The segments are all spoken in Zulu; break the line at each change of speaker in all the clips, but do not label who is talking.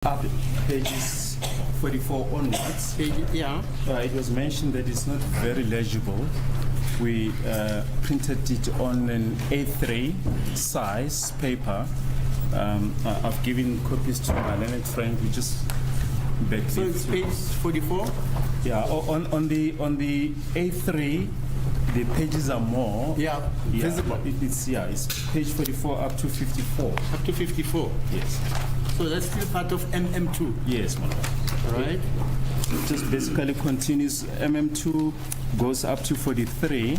Up pages 44 onwards.
Yeah.
It was mentioned that it's not very legible. We printed it on an A3 size paper. I've given copies to my learned friend. We just beg.
So it's page 44?
Yeah, on the A3, the pages are more.
Yeah, visible.
It's page 44 up to 54.
Up to 54?
Yes.
So that's still part of MM2?
Yes, my lord.
Right.
It just basically continues. MM2 goes up to 43.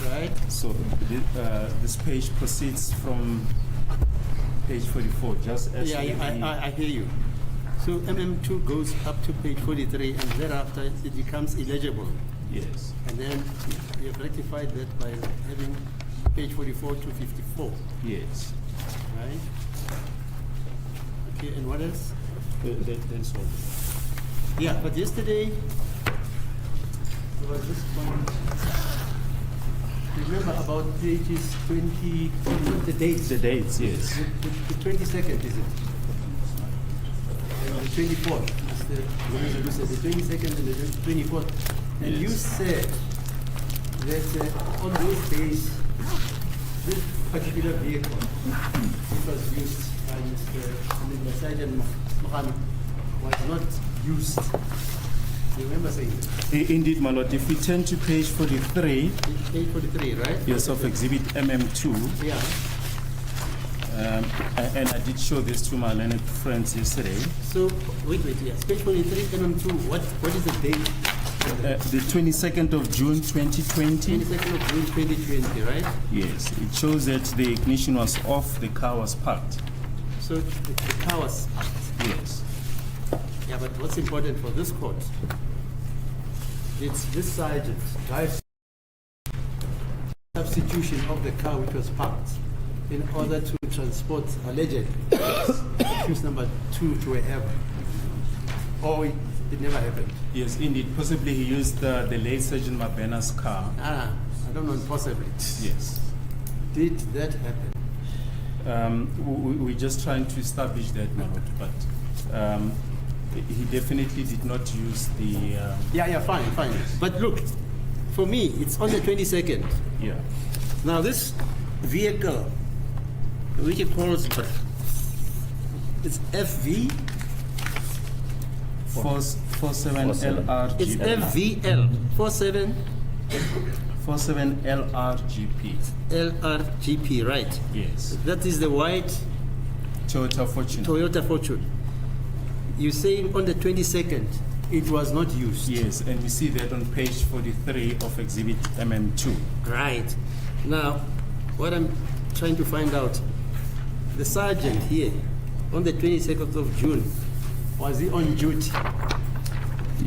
Right.
So this page proceeds from page 44, just as
I hear you. So MM2 goes up to page 43, and thereafter it becomes illegible.
Yes.
And then you have rectified that by having page 44 to 54.
Yes.
Right. Okay, and what else?
That's all.
Yeah, but yesterday there was this one. Remember about pages 20, the dates?
The dates, yes.
The 22nd, is it? And the 24th. Mr. The 22nd and the 24th. And
Yes.
you said that on those days, this particular vehicle was used, and the Sergeant Mogane was not used. You remember saying that?
Indeed, my lord. If we turn to page 43,
Page 43, right?
yes, of exhibit MM2,
Yeah.
and I did show this to my learned friends yesterday.
So, wait, yes. Page 43, MM2, what is the date?
The 22nd of June 2020.
22nd of June 2020, right?
Yes, it shows that the ignition was off, the car was parked.
So the car was parked.
Yes.
Yeah, but what's important for this court? It's this sergeant drives substitution of the car which was parked in order to transport alleged accused number 2 to wherever. Or it never happened.
Yes, indeed. Possibly he used the late Sergeant Mabena's car.
I don't know, possibly.
Yes.
Did that happen?
We're just trying to establish that, my lord, but he definitely did not use the.
Yeah, fine. But look, for me, it's on the 22nd.
Yeah.
Now this vehicle, which it calls, it's FV.
47 LRGP.
It's FVL 47
LRGP.
LRGP, right?
Yes.
That is the white
Toyota Fortune.
You're saying on the 22nd it was not used.
Yes, and we see that on page 43 of exhibit MM2.
Right. Now, what I'm trying to find out, the sergeant here on the 22nd of June, was he on duty?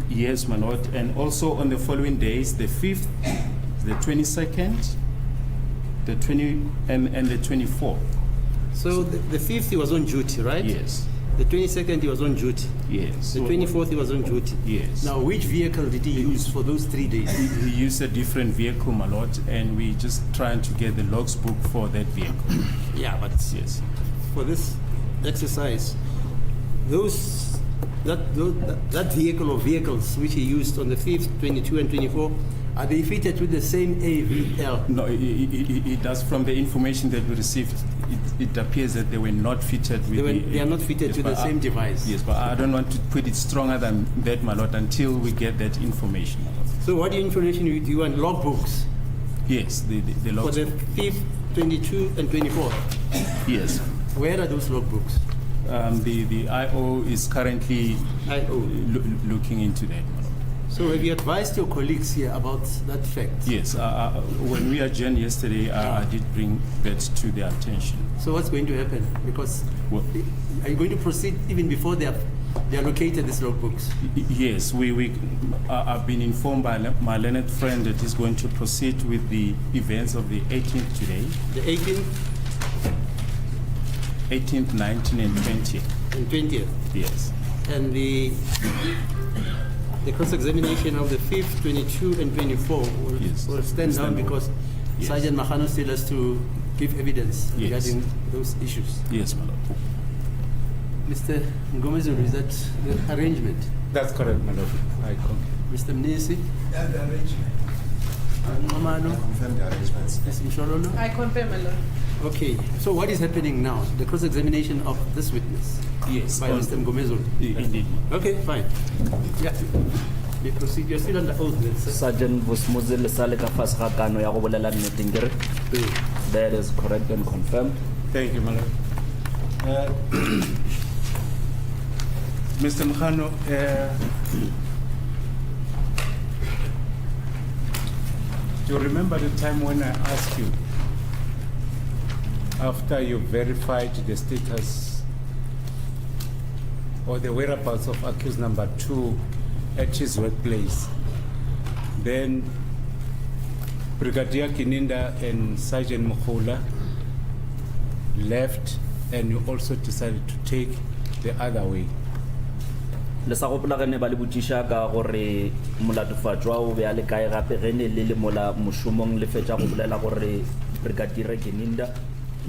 Yes, my lord, and also on the following days, the 5th, the 22nd, the 20 and the 24th.
So the 5th he was on duty, right?
Yes.
The 22nd he was on duty.
Yes.
The 24th he was on duty.
Yes.
Now, which vehicle did he use for those 3 days?
He used a different vehicle, my lord, and we just trying to get the logs book for that vehicle.
Yeah, but
Yes.
for this exercise, that vehicle or vehicles which he used on the 5th, 22 and 24, are they fitted with the same AVL?
No, it does. From the information that we received, it appears that they were not fitted with
They are not fitted to the same device.
Yes, but I don't want to put it stronger than that, my lord, until we get that information, my lord.
So what information do you want? Logbooks
Yes, the
for
logs.
the 5th, 22 and 24.
Yes.
Where are those logbooks?
The IO is currently
IO.
looking into that, my lord.
So have you advised your colleagues here about that fact?
Yes, when we adjourned yesterday, I did bring that to their attention.
So what's going to happen? Because
What?
are you going to proceed even before they are located, these logbooks?
Yes, I've been informed by my learned friend that he's going to proceed with the events of the 18th today.
The 18th
18th, 19th, and 20th.
and 20th.
Yes.
And the cross-examination of the 5th, 22 and 24 will stand down because Sergeant Mogane still has to give evidence regarding those issues.
Yes, my lord.
Yes.
Yes.
Mr. Mngomezulu, is that the arrangement?
That's correct, my lord. I concur.
Mr. Mnisi?
Yeah, the arrangement.
Mamano?
I confirm the arrangements.
Ms. Mshololo?
I confirm, my lord.
Okay, so what is happening now? The cross-examination of this witness
Yes.
by Mr. Mngomezulu?
Indeed.
Okay, fine. Yeah. We proceed. You're still under oath, then, sir.
Sergeant Mngomezulu sale ka fase ga kano ya go bolela nnete nkere. That is correct and confirmed.
Thank you, my lord. Mr. Mogane, do you remember the time when I asked you, after you verified the status or the whereabouts of accused number 2 at his workplace, then Brigadier Kininda and Sergeant Mkhula left and you also decided to take the other way?
Le sa gopola ge ne ba le botsisha ka gore molatofatšwa o be a le kae gape ge ne le mola mošomong le fetša go bolela gore Brigadier Kininda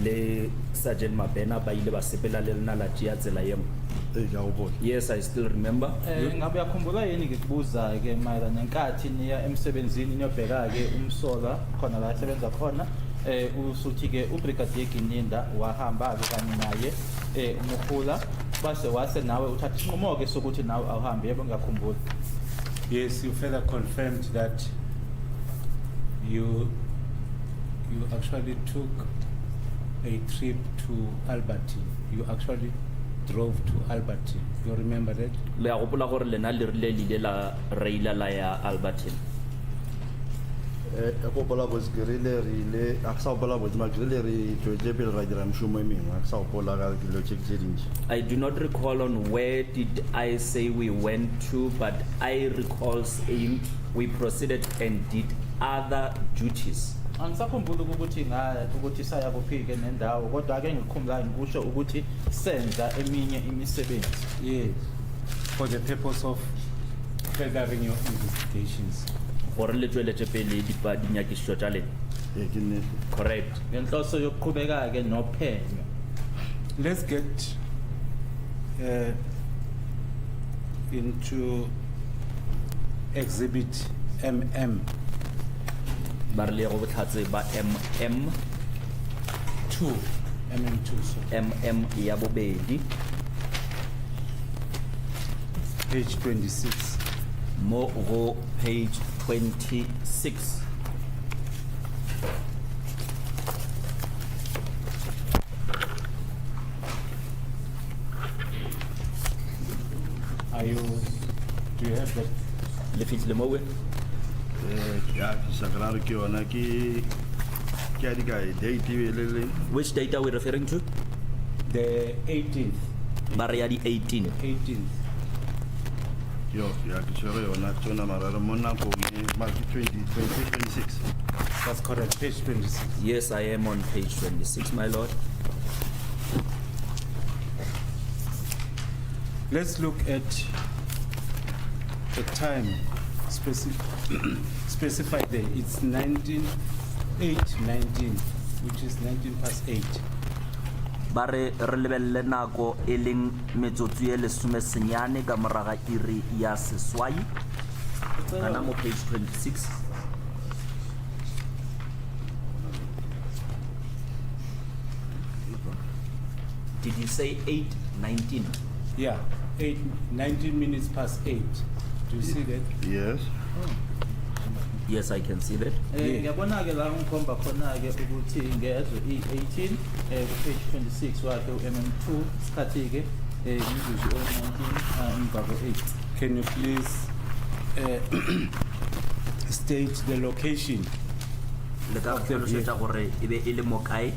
le Sergeant Mabena ba ile ba sepela le lena la tšea tsela yengwe. Yes, I still remember.
Ngabe yakhumbula yini ngikubuza ke mayelana nenkathi niya emsebenzini niyobheka ke umsola khona la esebenza khona usuthi ke uBrigadier Kininda wahamba ke kanye naye uMkhula base wase nawe uthatha isinqumo ke sokuthi nawe awuhambe yebo ngiyakhumbula.
Yes, you further confirmed that you actually took a trip to Albertine. You actually drove to Albertine. You remember that?
Le ya gopola gore lena le rile lile la reila la ya Albertine.
Akopola was guerrilla relay, Axapola was Magrilleri to Jebel Radram Shumaming, Axapola Logic Change.
I do not recall on where did I say we went to, but I recall saying we proceeded and did other duties.
Angisakhumbula ukuthi saya kuphike nendawo kodwa ake ngikhumbula ngikusho ukuthi senza eminye imisebenzi.
Yes. For the purpose of furthering your investigations.
Gore le tsweletse pele dinyakišišo tša lena. Correct.
Ngenhloso yokuqhubeka ke nophenyo.
Let's get into exhibit MM.
Ba re le go botlhatse ba MM2.
MM2, so
MM ya bobedi.
page 26.
Mo go page 26.
Do you have that?
Le fitlhe mo we?
Yeah, Sagrado Kionaki Kadiga, date.
Which date are we referring to?
The 18th.
Ba re ya di 18.
18th.
Yo, Yakishore on Actona Marara Monaco, March 26.
That's correct, page 26.
Yes, I am on page 26, my lord.
Let's look at the time specified there. It's 8:19, which is 19 past 8.
Ba re lebelle nako e leng metsotso e lesomesenyane ka moraga iri ya seswai. Kana mo page 26. Did you say 8:19?
Yeah, 19 minutes past 8. Do you see that?
Yes.
Yes, I can see that.
Ngiyabona ke la ngikhomba khona ke ukuthi ngezwe i18 ku page 26 wakhe uMM2 sikhathi ke imizuzu o19 emva ko8.
Can you please state the location?
Le ka tlhalosetsa gore e be e le mo kae?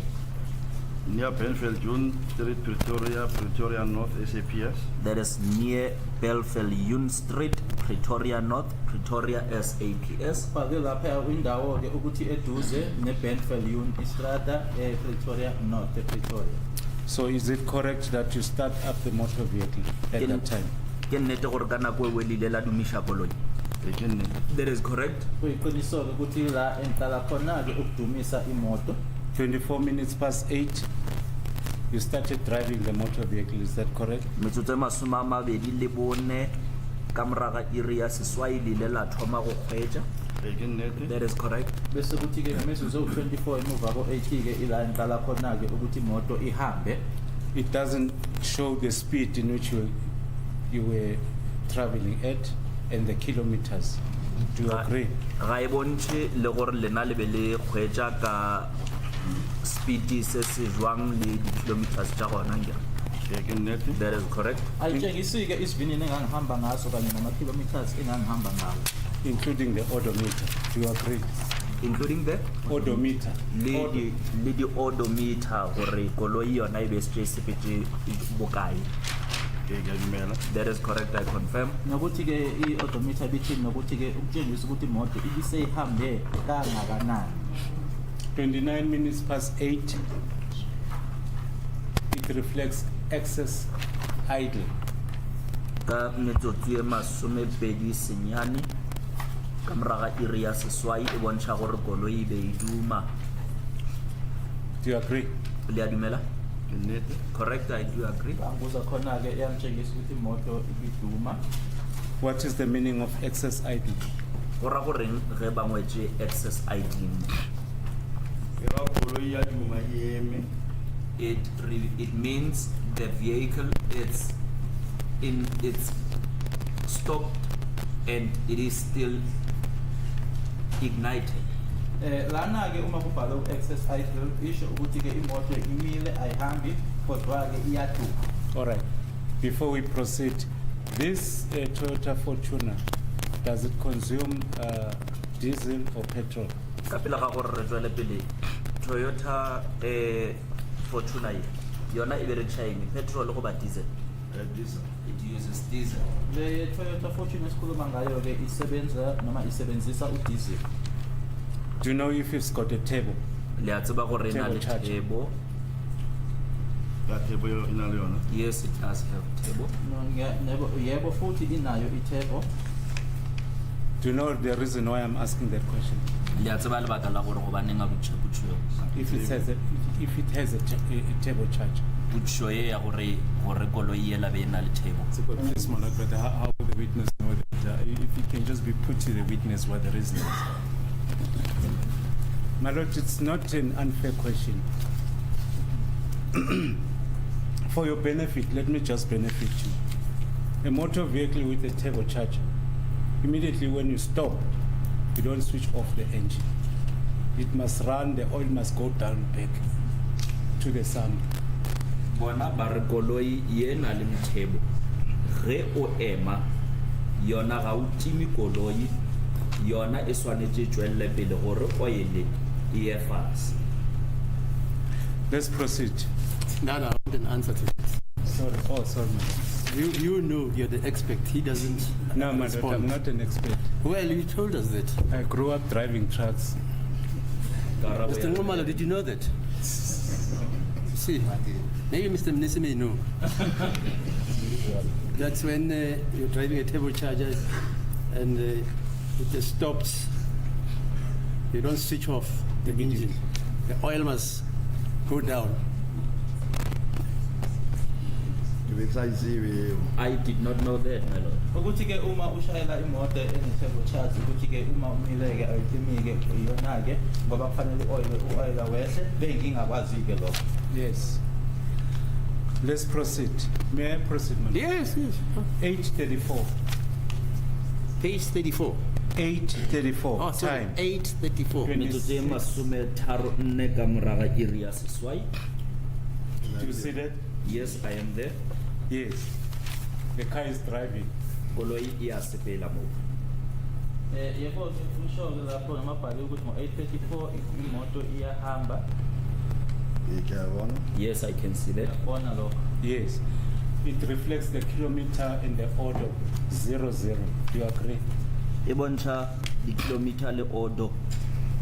Near Benfield, June Street, Pretoria North, SAPS.
That is near Belfeld Street, Pretoria North, Pretoria SAPS.
Phake lapha indawo ke ukuthi eduze neBenfield Istrada Pretoria North Pretoria.
So is it correct that you start up the motor vehicle at that time?
Ke nnete gore ka nako e welile la dumisha koloi. That is correct.
Kuyiqiniso ukuthi la enhlala khona ke ukudumisa imoto.
24 minutes past 8. You started driving the motor vehicle, is that correct?
metsotso e masome a mabedi le bone ka moraga iri ya seswai le ile la thoma go kgweetša. That is correct.
bese kuthi ke ngemizuzu ewu-24 emuva ko-80 ke ilayini qala khona-ke ukuthi imoto ihambe.
It doesn't show the speed in which you were traveling at and the kilometers. Do you agree?
Ga e bontšhe le gore lena le be le kgweetša ka speed se se jwang le di-kilometers tša gona nkere. That is correct.
ayitshengisi-ke isivinini engangihamba ngaso kanye nama-kilometers engangihamba ngawo.
Including the odometer. Do you agree?
Including the
Odometer.
le di-odometer gore koloi yona e be setse e sepetse bokae. That is correct, I confirm.
nokuthi-ke i-odometer bithini nokuthi-ke ukutshengisa ukuthi imoto ibiseyihambe kangakanani.
29 minutes past 8. It reflects excess idle.
Ka metsotso e masomepedi senyane ka moraga iri ya seswai e bontšha gore koloi e be e duma.
Do you agree?
Le a dumela? Correct, I do agree.
angibuza khona-ke iyangitshengisa ukuthi imoto ibiduma.
What is the meaning of excess idle?
Go ra goreng ge ba ngwetse excess idling? It means the vehicle it's stopped and it is still ignited.
Lana-ke uma kubhalwe u-excess idle isho ukuthi-ke imoto imile ayihambi kodwa-ke iyaduma.
All right. Before we proceed, this Toyota Fortuner, does it consume diesel or petrol?
Ka pele ga gore re tswele pele Toyota Fortuner yona e berekisa eng, petrol go ba diesel? It uses diesel.
Le Toyota Fortuner esikhuluma ngayo-ke isebenza noma isebenzisa udiesel.
Do you know if it's got a table?
Le a tseba gore e na le
Table
table. Yes, it does have table.
Yebo futhi inayo i-table.
Do you know the reason why I'm asking that question?
Le a tseba lebaka la gore go baneng a botšho
If it has a table charge.
botšho e ya gore koloi ela be e na le table.
Please, Malak, but how will the witness know that? If it can just be put to the witness what the reason is. My Lord, it's not an unfair question. For your benefit, let me just benefit you. A motor vehicle with a turbo charger, immediately when you stop, you don't switch off the engine. It must run, the oil must go down back to the sun.
Bona ba re koloi ye na le table. Ge o ema yona ga o timi koloi yona e swanetse tswelle pele gore oil e ye fast.
Let's proceed.
No, I want an answer to this.
Sorry. Oh, sorry, madam.
You know, you're the expert. He doesn't
No, madam,
respond.
I'm not an expert.
Well, you told us that.
I grew up driving trucks.
Mr. Ngomala, did you know that? See, maybe Mr. Mnisi may know. That's when you're driving a turbocharger and it just stops. You don't switch off the engine. The oil must go down.
I did not know that, my lord.
Ukuthi-ke uma ushayela imoto ene-turbo charge ukuthi-ke uma umile-ke ayithimi-ke iyona-ke ngoba kufanele u-oyila wehle bengingakwazi-ke lokho.
Yes. Let's proceed. May I proceed, madam?
Yes, yes.
8:34.
Page 34.
8:34.
Oh, sorry.
Time.
8:34.
Metsotso e masometharo nne ka moraga iri ya seswai.
Do you see that?
Yes, I am there.
Yes. The car is driving.
Koloi e a sepela moo.
Yebo usho-ke lapho namabhali ukuthi ngo-8:34 imoto iyahamba.
Yes, I can see that.
Uyakubona lokho.
Yes. It reflects the kilometer and the order 00. Do you agree?
E bontsha di-kilometer le order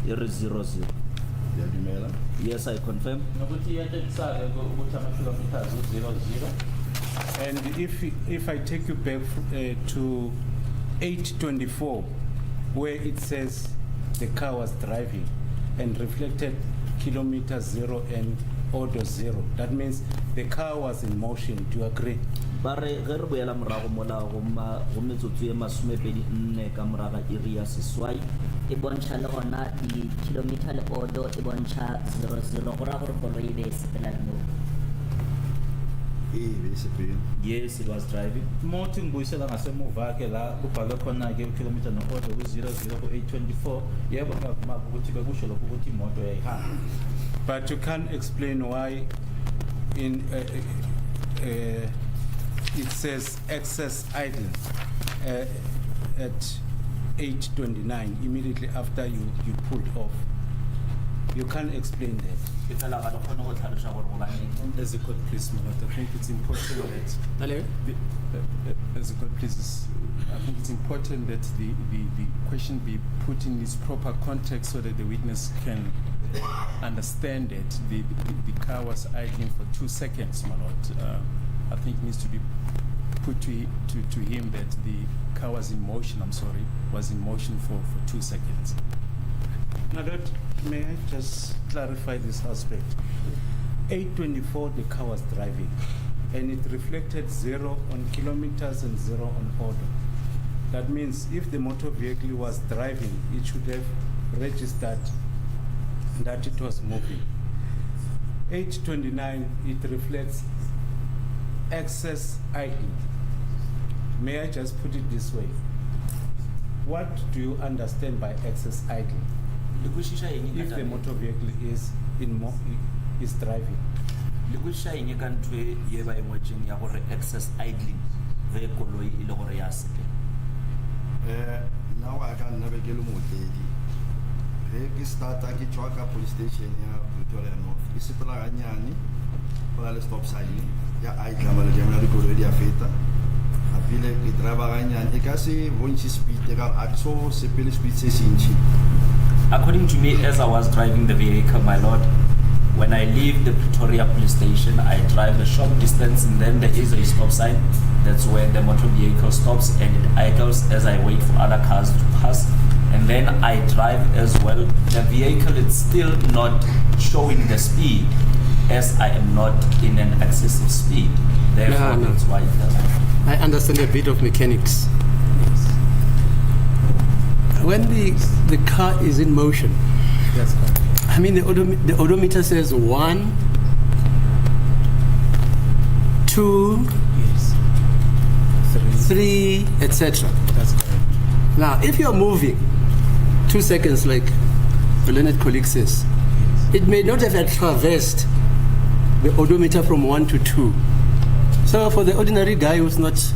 e re 00. Yes, I confirm.
Nokuthi iyatshengisa-ke ukuthi ama-kilometers u-00.
And if I take you back to 8:24, where it says the car was driving and reflected kilometer 0 and order 0. That means the car was in motion. Do you agree?
ba re ge re boela morago mola go metsotso e masomepedi nne ka moraga iri ya seswai
e bontsha le gona di-kilometer le odo e bontsha 00 go raya gore koloi e be e sepela le moo.
Basically.
yes it was driving
mothi ngibuyisela ngasemuva ke la kubhalwe khona ke kilometer no order ku-00 ku-824 yebo ngavuma ukuthi bekusho lokho ukuthi imoto yayihamba.
But you can't explain why in it says excess idling at 8:29 immediately after you pulled off. You can't explain that.
ke fela ga le kgone go tlhalosa gore go baneng
As a court, please, my lord, I think it's important that as a court, please, I think it's important that the question be put in its proper context so that the witness can understand it. The car was idling for 2 seconds, my lord. I think it needs to be put to him that the car was in motion, was in motion for 2 seconds. My lord, may I just clarify this aspect? 8:24, the car was driving, and it reflected 0 on kilometers and 0 on order. That means if the motor vehicle was driving, it should have registered that it was moving. 8:29, it reflects excess idling. May I just put it this way? What do you understand by excess idling?
le kwešiša eng
If the motor vehicle is is driving,
le kwešiša eng ka ntho ye ba e ngwetseng ya gore excess idling ge koloi e le gore ya sete
Now I can never get motledi. Ge starta ke tswa ka police station ya Pretoria North. Ke sepela ganyane go na le stop sign ya I tlamela jana re koloi dia feta. Apile ke driver ganyane e ka se bontši speed ka a so sepele speed se sentši.
according to me as I was driving the vehicle my lord when I leave the Pretoria police station I drive a short distance and then there is a stop sign. That's where the motor vehicle stops and it idles as I wait for other cars to pass. And then I drive as well. The vehicle is still not showing the speed as I am not in an excessive speed. Therefore,
No.
that's why it doesn't.
I understand a bit of mechanics. When the car is in motion,
that's correct.
I mean the odometer says 1, 2,
Yes.
3, etc.
That's correct.
Now, if you're moving 2 seconds, like the learned colleague says, it may not have traversed the odometer from 1 to 2. So for the ordinary guy who's not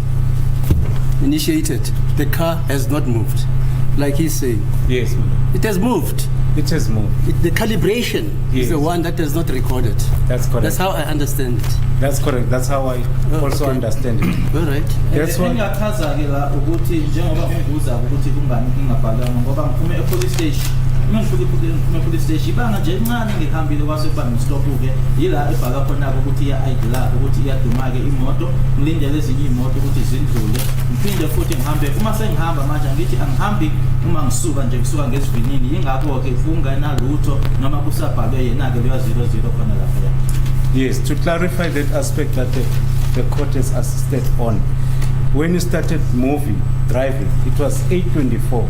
initiated, the car has not moved. Like he's saying,
Yes, my lord.
it has moved.
It has moved.
The calibration is the
Yes.
one that is not recorded.
That's correct.
That's how I understand it.
That's correct. That's how I also
okay.
understand it.
All right.
That's why.
engachaza ke la ukuthi njengoba ungibuza ukuthi kungani ngingabhalanga ngoba ngiphume e-police station uma ngifike police station ibanga nje encane ngihambile kwase kuba stop ke yila ebhala khona ukuthi iya idle ukuthi iyaduma ke imoto ngilindele ezinye imoto ukuthi zindlule ngiphinde futhi ngihambe uma sengihamba manje ngithi angihambi uma ngisuka nje ngisuka ngesivinini ingakho ke kunganalutho noma kusabhalwe yena ke leyo 00 khona lapha.
Yes, to clarify that aspect that the court has assisted on. When you started moving, driving, it was 8:24.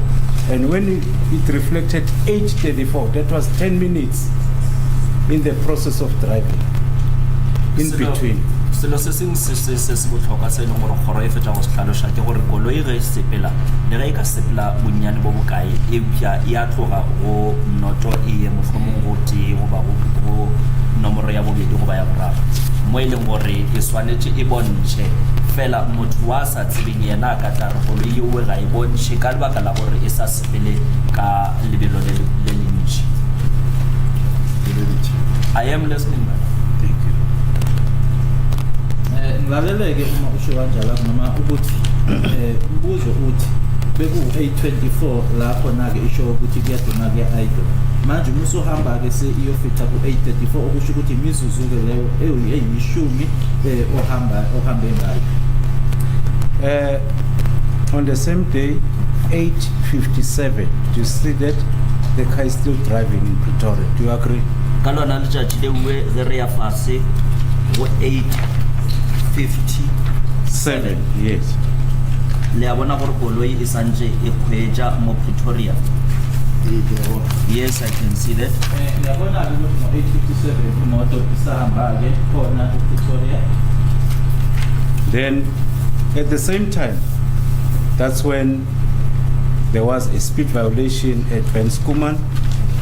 And when it reflected 8:34, that was 10 minutes in the process of driving. In between.
Selo se seng se botlhokwa se leng gore kgoro e fetsa go se tlhaloša ke gore koloi ge e sepela le ge e ka sepela bonnyane bo bokae eupša e a tloga go noto e ye mohlomong go tee goba go nomoro ya bobedi goba ya boraro mo e leng gore e swanetše e bontšhe fela motho wa sa tsebeng yena a ka tla re koloi yeoe ga e bontšhe ka lebaka la gore e sa sepele ka lebelo le lentši. I am listening, man.
Thank you.
Ngilaleleke uma usho kanjalo noma ukuthi umbuzo uthi beku 824 lapho na ke isho ukuthi kuyaduma kuya-idle manje uma usuhamba ke se iyofitha ku 834 okusho ukuthi imizuzu ke leyo eyishumi ohambe ngayo.
On the same day, 8:57, do you see that the car is still driving in Pretoria? Do you agree?
ka lona letšatši leuwe ge re ya fase go 8:57
Yes.
le a bona gore koloi e santse e kgwetša mo Pretoria. Yes, I can see that.
Ngiyabona ke ukuthi ngo-8:57 imoto isahamba-ke khona ePretoria.
Then, at the same time, that's when there was a speed violation at Ben Skuman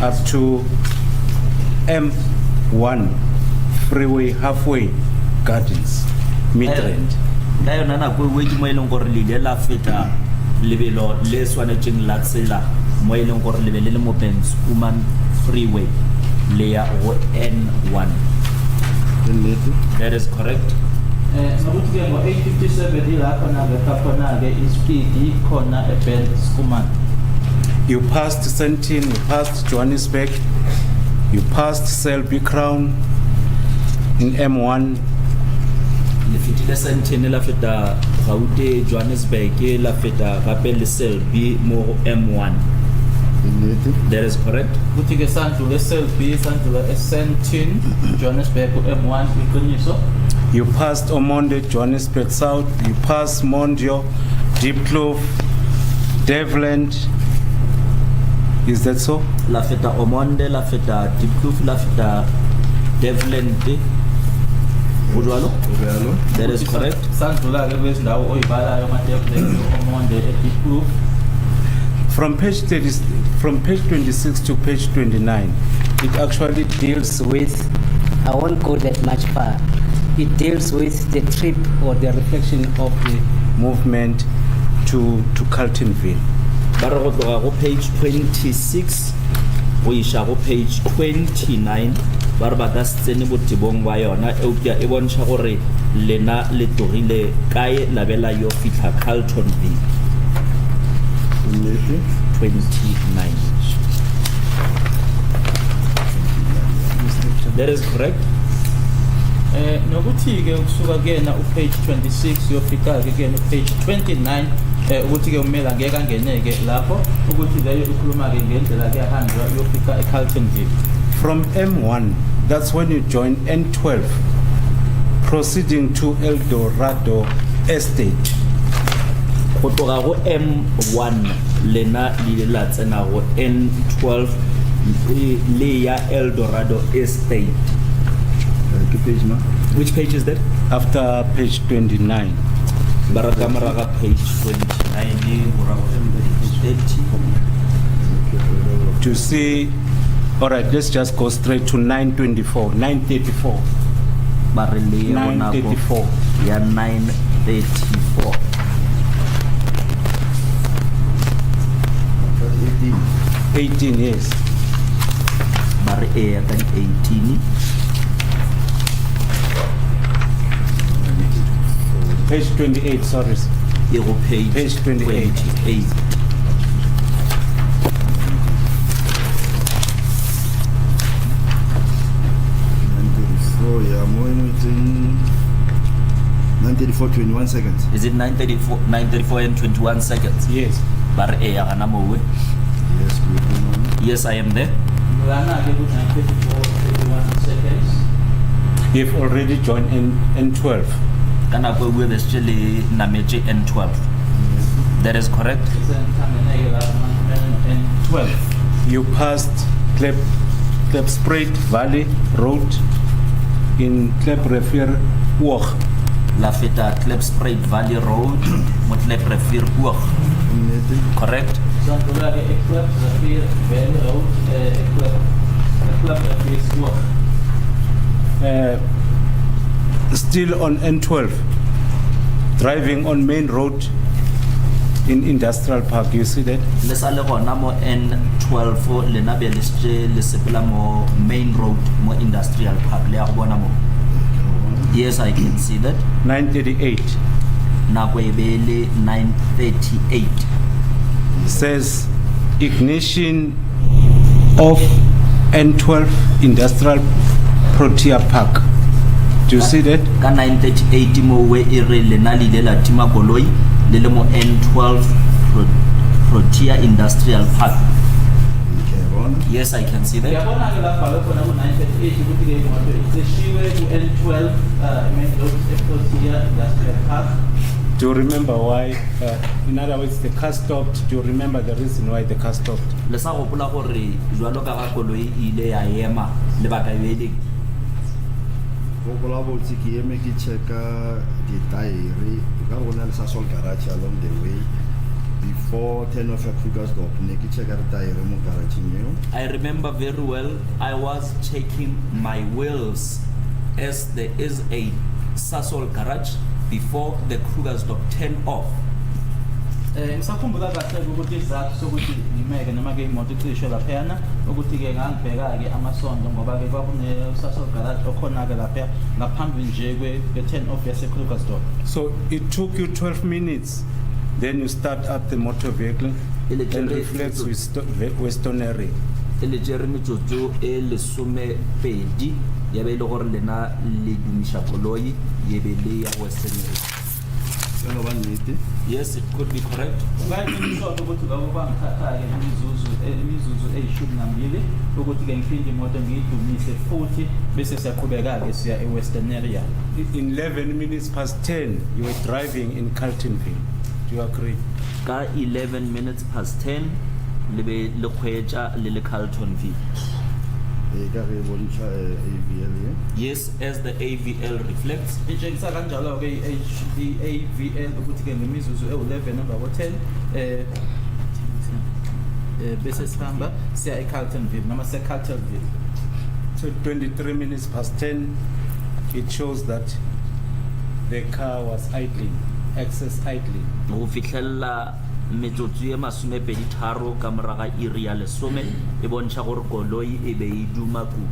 up to M1 freeway halfway gardens, mid-range.
Ka yona nako e ke mo e leng gore le ile la feta lebelo le swanetšeng la tsela mo e leng gore lebele le mo Ben Skuman freeway le ya go N1. That is correct.
Nokuthi ke ngo-8:57 ilapho khona-ke ispeed khona eBen Skuman.
You passed Sentin, you passed Johannesburg, you passed Selby Crown in M1.
Le fetile Sentene la feta Gaute Johannesburg la feta gape le Selby mo M1. That is correct.
Ukuthi ke sandlula eSelby, sandlula eSentin, Johannesburg ku-M1 iqiniso.
You passed Omonde, Johannesburg South, you passed Mondio, Deep Clove, Devland. Is that so?
La feta Omonde, la feta Deep Kloof, la feta Devland. Ujwalo? That is correct.
Sandlula ke kwezi ndawo oyibalayo ama-Devland omonde eDeep Kloof.
From page 26 to page 29, it actually deals with,
I won't go that much far. It deals with the trip or the reflection of the
movement to Carltonville.
Ba re go tloga go page 26 go iša go page 29 ba re ba ka se tsene botebong ba yona eupša e bontšha gore lena le tlogile kae la be la yo fitlha Carltonville. 29. That is correct.
Nokuthi ke ukusuka kena page 26 yofika ke kena page 29 ukuthi ke umela ngeke angeneke lapho ukuthi leyo ikhuluma ke ngendlela ke ahanjwa yofika eCarltonville.
From M1, that's when you join N12, proceeding to El Dorado Estate.
Go tloga go M1 lena le la tsena go N12 le ya El Dorado Estate. Which page is that?
After page 29.
Barakamaraga page 29
To see, all right, let's just go straight to 924, 934. 934.
Yeah, 934.
18 years.
Bar A ya 18.
Page 28, sorry.
Ego page
28.
28.
So yeah, more in 934, 21 seconds.
Is it 934 and 21 seconds?
Yes.
Bar A ya gana mo we?
Yes, good.
Yes, I am there.
Mulana ke ku 934 21 seconds.
You've already joined N12.
Kana go we still nametse N12. That is correct.
N12.
You passed Klipspruit Valley Road in Kleprefier Oog.
La feta Klipspruit Valley Road mo Kleprefier Oog. Correct.
Sandula ke Klipspruit Valley Road Klipspruit Oog.
Still on N12, driving on main road in Industrial Park. You see that?
Le sa le gona mo N12 le na be le sepela mo main road mo Industrial Park le ya go bona mo. Yes, I can see that.
938
Nako e be le 938.
says ignition of N12 Industrial Protea Park. Do you see that?
Ka 938 mo we e re le na le la tima koloi le mo N12 Protea Industrial Park.
bona?
Yes, I can see that.
Ngiyabona-ke lapha bhalwe khona ku-938 ukuthi-ke imoto iseshiwe ku-N12 main road eProcedural Industrial Park.
Do you remember why? In other words, the car stopped. Do you remember the reason why the car stopped?
Le sa gopola gore jwalo ka ga koloi e ile ya ema lebaka e le
Go bola botse ke eme ke checka di-tire ka gona le Sasol garage along the way before 10 of a Krugersdorp ne ke checka di-tire mo garageng eo.
I remember very well, I was checking my wheels as there is a Sasol garage before the Krugersdorp 10 off.
Ngisakhumbula kahle ukuthi isizathu sokuthi ngimeke noma-ke imoto icishe laphayana ukuthi-ke ngangibheka-ke amasondo ngoba-ke kwakune-Sasol garage okhona-ke laphaya ngaphambi nje kwe-10 off yase-Krugersdorp.
So it took you 12 minutes, then you start up the motor vehicle and reflects with stonering.
Le jere metsotso e lesomepedi ya be e le gore lena le dumisha koloi ye be le ya Western Area.
Yalo ba nnete?
Yes, it could be correct.
Ungayiqiniswa ukuthi labo bangithatha-ke imizuzu eyishumi nambili ukuthi-ke ngiphinde imoto ngiyidumise futhi bese siyaqhubeka-ke siya e-Western Area.
In 11 minutes past 10, you were driving in Carltonville. Do you agree?
Ka 11 minutes past 10 le be le kgwetša le le Carltonville.
Ka re bontsha AVL ye.
Yes, as the AVL reflects.
Itshengisa kanjalo-ke i-AVL ukuthi-ke ngemizuzu ewu-11 emva ko-10 bese sihamba siya e-Carltonville noma se-Carltonville.
So 23 minutes past 10, it shows that the car was idling, excess idling.
Go fitlhella metsotso e masomepedi tharo ka moraga iri ya lesome e bontšha gore koloi e be e duma kudu.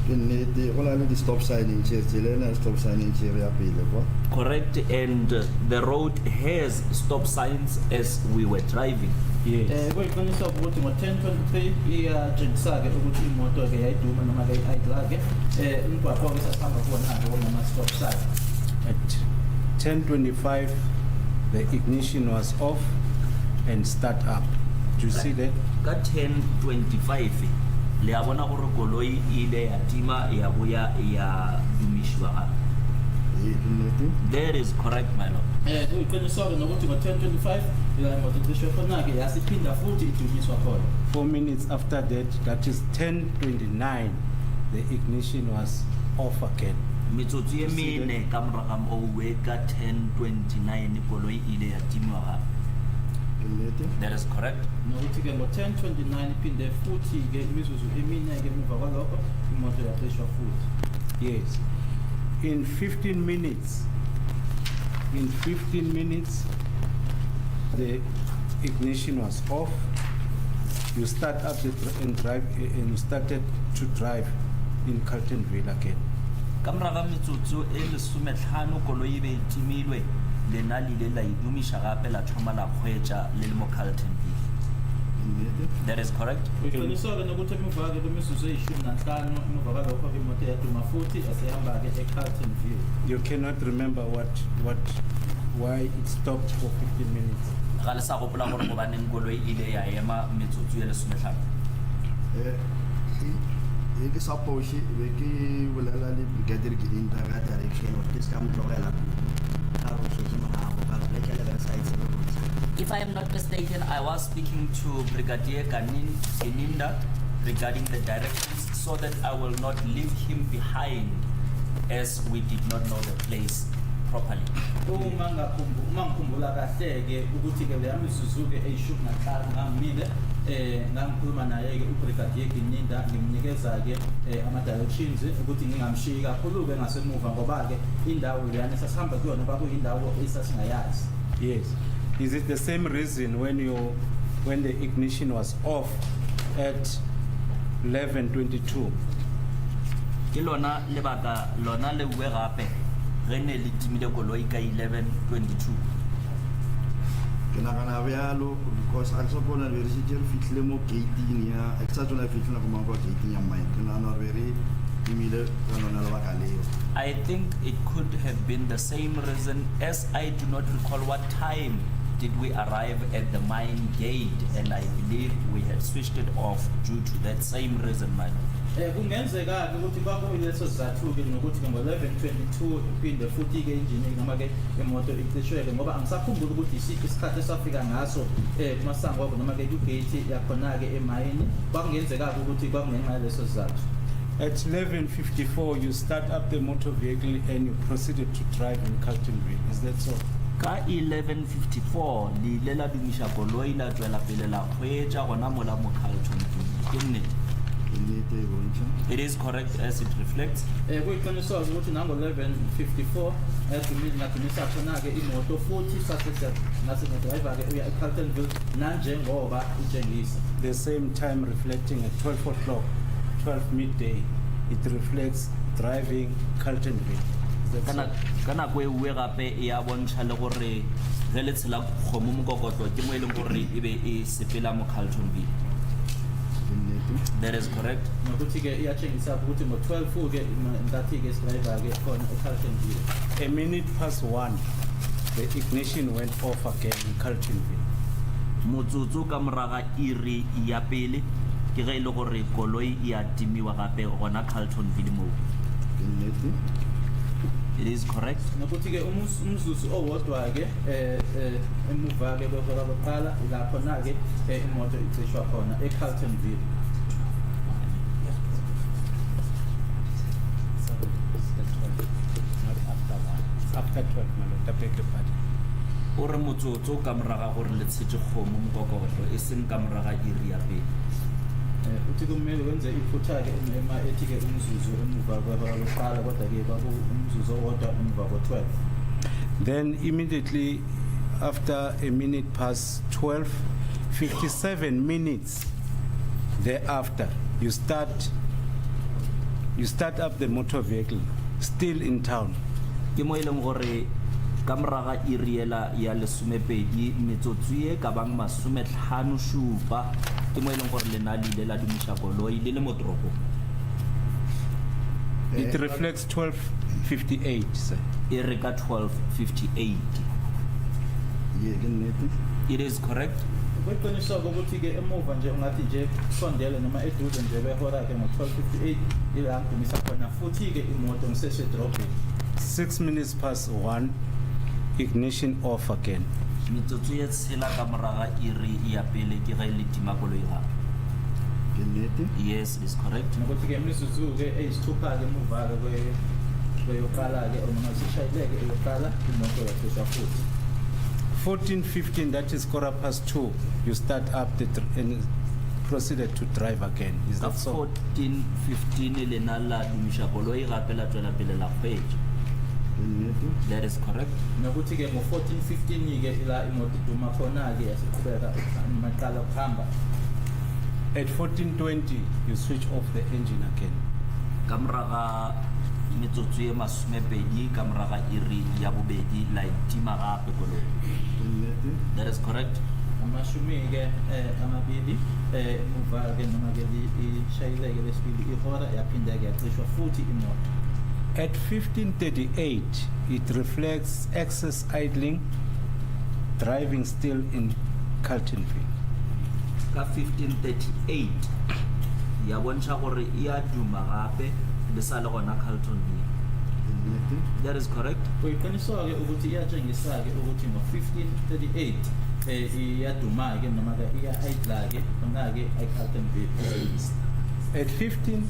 Ke nnete go na le di-stop signing tše tsela ena stop signing tše re ya pele kwa.
Correct, and the road has stop signs as we were driving.
Yes.
Kuyiqiniswa ukuthi ngo-10:23 iyatshengisa-ke ukuthi imoto-ke yayiduma noma-ke i-idle-ke umgwaqo-ke sasihamba kuwona-ke onama-stop sign.
At 10:25, the ignition was off and start up. Do you see that?
Ka 10:25 le a bona gore koloi e ile ya tima ya boya ya dumishiwa gape.
Ke nnete?
That is correct, my lord.
Kuyiqiniswa-ke nokuthi ngo-10:25 imoto cishe khona-ke yasiphinda futhi idumiswa khona.
4 minutes after that, that is 10:29, the ignition was off again.
Metsotso e mene ka moraga owe ka 10:29 koloi ile ya timwa gape.
Ke nnete?
That is correct.
Nokuthi-ke ngo-10:29 iphinde futhi-ke imizuzu emine-ke emuva kwalokho imoto yacishwa futhi.
Yes. In 15 minutes, the ignition was off. You start up and drive, and you started to drive in Carltonville again.
Ka moraga metsotso e lesometlhano koloi e be e timilwe lena le ile la idumisha gape la thoma la kgwetša le le mo Carltonville. That is correct.
Kuyiqiniswa-ke nokuthi emuva-ke kwemizuzu eyishumi nanhlanu emuva kwalokho-ke imoto yaduma futhi asihamba-ke e-Carltonville.
You cannot remember why it stopped for 15 minutes.
Ga le sa gopola gore gobaneng koloi ile ya ema metsotso e lesometlhano.
Ke suppose be ke bolela le brigadier ke inta ka direction of ke ska mo tlogela ka go tsosa morago ka le ke le ba side se
If I am not mistaken, I was speaking to Brigadier Keninda regarding the directions so that I will not leave him behind as we did not know the place properly.
Uma ngikhumbula kahle-ke ukuthi-ke leya mizuzu-ke eyishumi nanhlanu ngangimile ngangikhuluma naye-ke ubrigadier Keninda ngimnikeza-ke ama-directions ukuthi ngingamshiyi kakhulu-ke ngasemuva ngoba-ke indawo leyana sasihamba kuyona kwakuyindawo esasingayazi.
Yes. Is it the same reason when the ignition was off at 11:22?
Ke lona lebaka lona le bue gape ge ne le timile koloi ka 11:22.
ke nagana bjalo because a ke sa bona be re šetše re fitlhile mo gating ya ke sa tsona fitlhela go mangwa gating ya mine ke nagana gore be re timile ka lona lebaka leo.
I think it could have been the same reason, as I do not recall what time did we arrive at the mine gate, and I believe we had switched it off due to that same reason, man.
Kungenzeka ukuthi kwakuyileso sizathu-ke nokuthi ngo-11:22 iphinde futhi-ke injini noma-ke imoto icishwele ngoba angisakhumbuli ukuthi isikhathi esafika ngaso kumasango wabo noma-ke kugate yakhona-ke emayini kwakungenzeka-ke ukuthi kwakungenxa yaleso sizathu.
At 11:54, you start up the motor vehicle and you proceeded to drive in Carltonville. Is that so?
Ka 11:54 le ile la dumisha koloi la tswela pele la kgweetsa gona mola mo Carltonville. Ke nnete? It is correct as it reflects.
Kuyiqiniswa ukuthi nango-11:54 ngagcina khona-ke imoto futhi nasenedriver-ke uya eCarltonville nanjengoba itshengisa.
The same time reflecting at 12 o'clock, 12 midday, it reflects driving Carltonville.
Ka nako e nngwe gape e a bontsha le gore ge le tshela kgomo mokokotlo ke mo e leng gore e be e sepela mo Carltonville. That is correct.
Nokuthi-ke iyatshengisa ukuthi ngo-12-ke nkathi-ke isidriver-ke khona eCarltonville.
A minute past 1, the ignition went off again in Carltonville.
Motsotso ka moraga iri ya pele ke ge e le gore koloi e a timiwa gape gona Carltonville moo. It is correct.
Nokuthi-ke umzuzu owodwa-ke emuva-ke kwehora lokuqala ila khona-ke imoto icishwa khona eCarltonville.
After 12, my lord, I beg your pardon.
O re motsotso ka moraga gore le tshetse kgomo mokokotlo e seng ka moraga iri ya pele.
Uthi kumele wenze iphutha-ke ethi-ke umzuzu emuva kwehora lokuqala kodwa-ke umzuzu owodwa emuva ko-12.
Then immediately after a minute past 12, 57 minutes thereafter, you start up the motor vehicle, still in town.
Ke mo e leng gore ka moraga iri ela ya lesomepedi metsotso e ka bang masometlhano šupa ke mo e leng gore lena le ile la dumisha koloi le le mo toropong.
It reflects 12:58, sir.
E re ka 12:58. It is correct.
Kuyiqiniswa ukuthi-ke emuva nje ungathi nje kusondele noma eduze nje behora-ke ngo-12:58 ila ngidumisa khona futhi-ke imoto ngisesedrobheni.
6 minutes past 1, ignition off again.
Metsotso e tshela ka moraga iri ya pele ke ge le tima koloi gape. Yes, it is correct.
Nokuthi-ke imizuzu-ke eyisithupha-ke emuva-ke kweyokuqala-ke or noma sishayileke eyokuqala imoto yacishwa futhi.
14:15, that is 2:15, you start up and proceeded to drive again. Is
Ka
that so?
14:15 lena la dumisha koloi gape la tswela pele la kgweetsa. That is correct.
Nokuthi-ke ngo-14:15-ke ila imoto iduma khona-ke yasiqhubeka maqala ukuhamba.
At 14:20, you switch off the engine again.
Ka moraga metsotso e masomepedi ka moraga iri ya bobedi la itima gape koloi. That is correct.
Amashumi-ke amabili emuva-ke noma-ke ishayileke lesibili ihora yaphinde-ke yacishwa futhi imoto.
At 15:38, it reflects excess idling, driving still in Carltonville.
Ka 15:38 ya bontsha gore e a duma gape le sa le gona Carltonville. That is correct.
Kuyiqiniswa-ke ukuthi iyatshengisa-ke ukuthi ngo-15:38 iyaduma-ke noma-ke iya-idla-ke khona-ke eCarltonville.
At 15,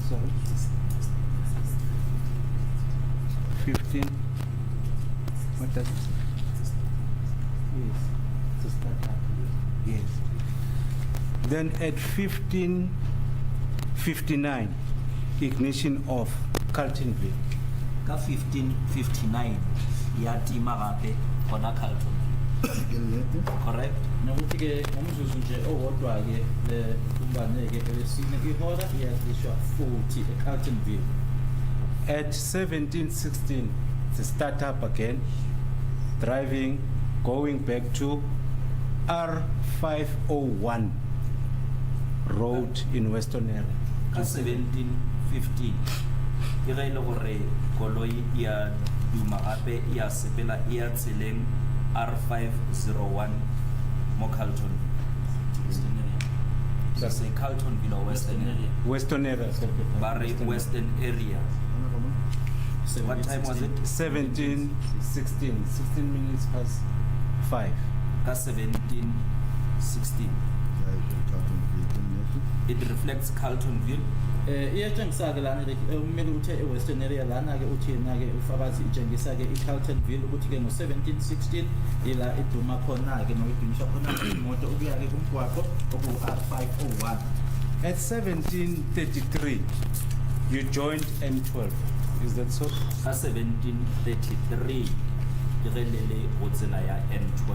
sorry, 15, what does it say? Yes, to start up. Yes. Then at 15:59, ignition off, Carltonville.
Ka 15:59 ya tima gape gona Carlton. Correct.
Nokuthi-ke ngomzuzu nje owodwa-ke kumbaneke elesine ihora iyacishwa futhi eCarltonville.
At 17:16, to start up again, driving, going back to R501 road in Western area.
Ka 17:15 ke ge e le gore koloi ya duma gape ya sepela e ya tseleng R501 mo Carlton. Western area. Just say Carltonville or Western area.
Western area, sir.
Barry Western area. What time was it?
16 minutes past 5.
That's 17:16. It reflects Carltonville.
Iyatshengisa-ke lana kumele uthe e-western area lana-ke uthina-ke ufakazi itshengisa-ke i-Carltonville ukuthi-ke ngo-17:16 ila iduma khona-ke noma idumisha khona-ke imoto okuya-ke kumgwaqo oku-R501.
At 17:33, you joined M12. Is that so?
Ka 17:33 irelele go tsela ya N12.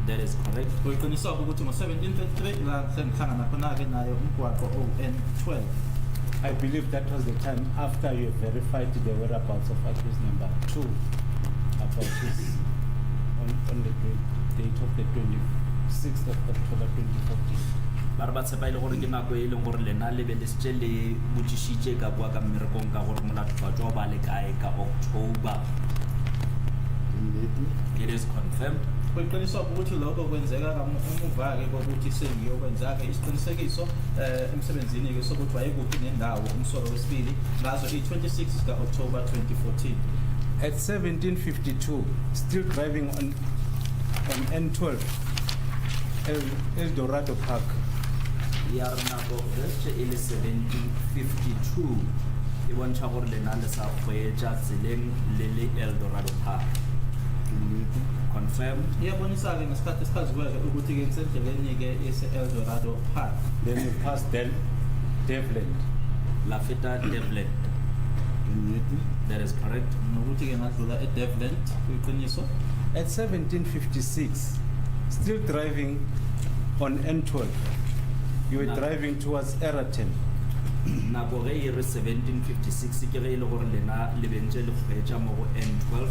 That is correct.
Uyiqiniseka ukuthi ngo-17:33 la sengihlangana khona-ke nayo umgwaqo owu-N12.
I believe that was the time after you verified the whereabouts of accused number 2 about this on the date of the 26th of October 2014.
Ba re ba tshepa ile gore ke nako e leng gore lena le be le setse le botsisitse ka bua ka mmerekong ka gore molato ba le kae ka October. It is confirmed.
Uyiqiniseka ukuthi lokho kwenzeka kamuva-ke kokuthi sengiyokwenza-ke isiqinisekiso emsebenzini-ke sokuthi wayekuphi nendawo umsolo wesibili ngazo i-26 ka-October 2014.
At 17:52, still driving on N12, El Dorado Park.
Ya re nako ge e le 17:52 e bontsha gore lena le sa kgweetsa tseleng le Eldorado Park. Confirmed.
Iyabonisa-ke ngesikhathi esichaziweke ukuthi-ke nisendleleni-ke ese-Eldorado Park.
Then you passed Devland.
La feta Devland. That is correct.
Nokuthi-ke ngadlula eDevland kuyiqiniso.
At 17:56, still driving on N12, you were
No.
driving towards Eraten.
Nako ge e re 17:56 ke ge e le gore lena le bentse le kgweetsa mo go N12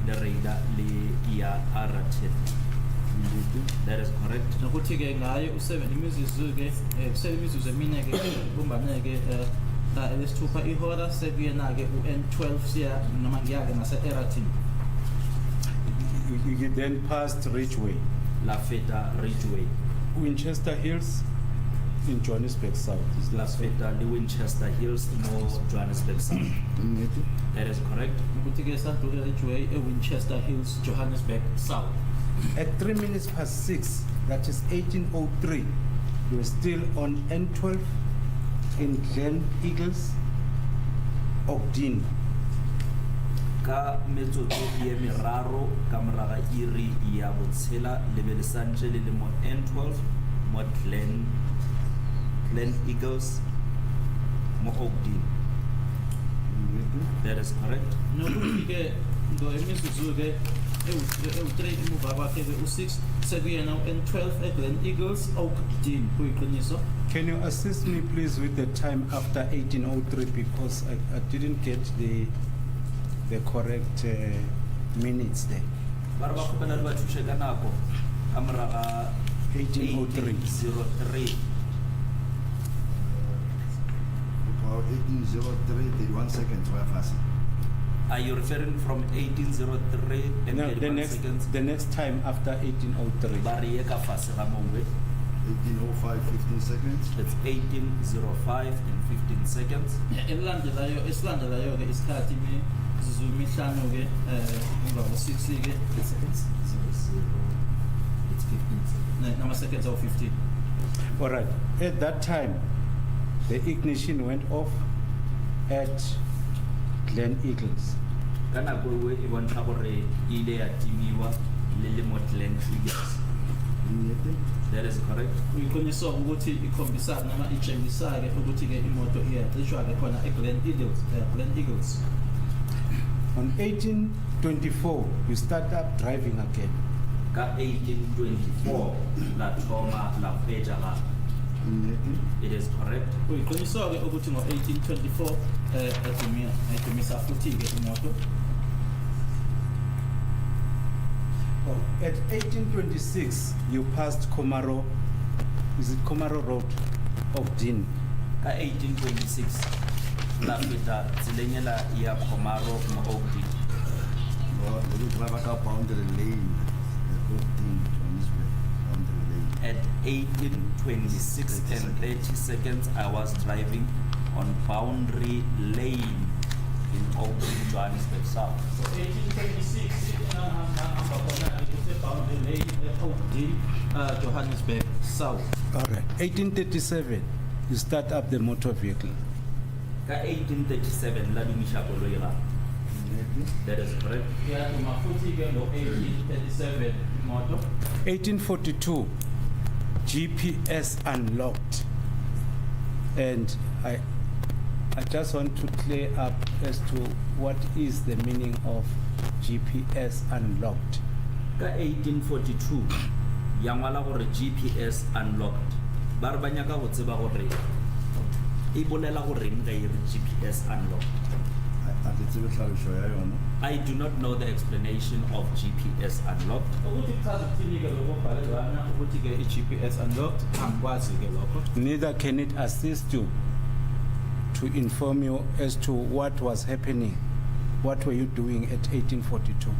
le reila le ya Araten. That is correct.
Nokuthi-ke ngayo imizuzu-ke imizuzu emine-ke bumbane-ke elesithupha ihora sekuyena-ke u-N12 siya noma ngiya-ke ngase-Eratin.
You then passed Ridgeway,
La feta Ridgeway.
Winchester Hills in Johannesburg South. Is
La
that so?
feta le Winchester Hills mo Johannesburg South. That is correct.
Nokuthi-ke sadlule Ridgeway eWinchester Hills, Johannesburg South.
At 3 minutes past 6, that is 18:03, you were still on N12 in Glen Eagles, Ogden.
Ka metsotso ye meraro ka moraga iri ya botshela le be le santse le mo N12 mo Glen Eagles mo Ogden. That is correct.
Nokuthi-ke imizuzu-ke ewu-3 emuva kwakhe-ke u-6 sekuyena u-N12 eGlen Eagles, Ogden kuyiqiniso.
Can you assist me please with the time after 18:03 because I didn't get the correct minutes there.
Ba re ba kgopela le ba thushe ka nako ka moraga
18:03.
18:03.
18:03, 31 seconds, why fast?
Are you referring from 18:03 and
No,
31 seconds?
the next time after 18:03.
Ba re ye ka fase ga mongwe.
18:05, 15 seconds.
It's 18:05 and 15 seconds.
Esilandelayo-ke isikhathi imizuzu emihlanu-ke emva ko-6-ke
It's 15 seconds.
nama-seconds awu-15.
All right. At that time, the ignition went off at Glen Eagles.
Ka nako e e bontsha gore e ile ya timiwa le mo Glen Eagles. That is correct.
Uyiqiniso ukuthi ikhombisa noma itshengisa-ke ukuthi-ke imoto iyacishwa-ke khona eGlen Eagles.
On 18:24, you start up driving again.
Ka 18:24 la thoma la kgweetsa gape. It is correct.
Uyiqiniso-ke ukuthi ngo-1824 edumisa futhi-ke imoto.
Oh, at 18:26, you passed Komaro. Is it Komaro Road, Ogden?
Ka 18:26 la feta tseleng ela ya Komaro mo Ogden.
driver car boundary lane. Johannesburg, boundary lane.
At 18:26 and 30 seconds, I was driving on Boundary Lane in Auckland, Johannesburg South.
So 1826 boundary lane Johannesburg South.
All right. 1837, you start up the motor vehicle.
Ka 1837, la dumisha koloi ga. That is correct.
Yeah, to mafuthi ke no 1837 moto.
1842, GPS unlocked. And I just want to clear up as to what is the meaning of GPS unlocked.
Ka 1842, yangwala gore GPS unlocked. Ba re ba nyaka go tseba gore e bolela gore eng ga e re GPS unlocked. I do not know the explanation of GPS unlocked.
Ukuthi chaza ukuthini ke lokho bhale lana ukuthi ke i-GPS unlocked angikwazi ke lokho.
Neither can it assist you to inform you as to what was happening. What were you doing at 1842?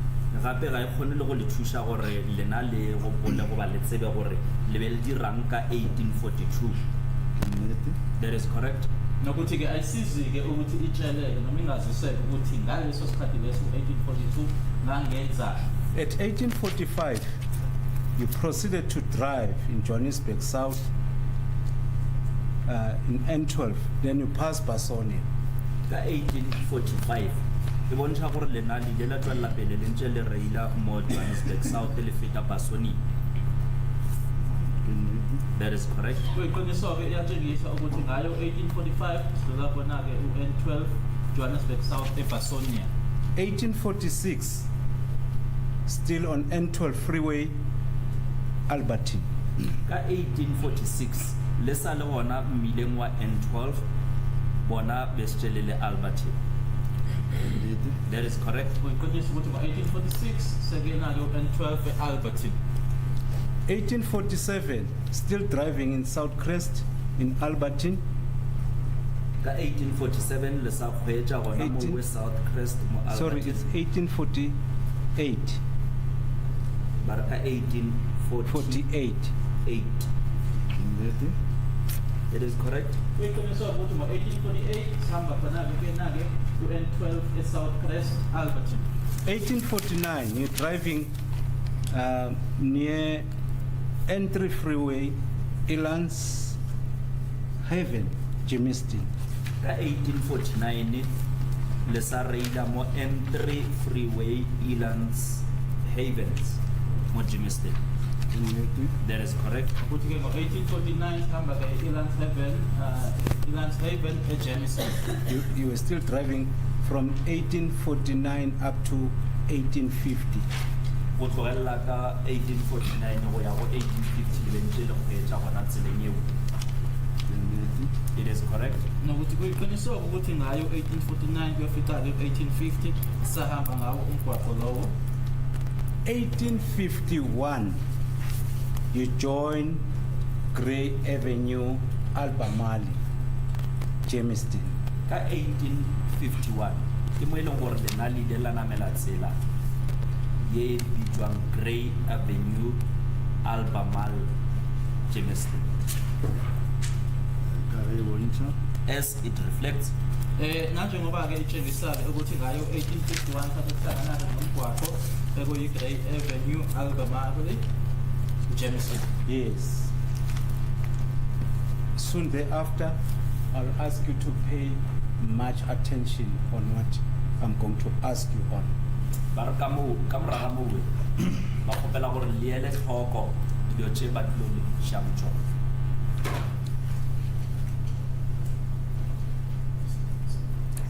Gape ga e kgone le go le thusa gore lena le go bolle go ba le tsebe gore le be le dirang ka 1842. That is correct.
Nokuthi ke ayisizi ke ukuthi itsheleke noma ingaziseke ukuthi ngaleso sikhathi leso 1842 ngangenza.
At 1845, you proceeded to drive in Johannesburg South, in N12, then you pass Basonia.
Ka 1845 e bontsha gore lena le ile la tswella pele le ntse le reila mo Johannesburg South le feta Basonia. That is correct.
Kuyiqiniso ke iyatshengisa ukuthi ngayo 1845 sidlula khona ke u-N12 Johannesburg South eBasonia.
1846, still on N12 freeway, Albertine.
Ka 1846 le sa le hona mmileng wa N12 bona besitshelele Albertine. That is correct.
Kuyiqiniso ukuthi ngo-1846 sekena ke u-N12 eAlbertine.
1847, still driving in South Crest in Albertine.
Ka 1847 le sa khwetsa gona mo
18
West South Crest mo Albertine.
Sorry, it's 1848.
Ba re ka 1848.
48.
It is correct.
Kuyiqiniso ukuthi ngo-1848 sihamba khona ke na-ke u-N12 eSouth Crest Albertine.
1849, you're driving near N3 freeway, Elands Haven, Germiston.
Ka 1849 le sa reila mo N3 freeway Elands Havens mo Germiston. That is correct.
Ukuthi ke ngo-1849 sihamba ke Elands Haven eJemison.
You were still driving from 1849 up to 1850.
Go tlogella ka 1849 go ya go 1850 le ntse le khwetsa gona tseleng eo. It is correct.
Nokuthi kuyiqiniso ukuthi ngayo 1849 kuyofika ke 1850 sahamba ngawo umgwaqo lowo.
1851, you join Grey Avenue, Albemarle, Germiston.
Ka 1851 ke mo e leng gore lena le ile la namela tsela ye bitswang Grey Avenue, Albemarle, Germiston. As it reflects,
Nanjengoba ke itshengisale ukuthi ngayo 1851 sakuhlangana nomgwaqo ekuyi-Grey Avenue, Albemarle, Germiston.
Yes. Soon thereafter, I'll ask you to pay much attention on what I'm going to ask you on.
ba re ka moraga mowe ba kgopela gore le ele tlhoko dilo tse ba tlo le shang tsona.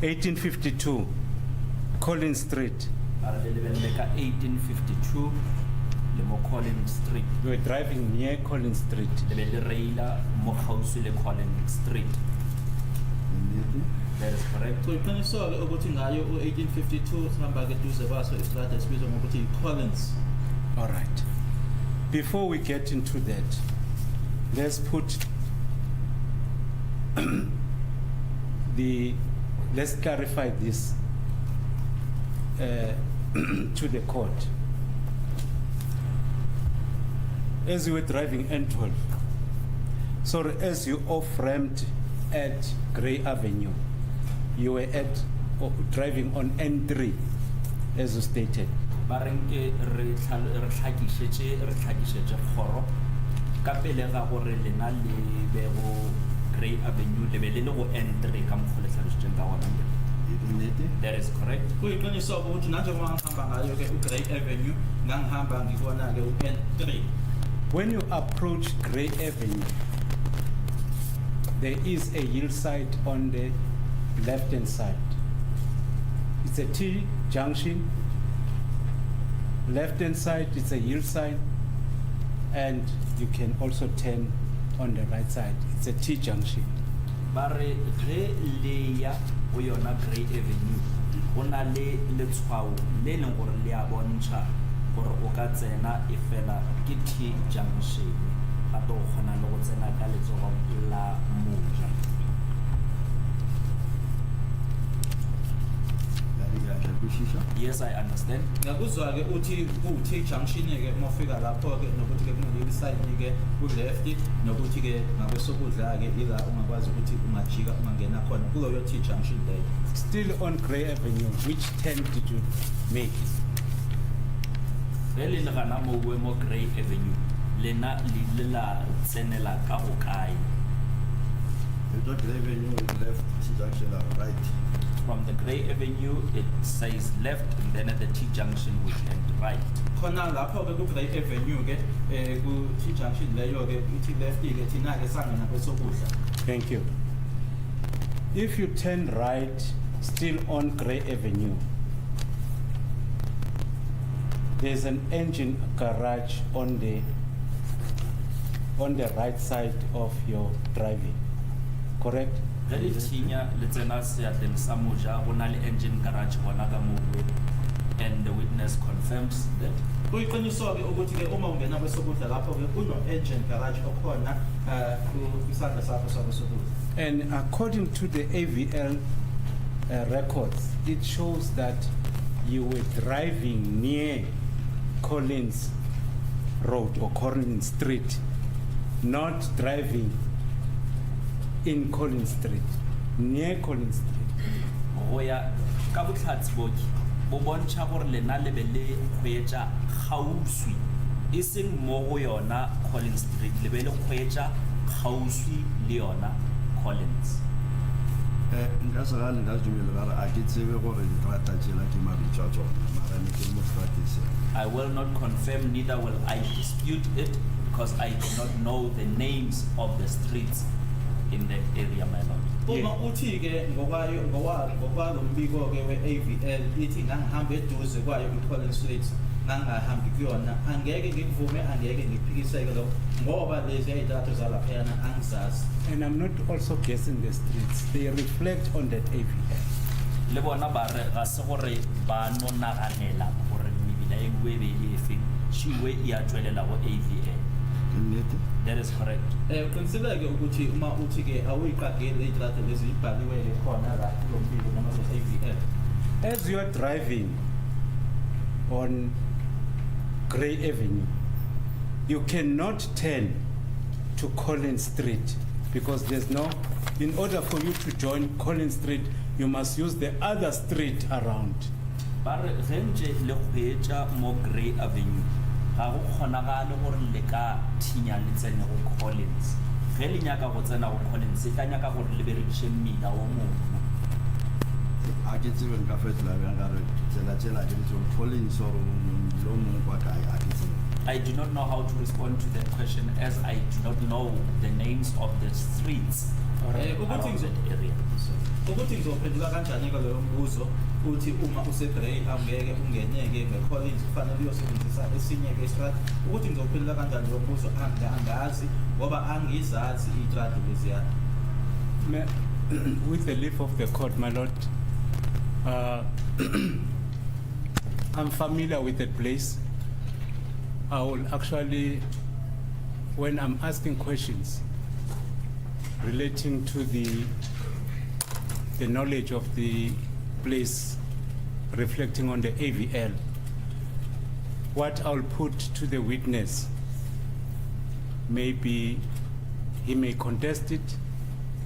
1852, Collins Street.
Ba re le lebelele ka 1852 le mo Collins Street.
You were driving near Collins Street.
Le be le reila mo gaufi le Collins Street. That is correct.
Kuyiqiniso-ke ukuthi ngayo u-1852 sihamba ke duze kwaso isitrata esibizwa ngokuthi i-Collins.
All right. Before we get into that, let's put let's clarify this. to the court. As you were driving N12, sorry, as you off-ramped at Grey Avenue, you were driving on N3, as you stated.
ba re nke re tlhakišetše kgoro ka pele ga gore lena le be go Grey Avenue le be le le go N3 ka mokgwa le tlhalošitšeng ka gona. That is correct.
kuyiqiniswa ukuthi nanjengoba ngihamba ngayo ke uGrey Avenue ngangihamba ngibona ke uN3.
When you approach Grey Avenue, there is a yield sign on the left-hand side. It's a T junction. Left-hand side, it's a yield sign, and you can also turn on the right side. It's a T junction.
Ba re ge le ya go yona Grey Avenue go na le letshwao le leng gore le a bontšha gore o ka tsena e fela ke T junction gape o kgona le go tsena ka letsogong la moja. Yes, I understand.
Ngakuzwa ke uthi ku-T junction ke mawufika lapho ke nokuthi ke kuneleli side ke ku-left nokuthi ke ngakwesokudla ke ila ungakwazi ukuthi ungajika ungangena khona kuloyo T junction leyo.
Still on Grey Avenue, which turn did you make?
Ge le le gana mo bue mo Grey Avenue lena le la tsenela ka go kae?
Grey Avenue left, T junction right.
From the Grey Avenue, it says left, and then at the T junction we went right.
Khona lapho ke ku-Grey Avenue ke ku-T junction leyo ke ithi left ke thina ke sangena kwesokudla.
Thank you. If you turn right, still on Grey Avenue, there's an engine garage on the right side of your driving, correct?
Ge le thinya le tsena seatleng sa moja go na le engine garage gona ka moo, and the witness confirms that.
Kuyiqiniswa ke ukuthi ke uma ungena kwesokudla lapho ke kuno-engine garage okhona kwisandla sakho sakwesokudla.
And according to the AVL records, it shows that you were driving near Collins Road or Collins Street, not driving in Collins Street, near Collins Street.
Go ya ka botlhatsi boke bo bontšha gore lena le be le kgweetša kgauswi e seng mo go yona Collins Street, le be le kgweetša kgauswi le yona Collins.
Nka se gane nka se dumele ba re a ke tsebe gore diterata tsela ke mabitso a tsona mara ne ke mo stratese.
I will not confirm, neither will I dispute it, because I do not know the names of the streets in that area, my lord.
Uma uthi ke ngokwalo mbiko ke we-AVL ithi ngangihambe eduze kwayo ku-Collins Street ngangahambi kuyona, angeke ngikuvume, angeke ngiphikiseke lokho ngoba lezi ay'datha zalaphayana angizazi.
And I'm not also guessing the streets. They reflect on that AVL.
Le bona ba re ga se gore ba no naganela gore mebila e nngwe be le efeng, šiwe e a tswelela go AVL. That is correct.
Qiniseke ukuthi uma uthi ke awuyiqageli ley'trata lezi ibhaliwe ke khona la kulo mbiko noma ku-AVL.
As you are driving on Grey Avenue, you cannot turn to Collins Street because there's no, in order for you to join Collins Street, you must use the other street around.
Ba re ge ntse le kgweetša mo Grey Avenue ga go kgonagale gore le ka thinya le tsene go Collins. Ge le nyaka go tsena go Collins e tla nyaka gore le berekiše mmila o mongwe.
A ke tsebe nka fetola bjang ka re tsela ke letsong Collins or lo mongwe kwa kae a ke tsebe.
I do not know how to respond to that question as I do not know the names of the streets around that area.
Ukuthi ngizophendula kanjani ke leyo mbuzo uthi uma useGrey angeke ungeneke ngeCollins kufanele uyosebenzisa esinye ke istrata, ukuthi ngizophendula kanjani leyo mbuzo angazi ngoba angizazi itrata leziya.
With the leave of the court, my lord, I'm familiar with that place. I will actually, when I'm asking questions relating to the knowledge of the place reflecting on the AVL, what I'll put to the witness, maybe he may contest it,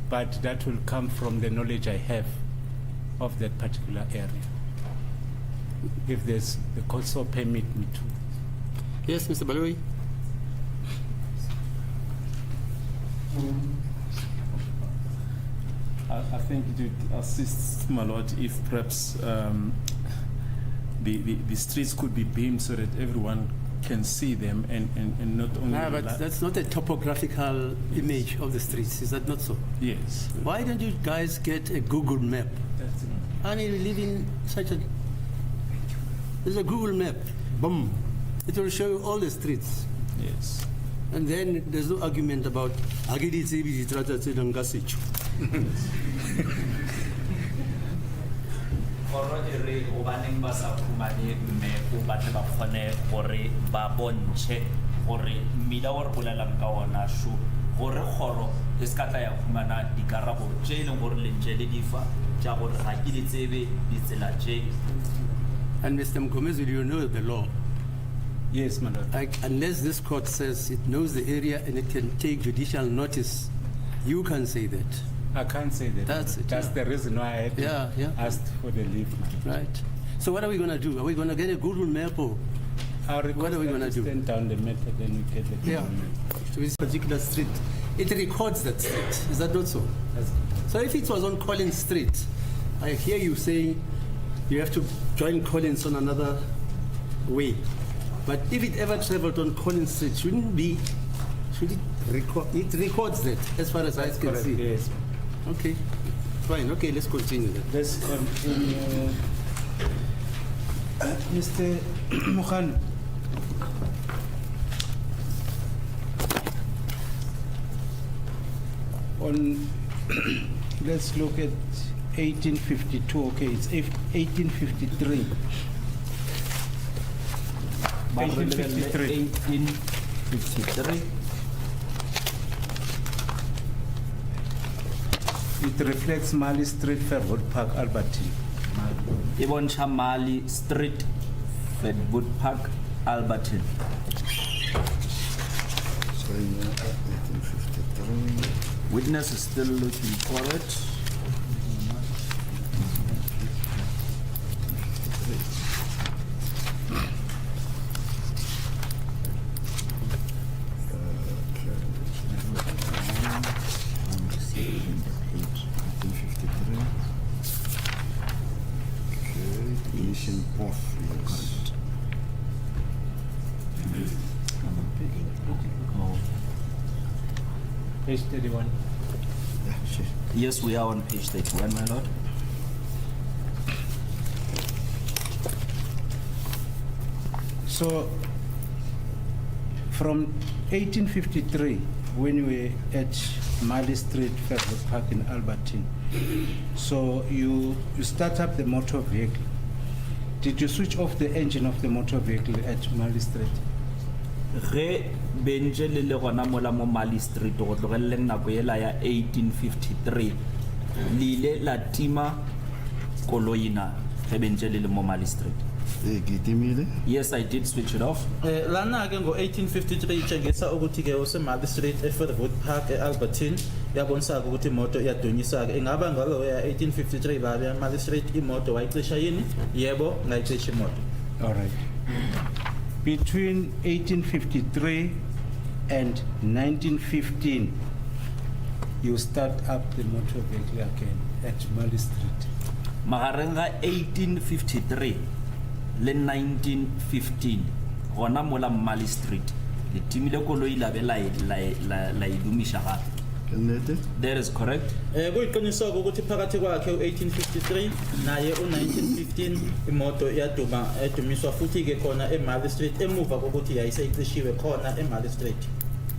but that will come from the knowledge I have of that particular area. If there's the court so permit me to.
Yes, Mr. Baloyi.
I think it would assist my lord if perhaps the streets could be beamed so that everyone can see them and not only.
But that's not a topographical image of the streets, is that not so?
Yes.
Why don't you guys get a Google map?
That's it.
I mean, we live in such a. There's a Google map. Boom. It will show you all the streets.
Yes.
And then there's no argument about
Oro ere o baneng ba sa fumane mme o batla ba kgone gore ba bontshe gore mmila o re bolelang ka ona sho gore kgoro e se ka tla ya fumana dikarabo tse e leng gore lentse le difa tja gore ga ke le tsebe ditsela tse.
And Mr. Mngomezulu, you know the law.
Yes, my lord.
Like, unless this court says it knows the area and it can take judicial notice, you can say that.
I can't say that.
That's it,
That's
yeah.
the reason why I had asked for the leave.
Right. So what are we going to do? Are we going to get a Google map or what are we going to do?
Send down the method, then we get the Google map.
To this particular street, it records that street. Is that not so? So if it was on Collins Street, I hear you saying you have to join Collins on another way. But if it ever traveled on Collins Street, should it record? It records that, as far as I can see.
Yes.
Okay, fine. Okay, let's continue then.
Let's, Mr. Mogane. On, let's look at 1852. Okay, it's 1853. 1853.
1853.
It reflects Mali Street, Fairwood Park, Albertine.
E bontsha Mali Street, Fairwood Park, Albertine.
So, 1853.
Witness is still looking for it.
Mission off, yes.
Page 31.
Yeah, sure.
Yes, we are on page 31, my lord.
So, from 1853, when you were at Mali Street, Fairwood Park in Albertine, so you start up the motor vehicle. Did you switch off the engine of the motor vehicle at Mali Street?
Ge benje le gona mola mo Mali Street go tlogelleng nako ela ya 1853 lile la tima koloina ge benje le mo Mali Street. Yes, I did switch it off.
Lana ke ngo 1853 itshengisa ukuthi ke use Mali Street eFairwood Park eAlbertine yabonisa ukuthi imoto iyadonyisa ke ingaba ngalo ya 1853 la ya Mali Street imoto wayicisha yini? Yebo, ngayicisha imoto.
All right. Between 1853 and 1915, you start up the motor vehicle again at Mali Street.
Magareng ga 1853 le 1915 gona mola Mali Street le timile koloi la be la idumisha gape. That is correct.
Kuyiqiniso ukuthi phakathi kwakhe u1853 naye u1915 imoto yaduma edumiswa futhi ke khona eMali Street emuva kokuthi yayiseyicishiwe khona eMali Street.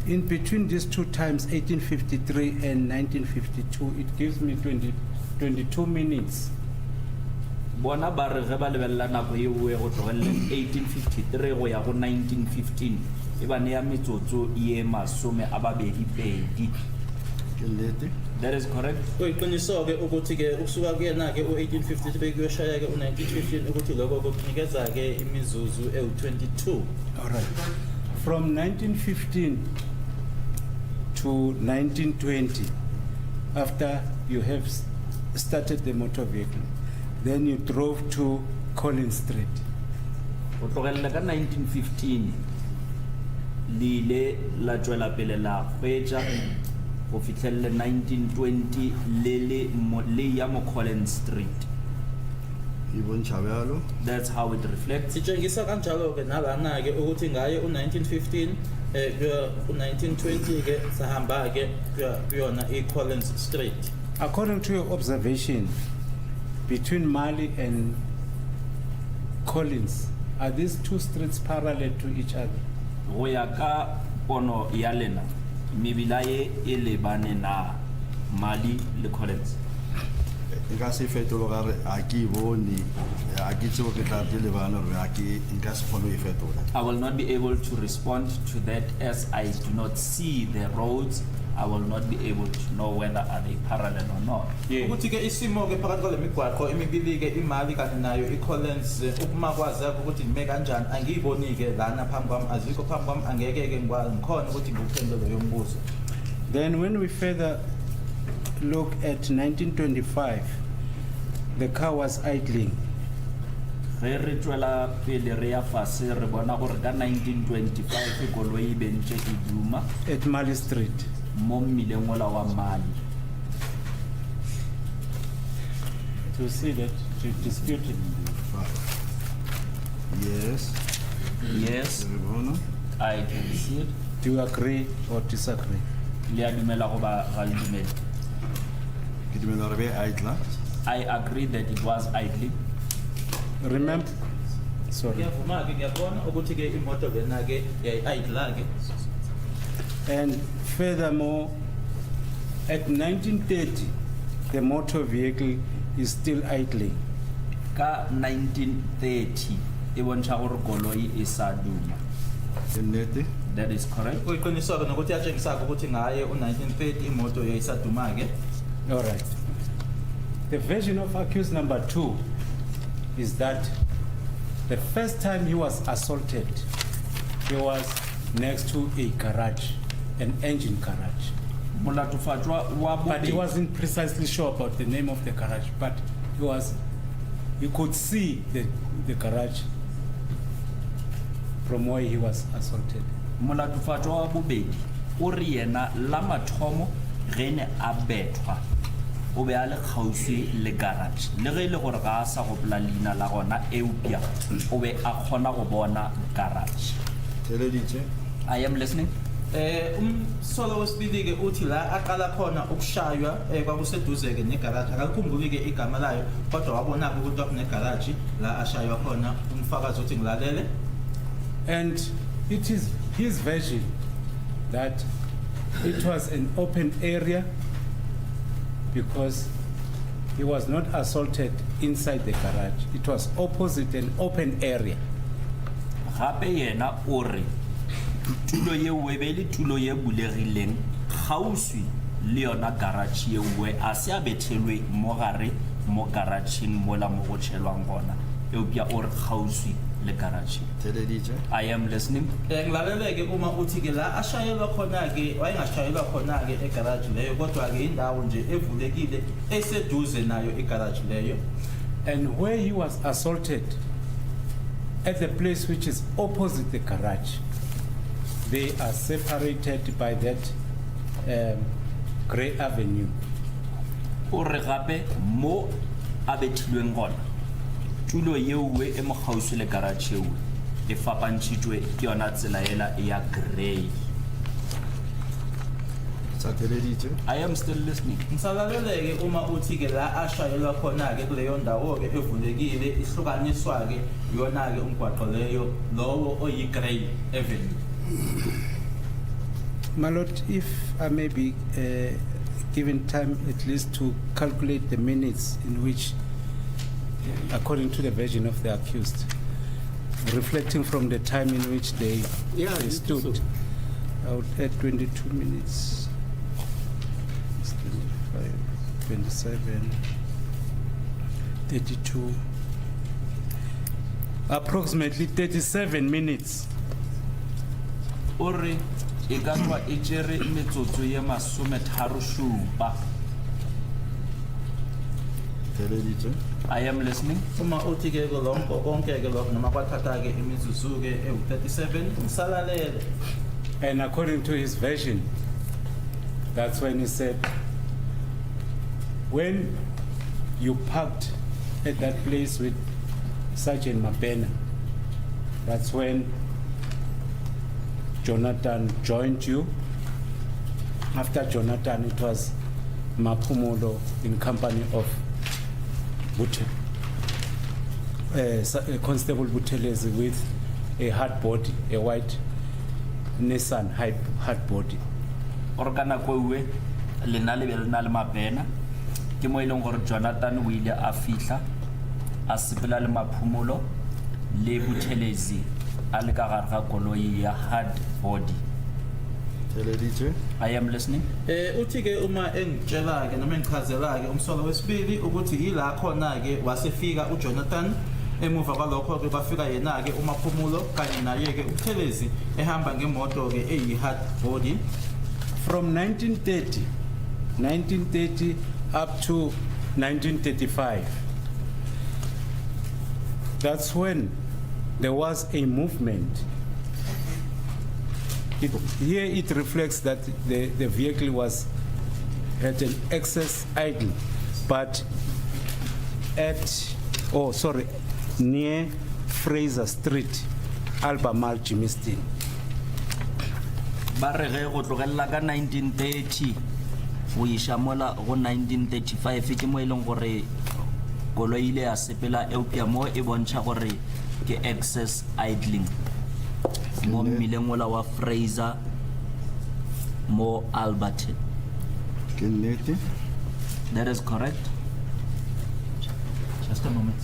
In between these two times, 1853 and 1952, it gives me 22 minutes.
Bona ba re ge ba lebella nako e o go tlogelle 1853 go ya go 1915 e ba ne ya metsotso e masome a babedi pedi. That is correct.
Kuyiqiniso-ke ukuthi-ke ukusuka kuyena-ke u-1853 kuyoshaya-ke u-1915 ukuthi lokho kukunikeza-ke imizuzu ewu-22.
All right. From 1915 to 1920, after you have started the motor vehicle, then you drove to Collins Street.
O tlogella ka 1915 le ile la tswela pele la hwetša go fitlhelele 1920 le ya mo Collins Street. That's how it reflects.
Sitshengisa kanjalo-ke nalana-ke ukuthi ngaye u-1915 u-1920-ke sahamba-ke kuyona i-Collins Street.
According to your observation, between Mali and Collins, are these two streets parallel to each other?
Go ya ka pono ya lena mebila ye e lebane na Mali le Collins.
Nka se fetolo ga re a ke bone a ke tseo ke tla lebana re a ke nka se kgone e fetola.
I will not be able to respond to that as I do not see the roads. I will not be able to know whether are they parallel or not.
Ukuthi-ke isimo-ke phakathi kwale migwaqo emibili-ke iMali kanye nayo i-Collins ukuma kwazakho ukuthi nime kanjani angiyiboni-ke lana phambi kwami azikho phambi kwami angeke-ke ngikhona ukuthi ngikuphendule leyo mbuzo.
Then when we further look at 1925, the car was idling.
Ge re tswela pele re ya fase re bona gore ka 1925 koloi e bentse e duma
at Mali Street.
Mo mmileng ola wa Mali.
To see that, to dispute it.
Yes.
Yes, I can see it.
Do you agree or disagree?
Le a dumela go ba ga le dumela.
Ke dumela re be idler.
I agree that it was idling.
Remember, sorry.
Ngiyavuma-ke ngiyabona ukuthi-ke imoto lena-ke yayi-idler-ke.
And furthermore, at 1930, the motor vehicle is still idling.
Ka 1930 e bontsha gore koloi e sa duma.
Nnete.
That is correct.
Kuyiqiniso-ke nokuthi yatshengisaka ukuthi ngaye u-1930 imoto yayisaduma-ke.
All right. The version of accused number 2 is that the first time he was assaulted, he was next to a garage, an engine garage.
Molatofatwa wa
But he
bobedi.
wasn't precisely sure about the name of the garage, but he could see the garage from where he was assaulted.
Molatofatwa wa bobedi o re yena la mathomo ge ne a bethwa o be a le kgauswi le garage le ge e le gore ga a sa gopola leina la gona eupia o be a kgona go bona garage.
Theleditše.
I am listening.
Umsolo wesibili-ke uthi la aqala khona ukushaywa kwakuseduze-ke negaraji akalikhumbuli-ke igama layo kodwa wabona-ke ukuthi kwakunegaraji la ashaywa khona umfakazi uthi ngilalele.
And it is his version that it was an open area because he was not assaulted inside the garage. It was opposite an open area.
Gape yena o re tulo ye o be le tulo ye bulegileng gauswi le yona garage ye we a se a bethelwe mo gare mo garage-eng mola mo go tshelwang gona eupia o re gauswi le garage.
Theleditše.
I am listening.
Ngilalele-ke uma uthi-ke la ashayelwa khona-ke wayengashayelwa khona-ke egaraji leyo kodwa-ke indawo nje evulekile eseduze nayo igaraji leyo.
And where he was assaulted, at the place which is opposite the garage, they are separated by that Grey Avenue.
O re gape mo a bethilweng gona tulo yeo e mo gauswi le garage yeo e fapantšhitšwe ke yona tsela ela ya grey.
Sa theleditše.
I am still listening.
Ngisalalele-ke uma uthi-ke la ashayelwa khona-ke kuleyo ndawo-ke evulekile ihlukaniswa-ke yona-ke umgwaqo leyo lowo oyi-Grey Avenue.
My Lord, if I may be given time at least to calculate the minutes in which, according to the version of the accused, reflecting from the time in which they stood, I would add 22 minutes. 27, 32, approximately 37 minutes.
Ore e ka tswa e tšere metsotso ye masometharo-šupa.
Theleditše.
I am listening.
Uma uthi ke lonke konke ke lokho noma kwathatha ke imizuzu ke ewu-37 ngisalalele.
And according to his version, that's when he said, when you parked at that place with Sergeant Mabena, that's when Jonathan joined you. After Jonathan, it was Mapumulo in company of Constable Buthelezi with a hard body, a white Nissan hard body.
Ore ka nako ewe lena le be le na le Mabena ke mo e leng gore Jonathan o ile a fihla a sepela le Maphumulo le Buthelezi a le ka gare ga koloi ya hard body.
Theleditše.
I am listening.
Uthi ke uma engitshela ke noma engichazela ke umsolo wesibili ukuthi ila khona ke wasefika uJonathan emuva kwalokho ke bafika yena ke uMaphumulo kanye naye ke uButhelezi ehamba ngemoto ke eyi hard body
From 1930 up to 1935, that's when there was a movement. Here it reflects that the vehicle had an excess idle, but near Fraser Street, Albemarle, Germiston.
Ba re ge go tlogella ka 1930 go isha mola go 1935 ke mo e leng gore koloi ile ya sepela eupia mo e bontšha gore ke excess idling mo mmileng ola wa Fraser mo Alberton.
Ke nnete.
That is correct. Just a moment.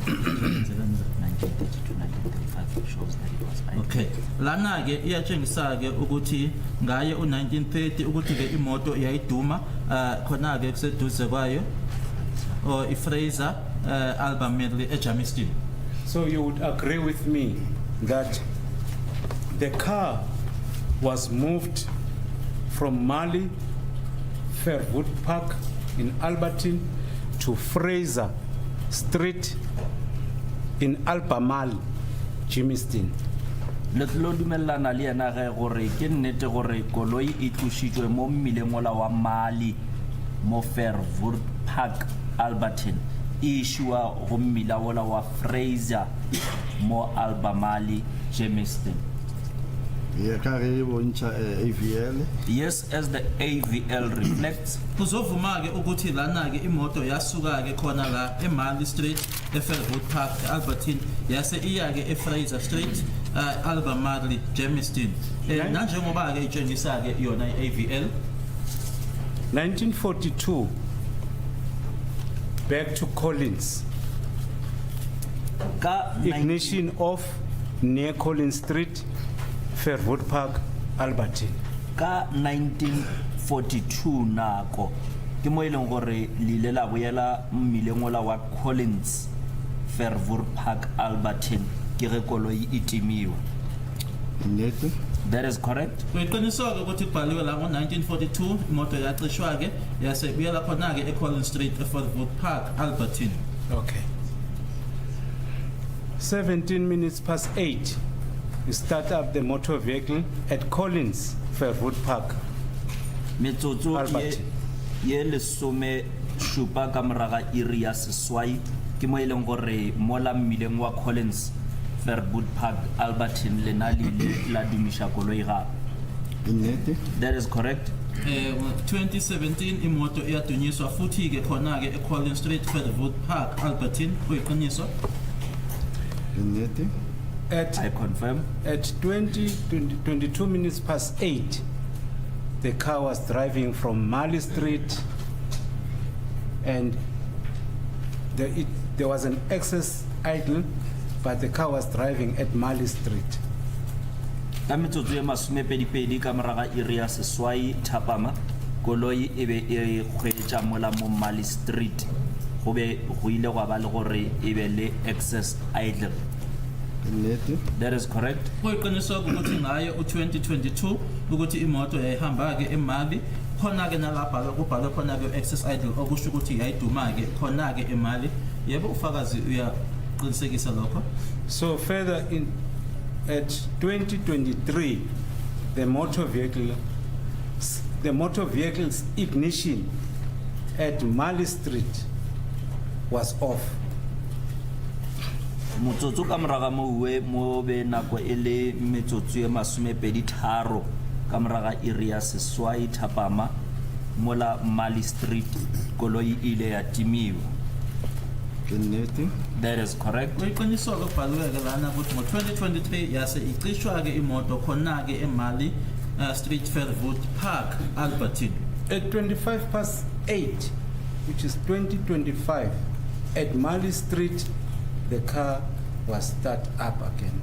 1930 to 1935 shows that it was idling.
okay lana ke iyatshengisa ke ukuthi ngaye u1930 ukuthi ke imoto iyayiduma khona ke kuseduze kwayo o iFraser Albemarle eJermiston.
So you would agree with me that the car was moved from Mali Fairwood Park in Alberton to Fraser Street in Albemarle, Germiston.
Le tlo dumellana le yena ge gore ke nnete gore koloi e tlošitšwe mo mmileng ola wa Mali mo Fairwood Park Alberton e išwa go mmila ola wa Fraser mo Albemarle, Germiston.
Ye ka re bontšha AVL.
Yes, as the AVL reflects.
Kuzovuma ke ukuthi lana ke imoto yasuka ke khona la eMarley Street eFairwood Park eAlberton yase iya ke eFraser Street Albemarle, Germiston. Nanjengoba ke itshengisa ke yona iAVL
1942, back to Collins.
Ka
Ignition off near Collins Street, Fairwood Park, Alberton.
Ka 1942 nako ke mo e leng gore le ile la boela mmileng ola wa Collins Fairwood Park Alberton ke ge koloi e timiwa.
Nnete.
That is correct.
kuyiqiniswa ke ukuthi kubhaliwe la ngo1942 imoto yacishwa ke yase buyela khona ke eCollins Street eFairwood Park Alberton.
Okay. 17 minutes past 8, you start up the motor vehicle at Collins Fairwood Park.
Metsotso
Alberton.
ye lesome šupa ka moraga iri ya seswai ke mo e leng gore mola mmileng wa Collins Fairwood Park Alberton lena le la dumisha koloi gape.
Nnete.
That is correct.
2017 imoto iyadunyiswa futhi ke khona ke eCollins Street Fairwood Park Alberton kuyiqiniswa.
Nnete.
I confirm.
At 22 minutes past 8, the car was driving from Marley Street, and there was an excess idle, but the car was driving at Marley Street.
Ka metsotso e masomepedipedi ka moraga iri ya seswai thapama koloi e be e kgweetša mola mo Mali Street go be go ile gwa ba le gore e be le excess idle. That is correct.
Kuyiqiniswa ukuthi ngayo u2022 ukuthi imoto yayihamba ke eMali khona ke nalapha kubhalwe khona ke excess idle okusho ukuthi yayiduma ke khona ke eMali. Yebo ufakazi uyaqinisekisa lokho?
So further in at 2023, the motor vehicle's ignition at Mali Street was off.
Motsotso ka moraga mowe mo be nako e le metsotso e 23 ka moraga iri ya seswai thapama mola Mali Street koloi ile ya timiwa. That is correct.
Kuyiqiniswa kubhalwe ke lana ukuthi ngo2023 yase icishwa ke imoto khona ke eMali Street Fairwood Park Albertine.
At 8:25, which is 2025, at Mali Street, the car was start up again.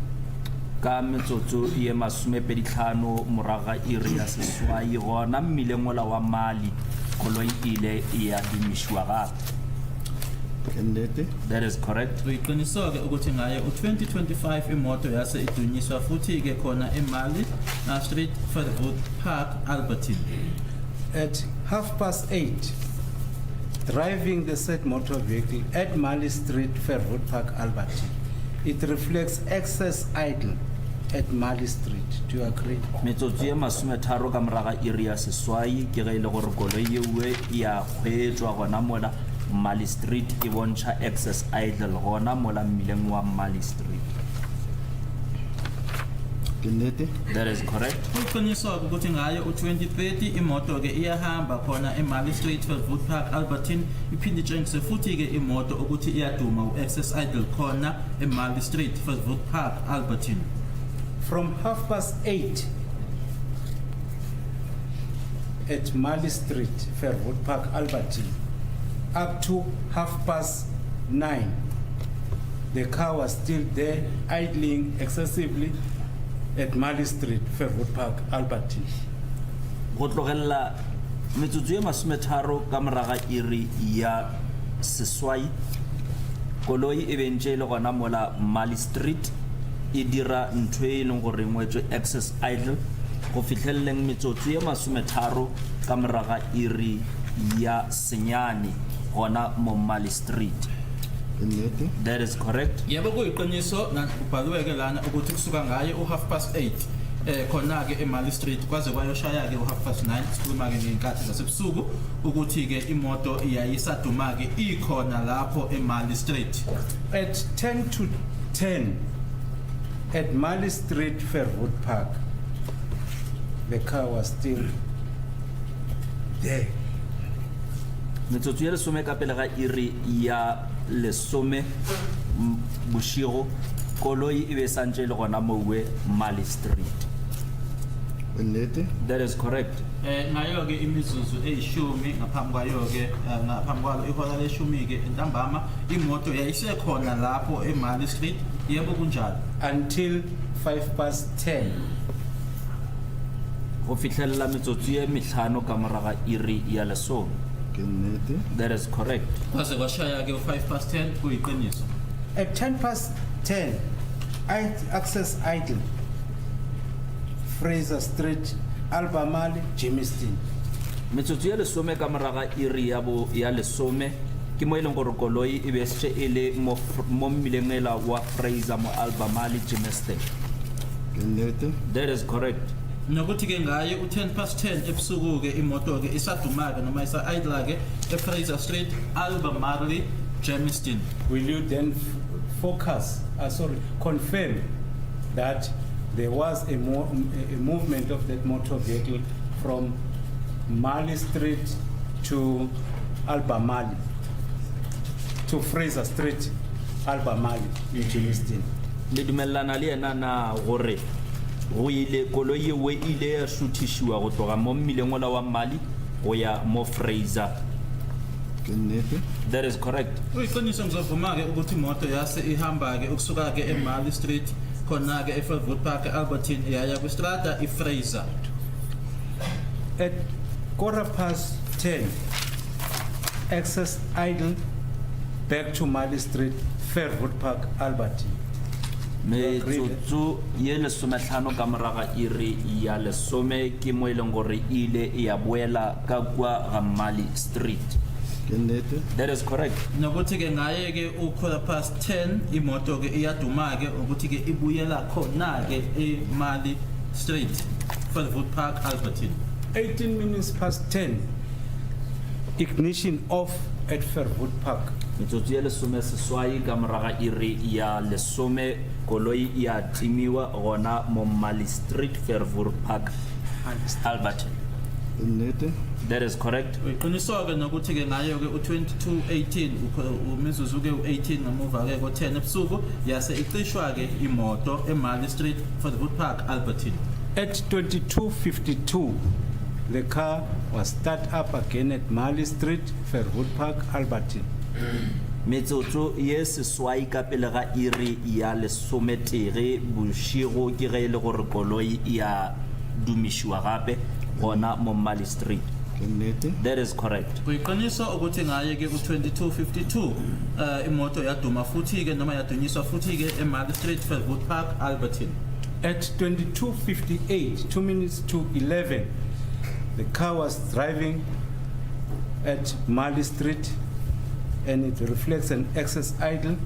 Ka metsotso e 25 moraga iri ya seswai gona mmile mola wa Mali koloi ile ya dimishwa gape. That is correct.
Kuyiqiniswa ke ukuthi ngayo u2025 imoto yase idunyiswa futhi ke khona eMali Street Fairwood Park Albertine.
At 8:30, driving the said motor vehicle at Mali Street Fairwood Park Albertine, it reflects excess idle at Mali Street. Do you agree?
Metsotso e 30 ka moraga iri ya seswai ke ge ile gore koloi yewe ya kgweetswa gona mola Mali Street e bontšha excess idle gona mola mmileng wa Mali Street. That is correct.
Kuyiqiniswa ukuthi ngayo u2030 imoto ke iyahamba khona eMali Street Fairwood Park Albertine iphinde itshengise futhi ke imoto ukuthi iyaduma u-excess idle khona eMali Street Fairwood Park Albertine.
From 8:30 at Mali Street Fairwood Park Albertine up to 9:30, the car was still there idling excessively at Mali Street Fairwood Park Albertine.
Go tlogella metsotso e 30 ka moraga iri ya seswai koloi e bentse le gona mola Mali Street e dira ntho e leng gore ngwetswe excess idle go fitlheleng metsotso e 30 ka moraga iri ya senyane gona mo Mali Street. That is correct.
Yebo kuyiqiniso kubhalwe ke lana ukuthi kusuka ngayo u8:30 khona ke eMali Street kwaze kwayoshaya ke u9:30 sikhuluma ke ngeenkathi zasebusuku ukuthi ke imoto iyayisaduma ke ikhona lapho eMali Street.
At 10:10 at Mali Street Fairwood Park, the car was still there.
Metsotso ya lesome ka pele ga iri ya lesome bošego koloi e be santse le gona mowe Mali Street. That is correct.
Ngayo ke imizuzu eyishumi ngaphambi kwayo ke ngaphambi kwalo ihora leshumi ke entambama imoto yayisekhona lapho eMali Street. Yebo kunjalo
until 10:05
go fitlhelela metsotso e 5 ka moraga iri ya lesome. That is correct.
kwaze kwashaya ke u5:10 kuyiqiniso.
At 10:10, access idle Fraser Street, Albemarle, Jamestown.
Metsotso ya lesome ka moraga iri ya lesome ke mo e leng gore koloi e be setse e le mo mmileng ela wa Fraser mo Albemarle, Jamestown. That is correct.
Nokuthi ke ngayo u10:10 ebusuku ke imoto ke isaduma ke noma isa idle ke eFraser Street, Albemarle, Jamestown.
Will you then confirm that there was a movement of that motor vehicle from Mali Street to Albemarle, to Fraser Street, Albemarle, in Jamestown?
Le dumelana le ena na gore go ile koloi we ile ya shuthishiwa go tloga mo mmileng ola wa Mali go ya mo Fraser. That is correct.
Uyiqiniso ngizovuma ke ukuthi imoto yase ihamba ke ukusuka ke eMali Street khona ke eFairwood Park Albertine yaya kwistrata iFraser.
At 10, access idle back to Mali Street, Fairwood Park, Albertine.
metsotso ye lesometlhano ka moraga iri ya lesome ke mo e leng gore ile ya boela ka kwa ga Mali Street. That is correct.
nokuthi ke ngaye ke u10 imoto ke iyaduma ke ukuthi ke ibuyela khona ke eMali Street Fairwood Park Albertine.
18 minutes past 10, ignition off at Fairwood Park.
Metsotso ye lesome seswai ka moraga iri ya lesome koloi ya timiwa gona mo Mali Street Fairwood Park Albertine. That is correct.
Qinisoke nokuthi ke ngayo ke u22:18 umizuzu ke u18 ngamuva ke ko10 ebusuku yase icishwa ke imoto eMali Street Fairwood Park Albertine.
At 22:52, the car was start up again at Mali Street, Fairwood Park, Albertine.
Metsotso ye seswai ka pele ga iri ya lesometere bošigo ke ge e le gore koloi ya dumišiwa gape gona mo Mali Street. That is correct.
Kuyiqiniso ukuthi ngaye ke ku22:52 imoto yaduma futhi ke noma yadunyiswa futhi ke eMali Street Fairwood Park Albertine.
At 22:58, 2 minutes to 11, the car was driving at Mali Street and it reflects an excess idle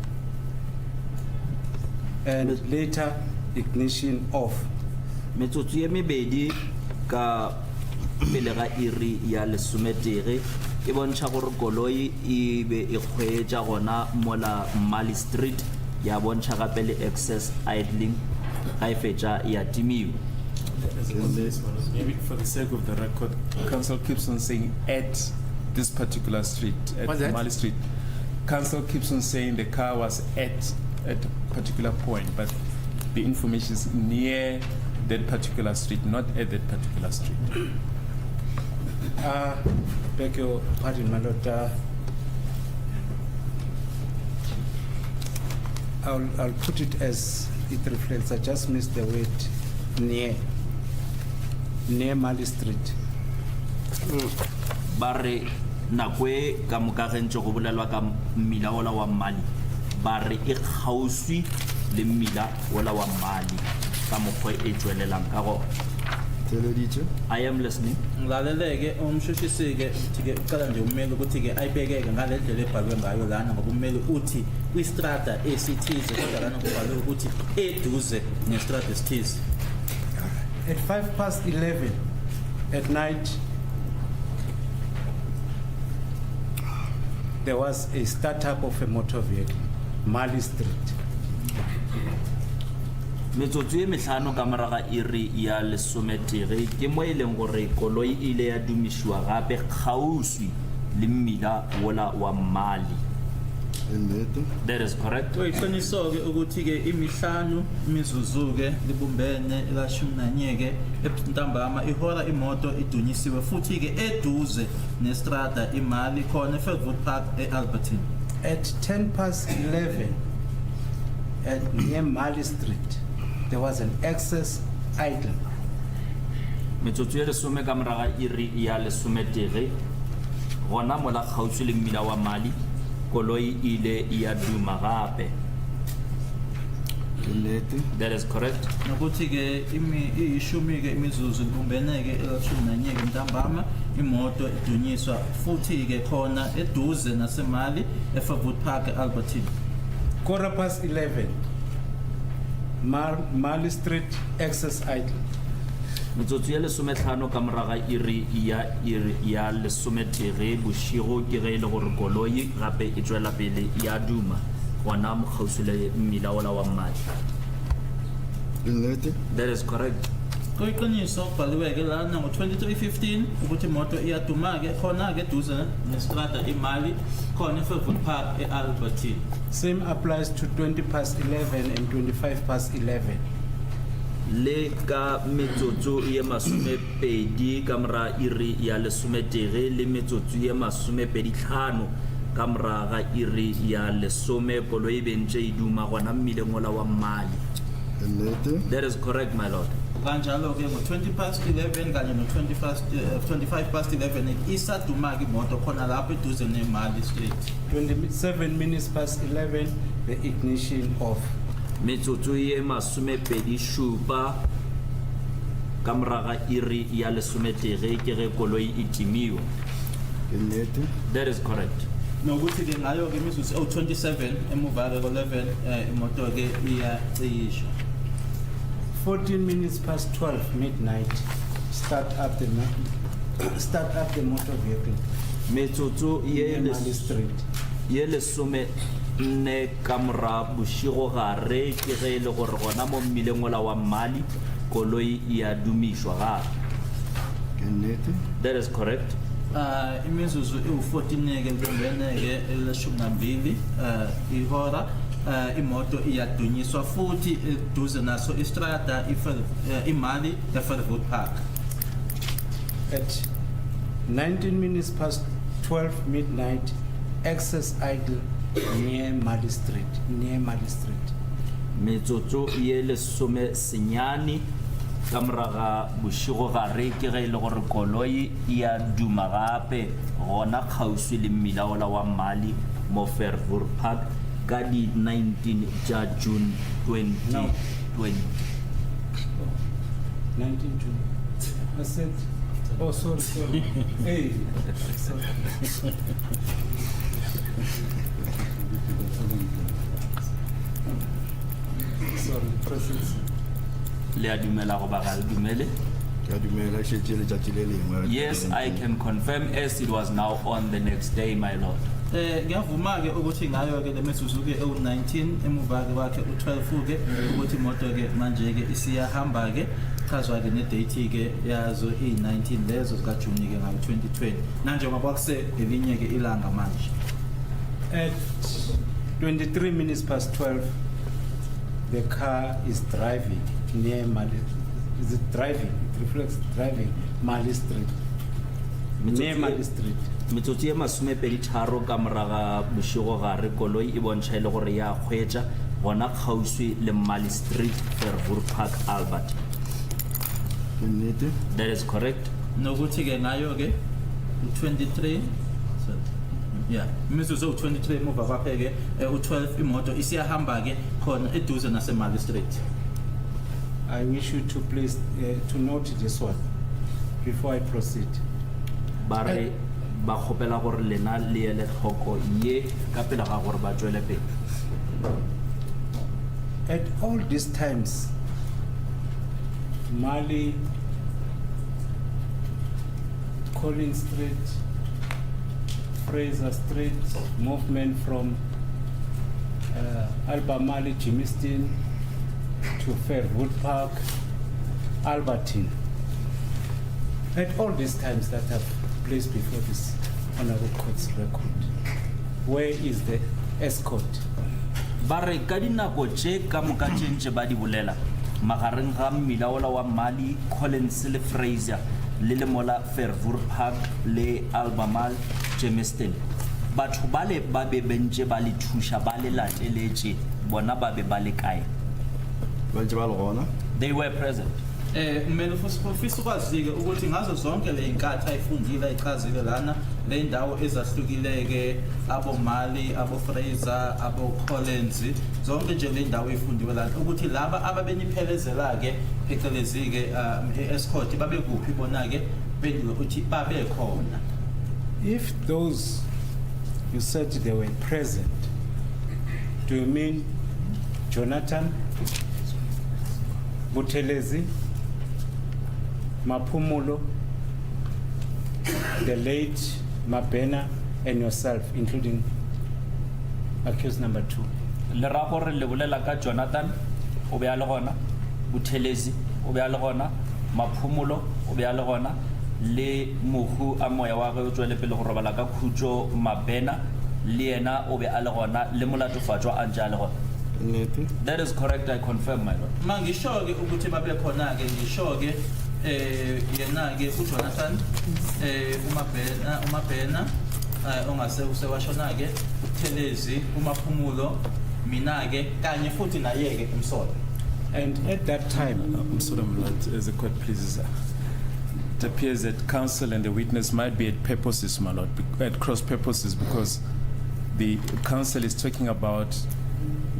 and later ignition off.
Metsotso ye mebedi ka pele ga iri ya lesometere e bontšha gore koloi e be e kgweetša gona mola Mali Street ya bontšha gape le excess idling ga e fetša ya timiwa.
Maybe for the sake of the record, Council keeps on saying at this particular street, at Mali Street. Council keeps on saying the car was at a particular point, but the information is near that particular street, not at that particular street. Beg your pardon, my lord. I'll put it as it reflects. I just missed the word near Mali Street.
Bare nakwe ka moka gentse go bolelwa ka mmila ola wa Mali bare e kgauswi le mmila ola wa Mali ka mokgwa e tswelelang ka go. I am listening.
Ngilaleleke umshushisike uthi-ke uqala nje ummeli ukuthi-ke ayibekeke ngale ndlela ebhalwe ngayo lana ngoba ummeli uthi kwistrata esithize kodwa lana kubhalwe ukuthi eduze nestrata esithize.
At 11:05 at night, there was a startup of a motor vehicle, Mali Street.
Metsotso e metlhano ka moraga iri ya lesometere ke mo e leng gore koloi ile ya dumišiwa gape kgauswi le mmila wola wa Mali. That is correct.
Kuyiqiniso-ke ukuthi-ke imihlanu imizuzu-ke libumbene ela-11 ntambama ihora imoto idunyisiwe futhi-ke eduze nestrata iMali khona eFairwood Park e-Albertine.
At 11:10 at near Mali Street, there was an excess idle.
Metsotso e lesome ka moraga iri ya lesometere gona mola kgauswi le mmila wa Mali koloi ile ya duma gape. That is correct.
Nokuthi-ke iyishumi-ke imizuzu libumbene-ke ela-11 ntambama imoto idunyiswa futhi-ke khona eduze naseMali eFairwood Park e-Albertine.
11:15, Mali Street, excess idle.
Metsotso ya lesometlhano ka moraga iri ya lesometere bošigo ke ge e le gore koloi gape e tswela pele ya duma gona mo kgauswi le mmila ola wa Mali. That is correct.
Kuyiqiniso kubhaliwe-ke lana ngo-23:15 ukuthi imoto iyaduma-ke khona-ke eduze nestrata iMali khona eFairwood Park e-Albertine.
Same applies to 20:11 and 25:11.
Le ka metsotso ye masomepedi ka mora iri ya lesometere le metsotso ye masomepeditlhano ka moraga iri ya lesome koloi bentse e duma gona mmileng ola wa Mali. That is correct, my lord.
kanjalo ke ngo-20 past 11 kanye no-25 past 11 isaduma-ke imoto khona lapho eduze nemali street
27 minutes past 11, the ignition off.
metsotso ye masomepedi šupa ka moraga iri ya lesometege ke ge koloi e timiwa.
Ke nnete.
That is correct.
nokuthi-ke ngayo-ke imizuzu ewu-27 emuva-ke ko-11 imoto-ke iyacishwa
14 minutes past 12 midnight, start up the motor vehicle.
metsotso ye
Mali Street.
ye lesome nne ka mora bošigo gare ke ge e le gore gona mo mmileng ola wa mmali koloi ya dumišwa gape.
Ke nnete.
That is correct.
imizuzu ewu-14-ke ntembene-ke eleshumi ihora imoto iyadunyiswa futhi eduze naso istrada imali eFerwood Park
At 19 minutes past 12 midnight, excess idle near Mali Street.
metsotso ye lesome senyane ka moraga bošigo gare ke ge e le gore koloi ya duma gape gona kgauswi le mmila ola wa mmali mo Fairview Park ka di 19 ja June 2020.
19 June. I said, oh, sorry. Hey. Sorry. Sorry, President.
le a dumela go ba ga le dumele.
Ke a dumela šetše letšatši le lengwe.
Yes, I can confirm as it was now on the next day, my lord.
ngiyavuma-ke ukuthi ngayo-ke le mizuzu-ke ewu-19 emuva-ke wakhe u-12-ke ukuthi imoto-ke manje-ke isiyahamba-ke chazwa-ke nedate-ke yazo iyi-19 lezo zikajuni-ke ngayo-2020 nanjengoba kuse-elinye-ke ilanga manje
At 23 minutes past 12, the car is driving near Mali. Is it driving? It reflects driving Mali Street. Near Mali Street.
metsotso ye masomepedi tharo ka moraga bošigo gare koloi e bontšha e le gore ya hwetša gona kgauswi le Mali Street, Fairview Park, Albert.
Ke nnete.
That is correct.
nokuthi-ke ngayo-ke u-23 imizuzu ewu-23 emuva kwakhe-ke u-12 imoto isiyahamba-ke khona eduze nasemali street
I wish you to please to note this one before I proceed.
ba re ba kgopela gore lena le ele tlhoko ye ka pele ga gore ba tswele pele.
At all these times, Mali, Collins Street, Fraser Street, movement from Alba Mali, Jimiston to Fairwood Park, Albertine. At all these times that have placed before this honorable court's record, where is the escort?
ba re ka dinako tše ka moka tše ntše ba di bolela magareng ga mmila ola wa Mali, Collins le Fraser le mola Fairview Park le Albemarle, Jamestown. Batho ba le ba be bentše ba le thuša ba le lateletše bona ba be ba le kae.
Ba ntše ba le gona.
They were present.
kumele ufisa ukwazi-ke ukuthi ngazo zonke le y'nkathi ayifundile ayichazile lana le ndawo ezahlukile-ke abo-Mali, abo-Fraser, abo-Collins zonke nje le ndawo ey'fundiwe lana ukuthi laba ababeniphelezela-ke phecelezi-ke e-escort babe kuphi bona-ke pendule ukuthi babe khona.
If those you said they were present, do you mean Jonathan, Buthelezi, Maphumulo, the late Mabena, and yourself, including accused number 2?
Le ra gore le bolela ka Jonathan o be a le gona, Buthelezi o be a le gona, Maphumulo o be a le gona le mohu a moya wa go tswele pele go robala ka khutso Mabena le yena o be a le gona le molatofatšwa a ntše a le gona.
Nnete.
That is correct, I confirm, my lord.
Mangisho-ke ukuthi babe khona-ke ngisho-ke yena-ke uJonathan uMabena ongase usewashona-ke uButhelezi uMaphumulo mina-ke kanye futhi naye-ke umsolwa.
And at that time,
I'm sorry, my lord, as the court pleases. It appears that counsel and the witness might be at purposes, my lord, at cross purposes, because the counsel is talking about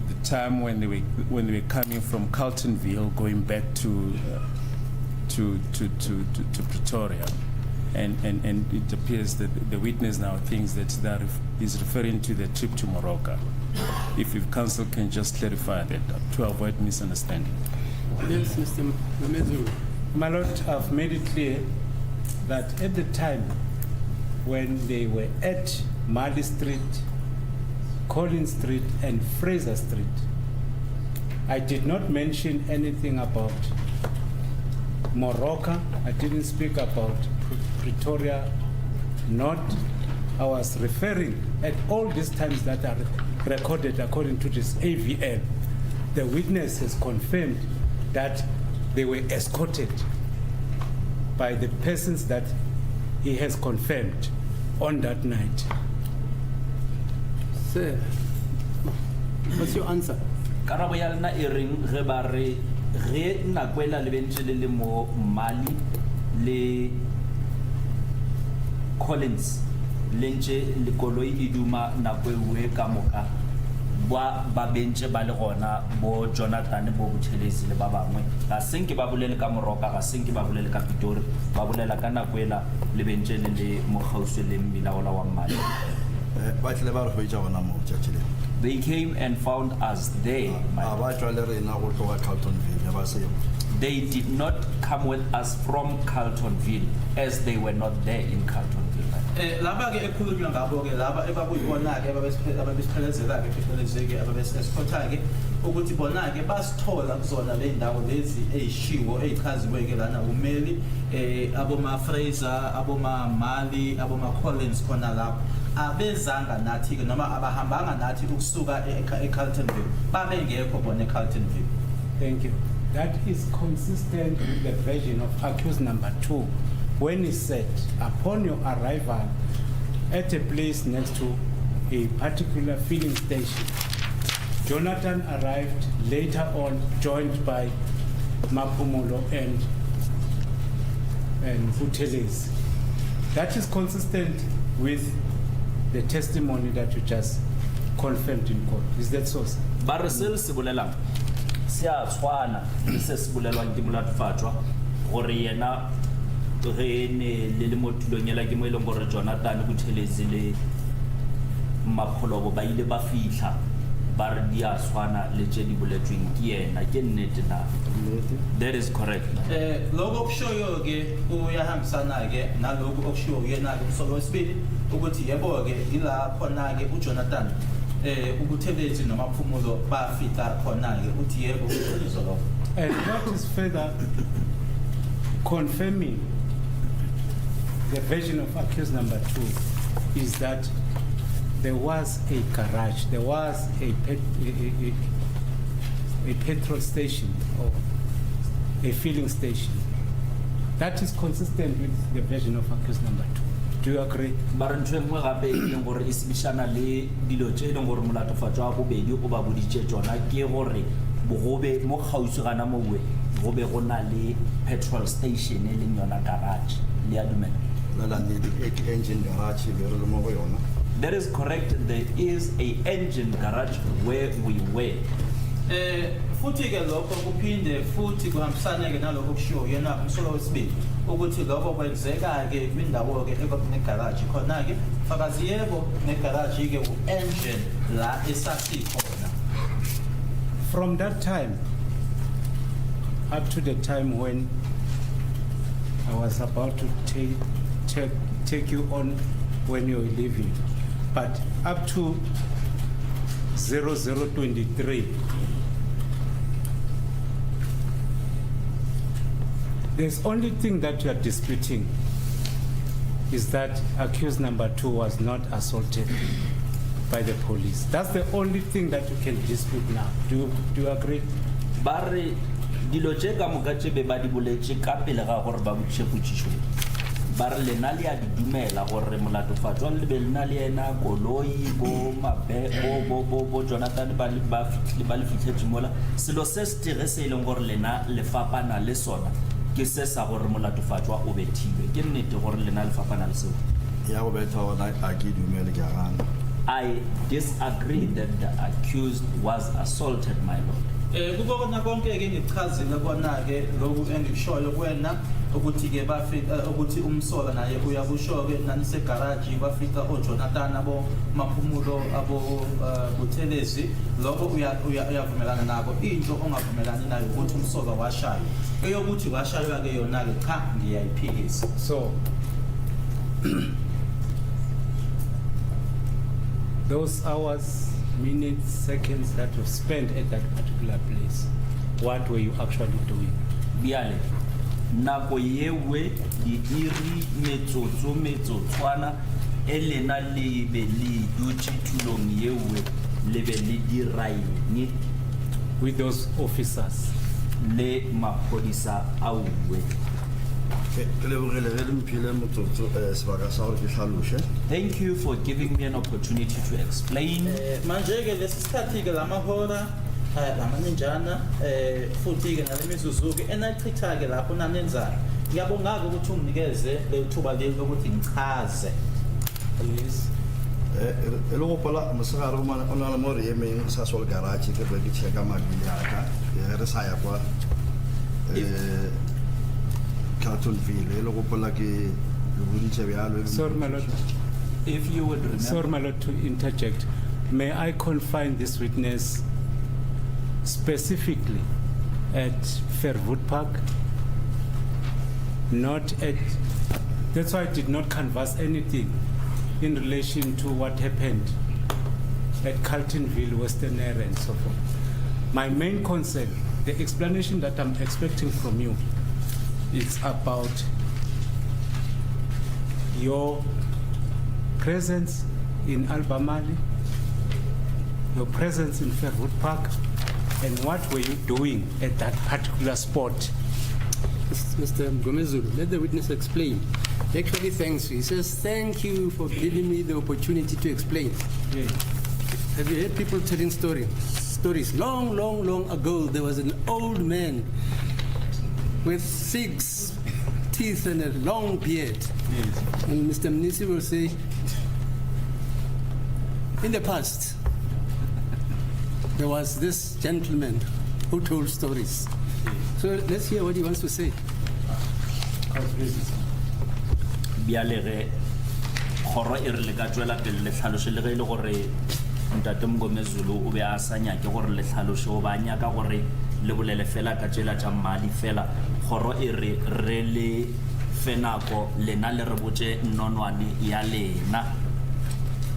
the time when they were coming from Carltonville, going back to Pretoria, and it appears that the witness now thinks that is referring to the trip to Morocco. If counsel can just clarify that to avoid misunderstanding.
Yes, Mr. Mngomezulu.
my lord, I've made it clear that at the time when they were at Mali Street, Collins Street, and Fraser Street, I did not mention anything about Morocco. I didn't speak about Pretoria. I was referring at all these times that are recorded according to this AVL. The witness has confirmed that they were escorted by the persons that he has confirmed on that night.
Sir, what's your answer?
Karabo ya lena e reng re ba re nakwela lebentlele le mo Mali le Collins lentse le koloi e duma nakwe ka moka ba bentse ba le gona bo Jonathan bo Buthelezi le ba bangwe ga senke ba bolele ka Moroka ga senke ba bolele ka Pretoria ba bolela ka nakwela le bentlele le mo Gauteng le Mbilaola wa Mali.
Ba tle ba re go itsa gona mo tšatšile.
They came and found us there.
Ba tswa le rena go tloga Carltonville ba seo.
They did not come with us from Carltonville as they were not there in Carltonville.
Laba ke ekhulunywa ngabo ke laba ebabuyibona ke ababesiphelezela ke phecelezeke ababeseskhotha ke ukuthi bona ke basithola kuzona le ndawo lezi ezishiwo ezichaziwe ke lana umeli aboma Fraser aboma Mali aboma Collins khona lapho abezanga nathi ke noma abahambanga nathi ukusuka eCarltonville babengekho bona eCarltonville.
Thank you. That is consistent with the version of accused number 2 when he said, upon your arrival at a place next to a particular filling station, Jonathan arrived later on, joined by Mapumulo and Buthelezi. That is consistent with the testimony that you just confirmed in court. Is that so, sir?
Barisel sibulelang sia tshwana le se sibulelwang ke molatefatwa gore yena re ne le mothulong yela ke mo ile gore Jonathan Buthelezi le Makholobo ba ile ba fihla ba re dia tshwana le tse di boletsweng ke yena ke nnete na. That is correct.
Lokho kushoyo ke uyahambisana ke nalokho okushiwo yena umsolo wesibili ukuthi yebo ke ila khona ke uJonathan Buthelezi noma Phumulo bafika khona ke uthi yebo uqiniso lokho.
And that is further confirming the version of accused number 2 is that there was a garage, there was a petrol station or a filling station. That is consistent with the version of accused number 2. Do you agree?
Barantwe mo gape le gore isibishana le dilo tse le gore molatofatso a bobedi o ba boditse tsona ke gore bogobe mo Gauteng gana mo we go be go na le petrol station le yona garage le a dumela.
La ne engine garage be re le mo go yona.
That is correct. There is a engine garage where we were.
Futhi ke lokho kuphinde futhi kuhambisana ke nalokho kushiwo yena umsolo wesibili ukuthi lokho kwenzeka ke kwindawo ke ekune garage khona ke fakazi yebo ne garage ke engine la esasikhona.
From that time up to the time when I was about to take you on when you were leaving, but up to 0023, there's only thing that you are disputing is that accused number 2 was not assaulted by the police. That's the only thing that you can dispute now. Do you agree?
Barre dilo tse ka moka tse be ba di boletse ka pele ga gore ba botse potšišo ba re lena le a di dumela gore molatofatswa le be lena le ena koloi bo mabe bo Jonathan ba le fitlhetse mola selo se se se ileng gore lena le fapana le sona ke se sa gore molatofatswa o bethilwe ke nnete gore lena le fapana le seo
ya go betha ona a ke dumele ke gana.
I disagree that the accused was assaulted, my lord.
Kubona konke ke ngichazile kona ke lokhu engikushoyo kuwena ukuthi ke bafika ukuthi umsola naye uyakusho ke nani se garage bafika oJonathan abo maphumulo abo Buthelezi lokho uyavumelana nako into ongavumelani nayo ukuthi umsola washayo eyokuthi washaywa ke yona ke cha ngiyayiphikisa.
So those hours, minutes, seconds that were spent at that particular place, what were you actually doing?
Biale, nako yewe di iri metsotswana elena lebe li duty tulong yewe lebe li diraini
with those officers?
Le maphodisa auwe. Thank you for giving me an opportunity to explain.
Manje ke lesisikhathi ke lamahora lamanenjana futhi ke nalemizuzu ke enachitha ke lapho nanenzayo ngiyabonga ukuthi unginikeze lethuba lokuthi ngichaze.
Please.
Eloko pola mosegare ona le more yemeng sa sol garage ke be ke cheka mabili aka re sa ya kwa Cartonville eloko pola ke
Sorry, my lord.
If you would remember.
Sorry, my lord, to interject. May I confine this witness specifically at Fairwood Park? Not at. That's why I did not canvass anything in relation to what happened at Carltonville, Western area, and so forth. My main concern, the explanation that I'm expecting from you, is about your presence in Albamali, your presence in Fairwood Park, and what were you doing at that particular spot?
Mr. Mngomezulu, let the witness explain. He actually thanks you. He says, thank you for giving me the opportunity to explain.
Yeah.
Have you heard people telling stories? Long ago, there was an old man with 6 teeth and a long beard.
Yes.
And Mr. Mnisi will say, in the past, there was this gentleman who told stories. So let's hear what he wants to say.
Bialere khoro e re le ka tswela pele le tlhaloshe le ge ile gore ntate Mngomezulu o be a sanya ke gore le tlhaloshe o ba nya ka gore le bolele fela ka tsela tša mali fela khoro e re le fenako lena le re botse nnonwane ya lena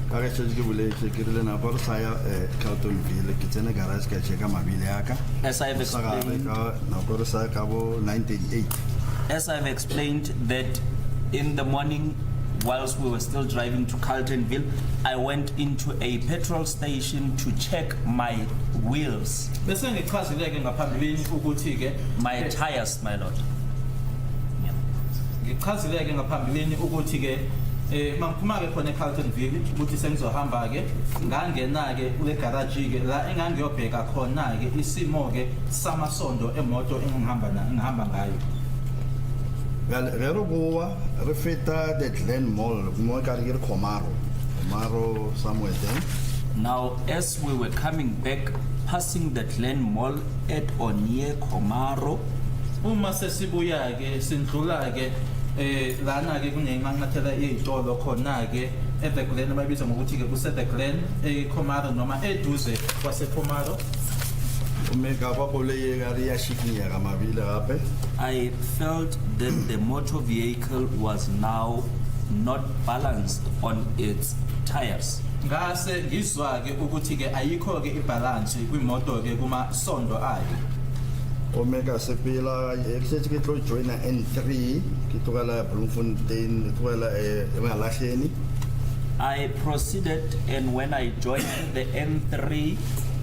ka ke tšetše ke boletse ke rile na gore sa ya Carltonville ke tsene garage ka cheka mabile aka
as I have explained
na gore sa ka bo 1988
as I have explained that in the morning whilst we were still driving to Carltonville, I went into a petrol station to check my wheels. My tires, my lord.
Mamphuma ke khona eCarltonville ukuthi sengizohamba ke ngangena ke kule garage ke la engangiyobheka khona ke isimo ke samasondo emoto engihamba ngayo.
Well, boa refeta the Glen Mall, mo ka re Komaro somewhere there.
Now, as we were coming back, passing the Glen Mall at or near Komaro,
uma sesibuya ke sindlula ke lana ke kunenqanqathela izitolo khona ke the Glen abayibiza ngokuthi ke kuse the Glen Komaro noma eduze kwase Komaro.
I felt that the motor vehicle was now not balanced on its tires.
Ngase ngizwa ke ukuthi ke ayikho ke ibalance kwimoto ke kuma sondo ayo.
Omega sepela exit ke tlo joina N3 ke togela Bloemfontein ke togela Emalahleni.
I proceeded, and when I joined the N3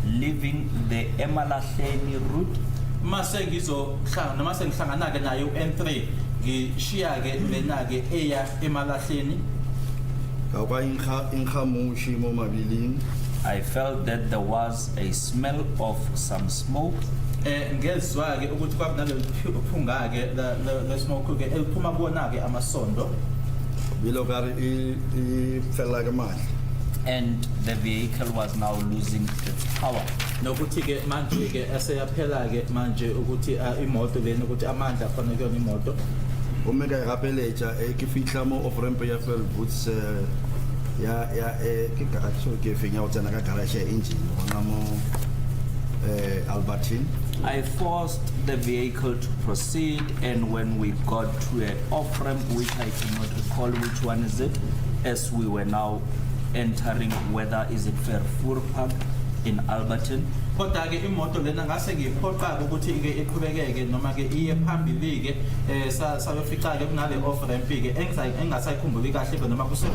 leaving the Emalahleni route,
mase ngizohlanga noma sengihlangana ke nayo N3 ngishiya ke lena ke eya emalahleni
Kapa inhamushi mo mabiling.
I felt that there was a smell of some smoke.
Ngezwa ke ukuthi kwakunalo phunga ke le smoke ke eliphuma kuona ke amasondo
Bilogari fella gamali.
And the vehicle was now losing its power.
nokuthi ke manje ke aseyaphela ke manje ukuthi imoto lena ukuthi amandla khona kuyona imoto
Omega rapeleja ke fihla mo off ramp ya fel boots ya ke garage ke fenya o tsena ka garage ya engine hona mo Albertine.
I forced the vehicle to proceed, and when we got to an off ramp, which I cannot recall which one is it, as we were now entering whether is it Fairfour Park in Albertine.
kodwa ke imoto lena ngase ngiphoqa ukuthi ke iqhubekeke noma ke iye phambili ke sayofica ke kunale off ramp ke engasayikhumbuli kahle noma kuse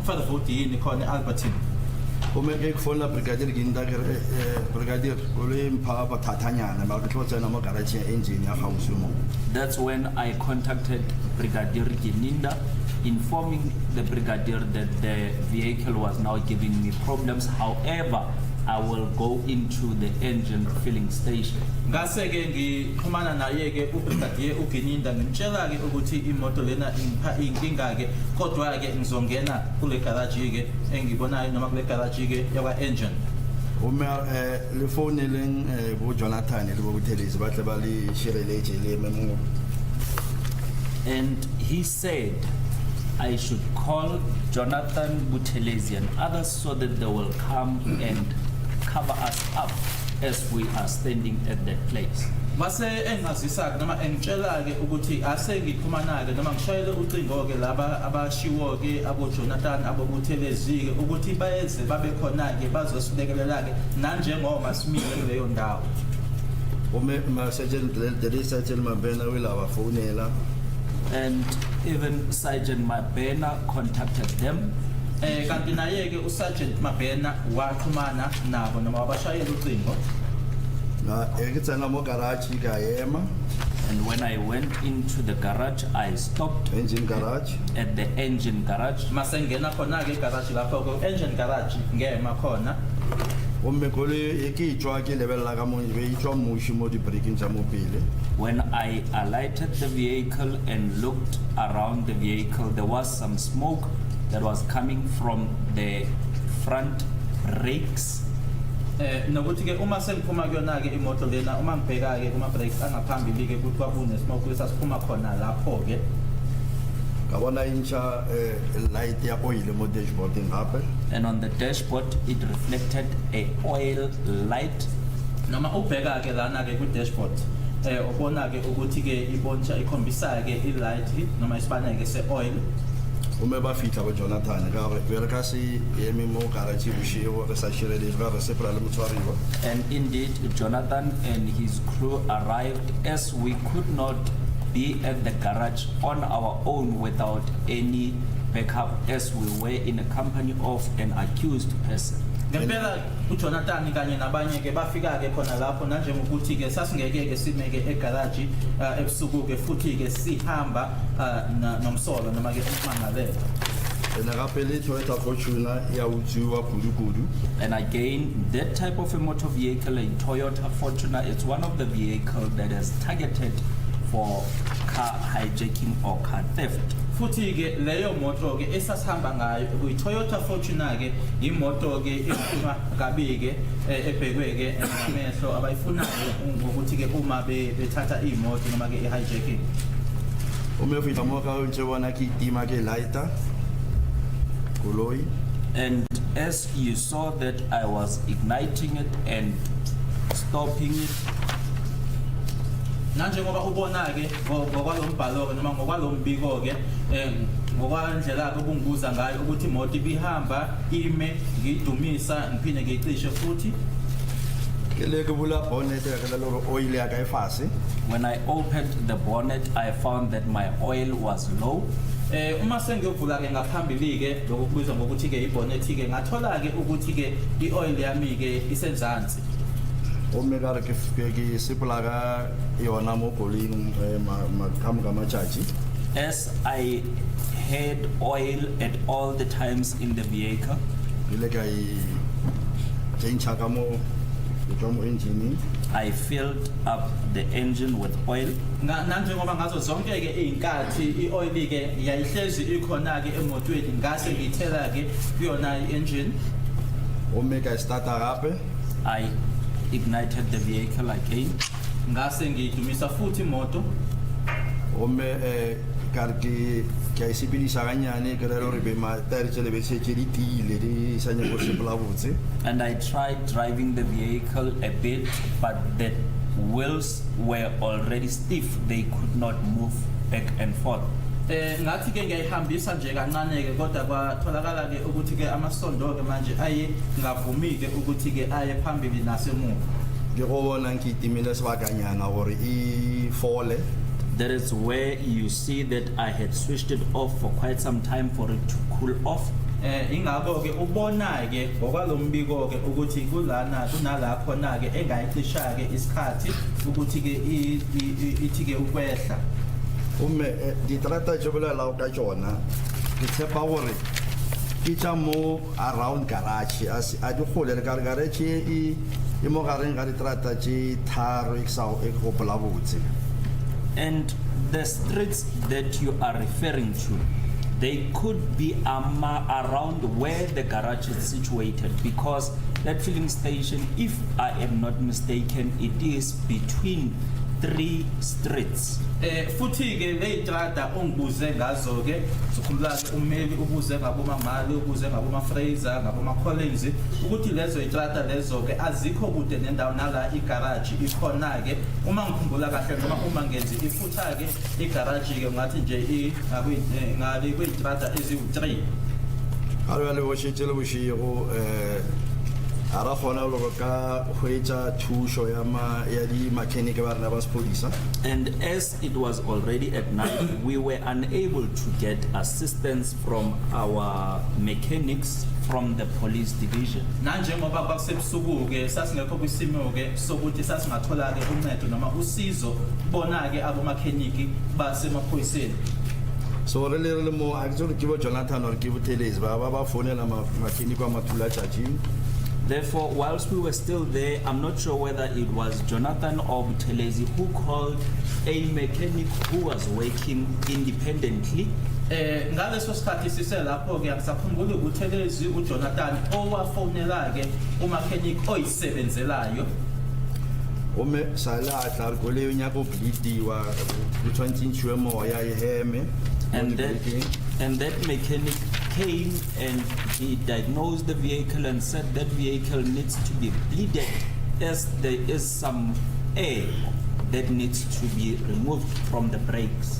Fairfour yini khona Albertine.
Omega kufona brigadier ginda ke brigadier ole mpha bathathanyana ba ke tsena mo garage ya engine ya Gausumo.
That's when I contacted Brigadier Gininda, informing the brigadier that the vehicle was now giving me problems. However, I will go into the engine filling station.
Ngase ke ngixhumana naye ke ubrigadier uGininda ngimtshela ke ukuthi imoto lena ingipha inkinga ke kodwa ke ngizongena kule garage ke engibonayo noma kule garage ke yakwa engine.
Uma le phone leng bo Jonathan le bo Buthelezi batle ba le shireletse le memo.
And he said I should call Jonathan Buthelezi and others so that they will come and cover us up as we are standing at that place.
Mase engazisa noma engitshela ke ukuthi ase ngixhumana ke noma ngishayele ucingo ke laba abashiwo ke abo Jonathan abo Buthelezi ke ukuthi bayeze babe khona ke bazosilekelela ke nanjengoma simile kuleyo ndawo.
Ma sergeant le sergeant Mabena will abafonela.
And even Sergeant Mabena contacted them.
Kanti naye ke uSergeant Mabena waxhumana nabo noma wabashayela ucingo.
Na ekitsena mo garage ka yema.
And when I went into the garage, I stopped
Engine garage.
at the engine garage.
Mase ngena khona ke garage lapho ko engine garage ngema khona.
Omme kole ekitjwa ke level la ka mo be itjwa mushi mo di braking tsa mo pele.
When I alighted the vehicle and looked around the vehicle, there was some smoke that was coming from the front brakes.
Nokuthi ke uma sengiphuma kuyona ke imoto lena uma ngibheka ke kuma brakes angaphambili ke kuthi kwakune smoke lesasiphuma khona lapho ke.
Kabona incha light ya oil mo dashboard ngape.
And on the dashboard, it reflected a oil light.
Noma ubheka ke lana ke ku dashboard ubona ke ukuthi ke ibontsha ikhombisa ke i-light noma isibane ke se-oil.
Ume ba fitla ba Jonathan ka re be re ka se eme mo garage bushiwo re sa shirele ba re sepra le motshwariwa.
And indeed, Jonathan and his crew arrived as we could not be at the garage on our own without any backup, as we were in a company of an accused person.
Ngempela uJonathan kanye nabanye ke bafika ke khona lapho nanjengokuthi ke sasingeke ke sime ke egarage ebusuku ke futhi ke sihamba nomsolo noma ke umangalela.
Ena ka pele Toyota Fortuner ya utsiwa kudu.
And again, that type of a motor vehicle, a Toyota Fortuner, it's one of the vehicles that is targeted for car hijacking or car theft.
Futhi ke leyo moto ke esasihamba ngayo kuyi Toyota Fortuner ke imoto ke ephuma kabi ke ebhekwe ke ngamehlo abayifunayo ngokuthi ke uma bethatha imoto noma ke hijacking.
Ume fitla mo ka ntse bona ke itima ke lighter. Koloi.
And as you saw that I was igniting it and stopping it,
nanjengoba ubona ke ngokwalombhalo ke noma ngokwalombiko ke ngokwandlela ke ubunguza ngayo ukuthi imoto ibihamba ime ngidumisa ngiphinde ngicishe futhi
Kele ke bula bonnet ya ka lo oil ya ka efase.
when I opened the bonnet, I found that my oil was low.
Uma sengiyovula ke ngaphambili ke lokubizwa ngokuthi ke ibonnet ke ngathola ke ukuthi ke ioil yami ke isenzansi.
Ome ka re ke sepola ka yona mo koling ma chachi.
As I had oil at all the times in the vehicle,
Ile ka change ka mo engine.
I filled up the engine with oil.
Nanjengoba ngazo zonke ke izinkathi ioil ke yayihlezi ikhona ke emotweni ngase ngithela ke kuyona iengine.
Ome ka start gape.
I ignited the vehicle again.
Ngase ngidumisa futhi imoto.
Ome ka ke isipilisa kanyane ke re re be ma tire tsele be se di tile di sanya go sepola botse.
And I tried driving the vehicle a bit, but the wheels were already stiff. They could not move back and forth.
Ngathi ke ngiyihambisa nje kancane ke kodwa kwatholakala ke ukuthi ke amasondo ke manje aye ngavumi ke ukuthi ke aye phambili nasemuva.
Ke go bona nkitimile sebakanyana gore I fole.
That is where you see that I had switched it off for quite some time for it to cool off.
Ingakho ke ubona ke ngokwalombiko ke ukuthi kulana kunala khona ke engayicisha ke isikhathi ukuthi ke ithi ke ukwehla.
Di trata jobela la ka tsona ke tshepa gore ke tsa mo around garage as a di gole le garage I mo gareng ga di trata tse tharo exao e go pla botse.
And the streets that you are referring to, they could be around where the garage is situated, because that filling station, if I am not mistaken, it is between 3 streets.
Futhi ke le trata ongibuze ngazo ke sokhulula ke ummeli ubuze ngabo mamali ubuze ngabo ma Fraser ngabo ma Collins ukuthi lezo itrata lezo ke azikho kude nendawo nala igarage ikhona ke uma ngikhumbula kahle noma uma ngenzi ifutha ke igarage ke ngathi nje ngale kwetrata eziwu3.
Alwa le wo shitele bo shiro ara khona lo ka hwetsa thusho ya di mechanic ba rena ba sepodisa.
And as it was already at night, we were unable to get assistance from our mechanics from the police division.
Nanjengoba kwakusebusuku ke sasingekho kwisimo ke sokuthi sasingathola ke uncedo noma usizo bona ke abo mechanic basemaphoyiseni.
So really mo actually ke bo Jonathan or ke bo Telezi ba fonela mechanic wa mathula charging.
Therefore, whilst we were still there, I'm not sure whether it was Jonathan or Butelezi who called a mechanic who was working independently.
Ngaleso sikhathi siselapho ke ngisakhumbula uButelezi uJonathan owafonela ke umechanic oyisebenzelayo.
Ome sala tla go le nya go bleediwa go tshwantshwe moya iheme.
And that mechanic came and he diagnosed the vehicle and said that vehicle needs to be bleeded as there is some air that needs to be removed from the brakes.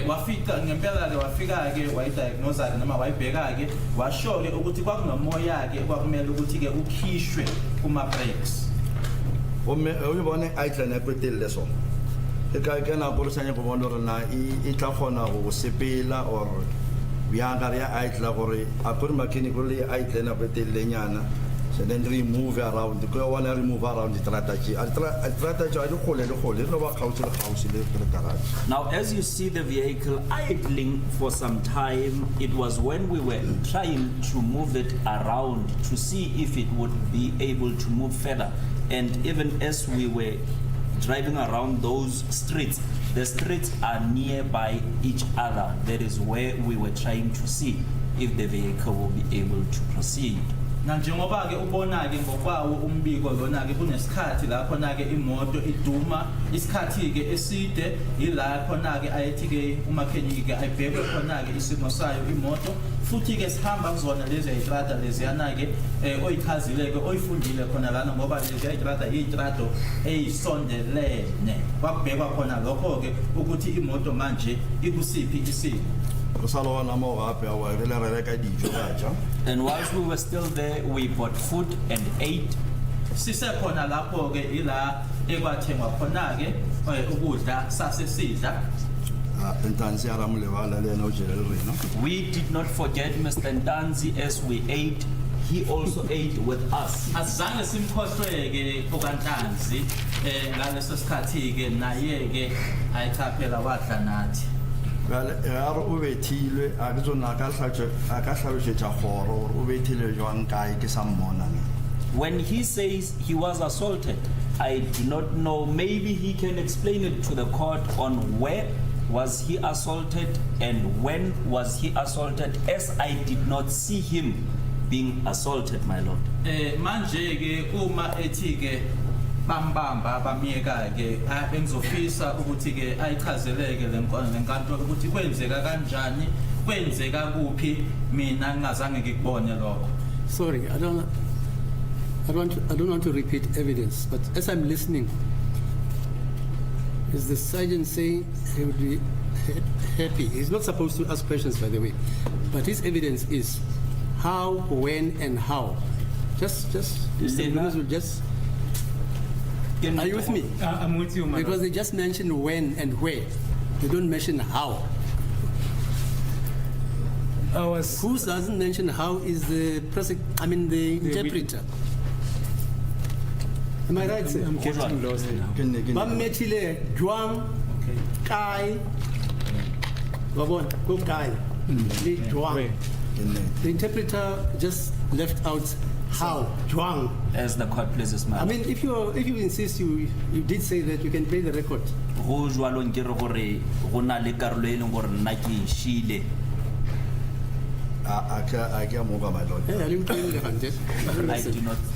Wafika ngempela ke wafika ke wayidiagnose ke noma wayibheka ke washo ke ukuthi kwakunomoya ke kwakumele ukuthi ke ukhishwe kuma brakes.
Uyibone ayidlana kwetile leso. Eka ke na borisanya go bona rena I tla khona go sepela or bianga ya aitla gore a put mechanic le aitlena kwetile nyana. So then remove around go wanna remove around the strategy. Strategy I go le no ba house le garage.
Now as you see the vehicle idling for some time, it was when we were trying to move it around to see if it would be able to move further. And even as we were driving around those streets, the streets are nearby each other. That is where we were trying to see if the vehicle will be able to proceed.
Nanjengoba ke ubona ke ngokwawo umbiko lona ke kunesikhathi la khona ke imoto iduma isikhathi ke eside ila khona ke ayithi ke umechanic ke ayibheke khona ke isimo sayo imoto futhi ke sihamba kuzona lezi itrata lezi yana ke oyichazile ke oyifundile khona lana ngoba lezi itrata itrato eyisondelene kwakubhekwa khona lokho ke ukuthi imoto manje ikusiphi isimo.
And whilst we were still there, we bought food and ate.
Sisekhona lapho ke ila ekwathengwa khona ke ukudla sasesidla.
We did not forget Mr. Ntanzi as we ate. he also ate with us.
Azange simkhohlweke ukantanzi ngaleso sikhathi ke naye ke ayichaphela wadla nathi.
Well, o bethilwe a ke tsona ka hlalosetsa kgoro gore o bethilwe jwang kae ke sa mmona.
When he says he was assaulted, I do not know. Maybe he can explain it to the court on where was he assaulted and when was he assaulted, as I did not see him being assaulted, my lord.
Manje ke uma ethi ke bambamba bamiyeka ke bengizofisa ukuthi ke ayichazeleke lenkantolo ukuthi kwenzeka kanjani, kwenzeka kuphi, mina ngingazange ngikubone lokho.
Sorry, I don't want to repeat evidence, but as I'm listening, is the sergeant saying he would be happy? He's not supposed to ask questions, by the way, but his evidence is how, when, and how. Just, Mr. Mngomezulu, just. Are you with me?
I'm with you, madam.
Because they just mention when and where. They don't mention how. Who doesn't mention how is the interpreter. Am I right, sir?
I'm getting lost now.
Bam metile juang kai wabon go kai li juang. The interpreter just left out how juang.
As the court pleases,
I
ma'am.
mean, if you insist, you did say that, you can play the record.
Go jwalo nkere gore go na le karolo e leng gore nna ke e shile.
I can't move my lord.
Yeah, you can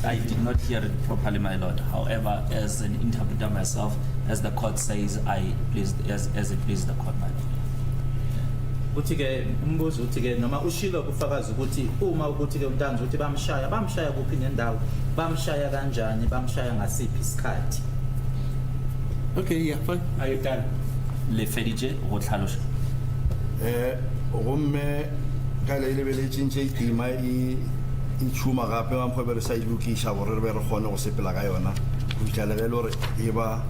I did not hear it properly, my lord. However, as an interpreter myself, as the court says, I pleased as it pleased the court, my lord.
Uthi ke umbuzo uthi ke noma ushilo kufakaza ukuthi uma ukuthi ke umntanzi uthi bamshaya kuphi nendawo, bamshaya kanjani, bamshaya ngasiphi isikhathi.
Okay, yeah, fine.
Are you done?
Le fedije go tlhalosha.
Gomme ka le lebeletseng tse itima e tshuma gape ba mphobere sa ilukisha gore re be re kgone go sepela ka yona go fitlhela le gore e ba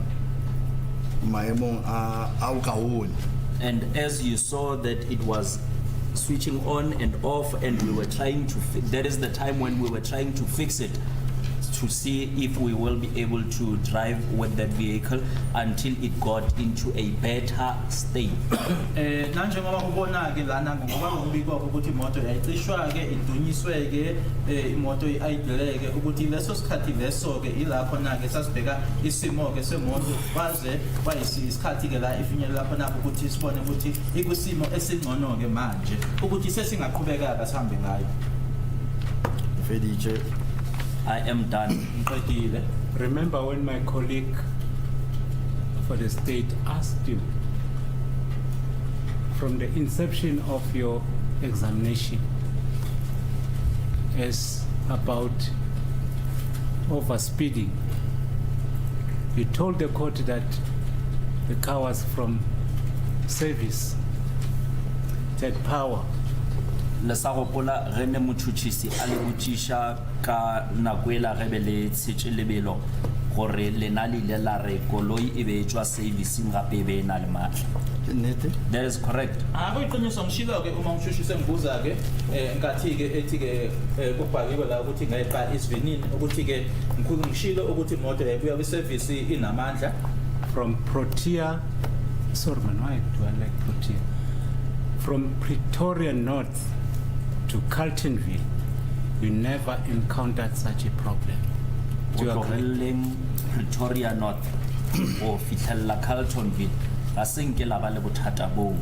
maemong a o kaone.
And as you saw that it was switching on and off, and we were trying to that is the time when we were trying to fix it to see if we will be able to drive with that vehicle until it got into a better state.
Nanje ngoba ubona ke lana ngoba ngibikwa ukuthi imoto yayicishwa ke idunyiswe ke imoto ayideleke ukuthi leso sikhathi leso ke ilapho na ke sasibheka isimo ke semoto baze isikhathi ke la ifinyelela lapho na ukuthi sibone ukuthi ikusimo esingcono ke manje ukuthi sesingaqhubeka kasambe ngayo.
Fedije
I am done.
Remember when my colleague for the state asked you from the inception of your examination as about overspeeding, you told the court that the car was from service, it had power.
Le sa gopola re ne motšhotšhisi a le botšiša ka nako e la gebe le tshetše lebelo gore lena le ile la re koloi e be e tšwa servicing gape e be e na le maatla. That is correct.
Akuyiqiniswa ngishilo ke uma ngishushiswe ngibuza ke nkathi ke ethi ke kubhaliwe la ukuthi ngayiqa isivinini ukuthi ke ngikhulu ngishilo ukuthi imoto yabuya kwi service inamandla
from Protea. Sorry man, why do I like Protea? From Pretoria North to Carltonville, you never encountered such a problem. Do you agree?
Pretoria North o fitlhella Carltonville ga senke la ba le bothata boo.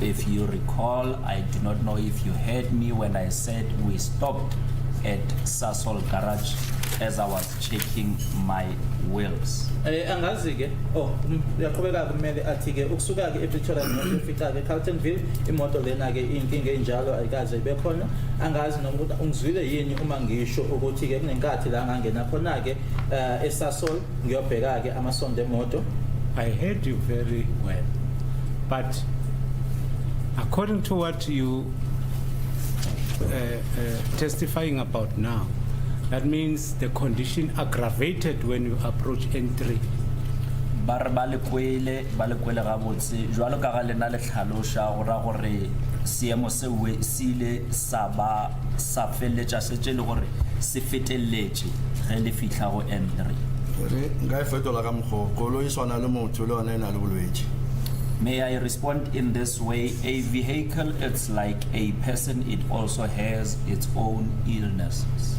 If you recall, I do not know if you heard me when I said we stopped at Sasol Garage as I was checking my wheels.
Angazi ke uyaqhubeka kumele athi ke ukusuka ke ePretoria ufika ke Carltonville imoto lena ke inkinga enjalo ayikaze ibe khona angazi noma ukuthi ungizwile yini uma ngisho ukuthi ke kunenkathi la ngangena khona ke eSasol ngiyobheka ke amasonto emoto.
I heard you very well, but according to what you testifying about now, that means the condition aggravated when you approach N3.
ba re ba le kwele gabotse jwalo ka ga lena le tlhalosha go ra gore seemo sewe se ile sa ba sa feletša setse le gore se feteletše ge le fitlha go N3.
nka e fetola ka mokgwa koloi e swana le motho le yona e na le bolwetse.
May I respond in this way? A vehicle, it's like a person, it also has its own illnesses.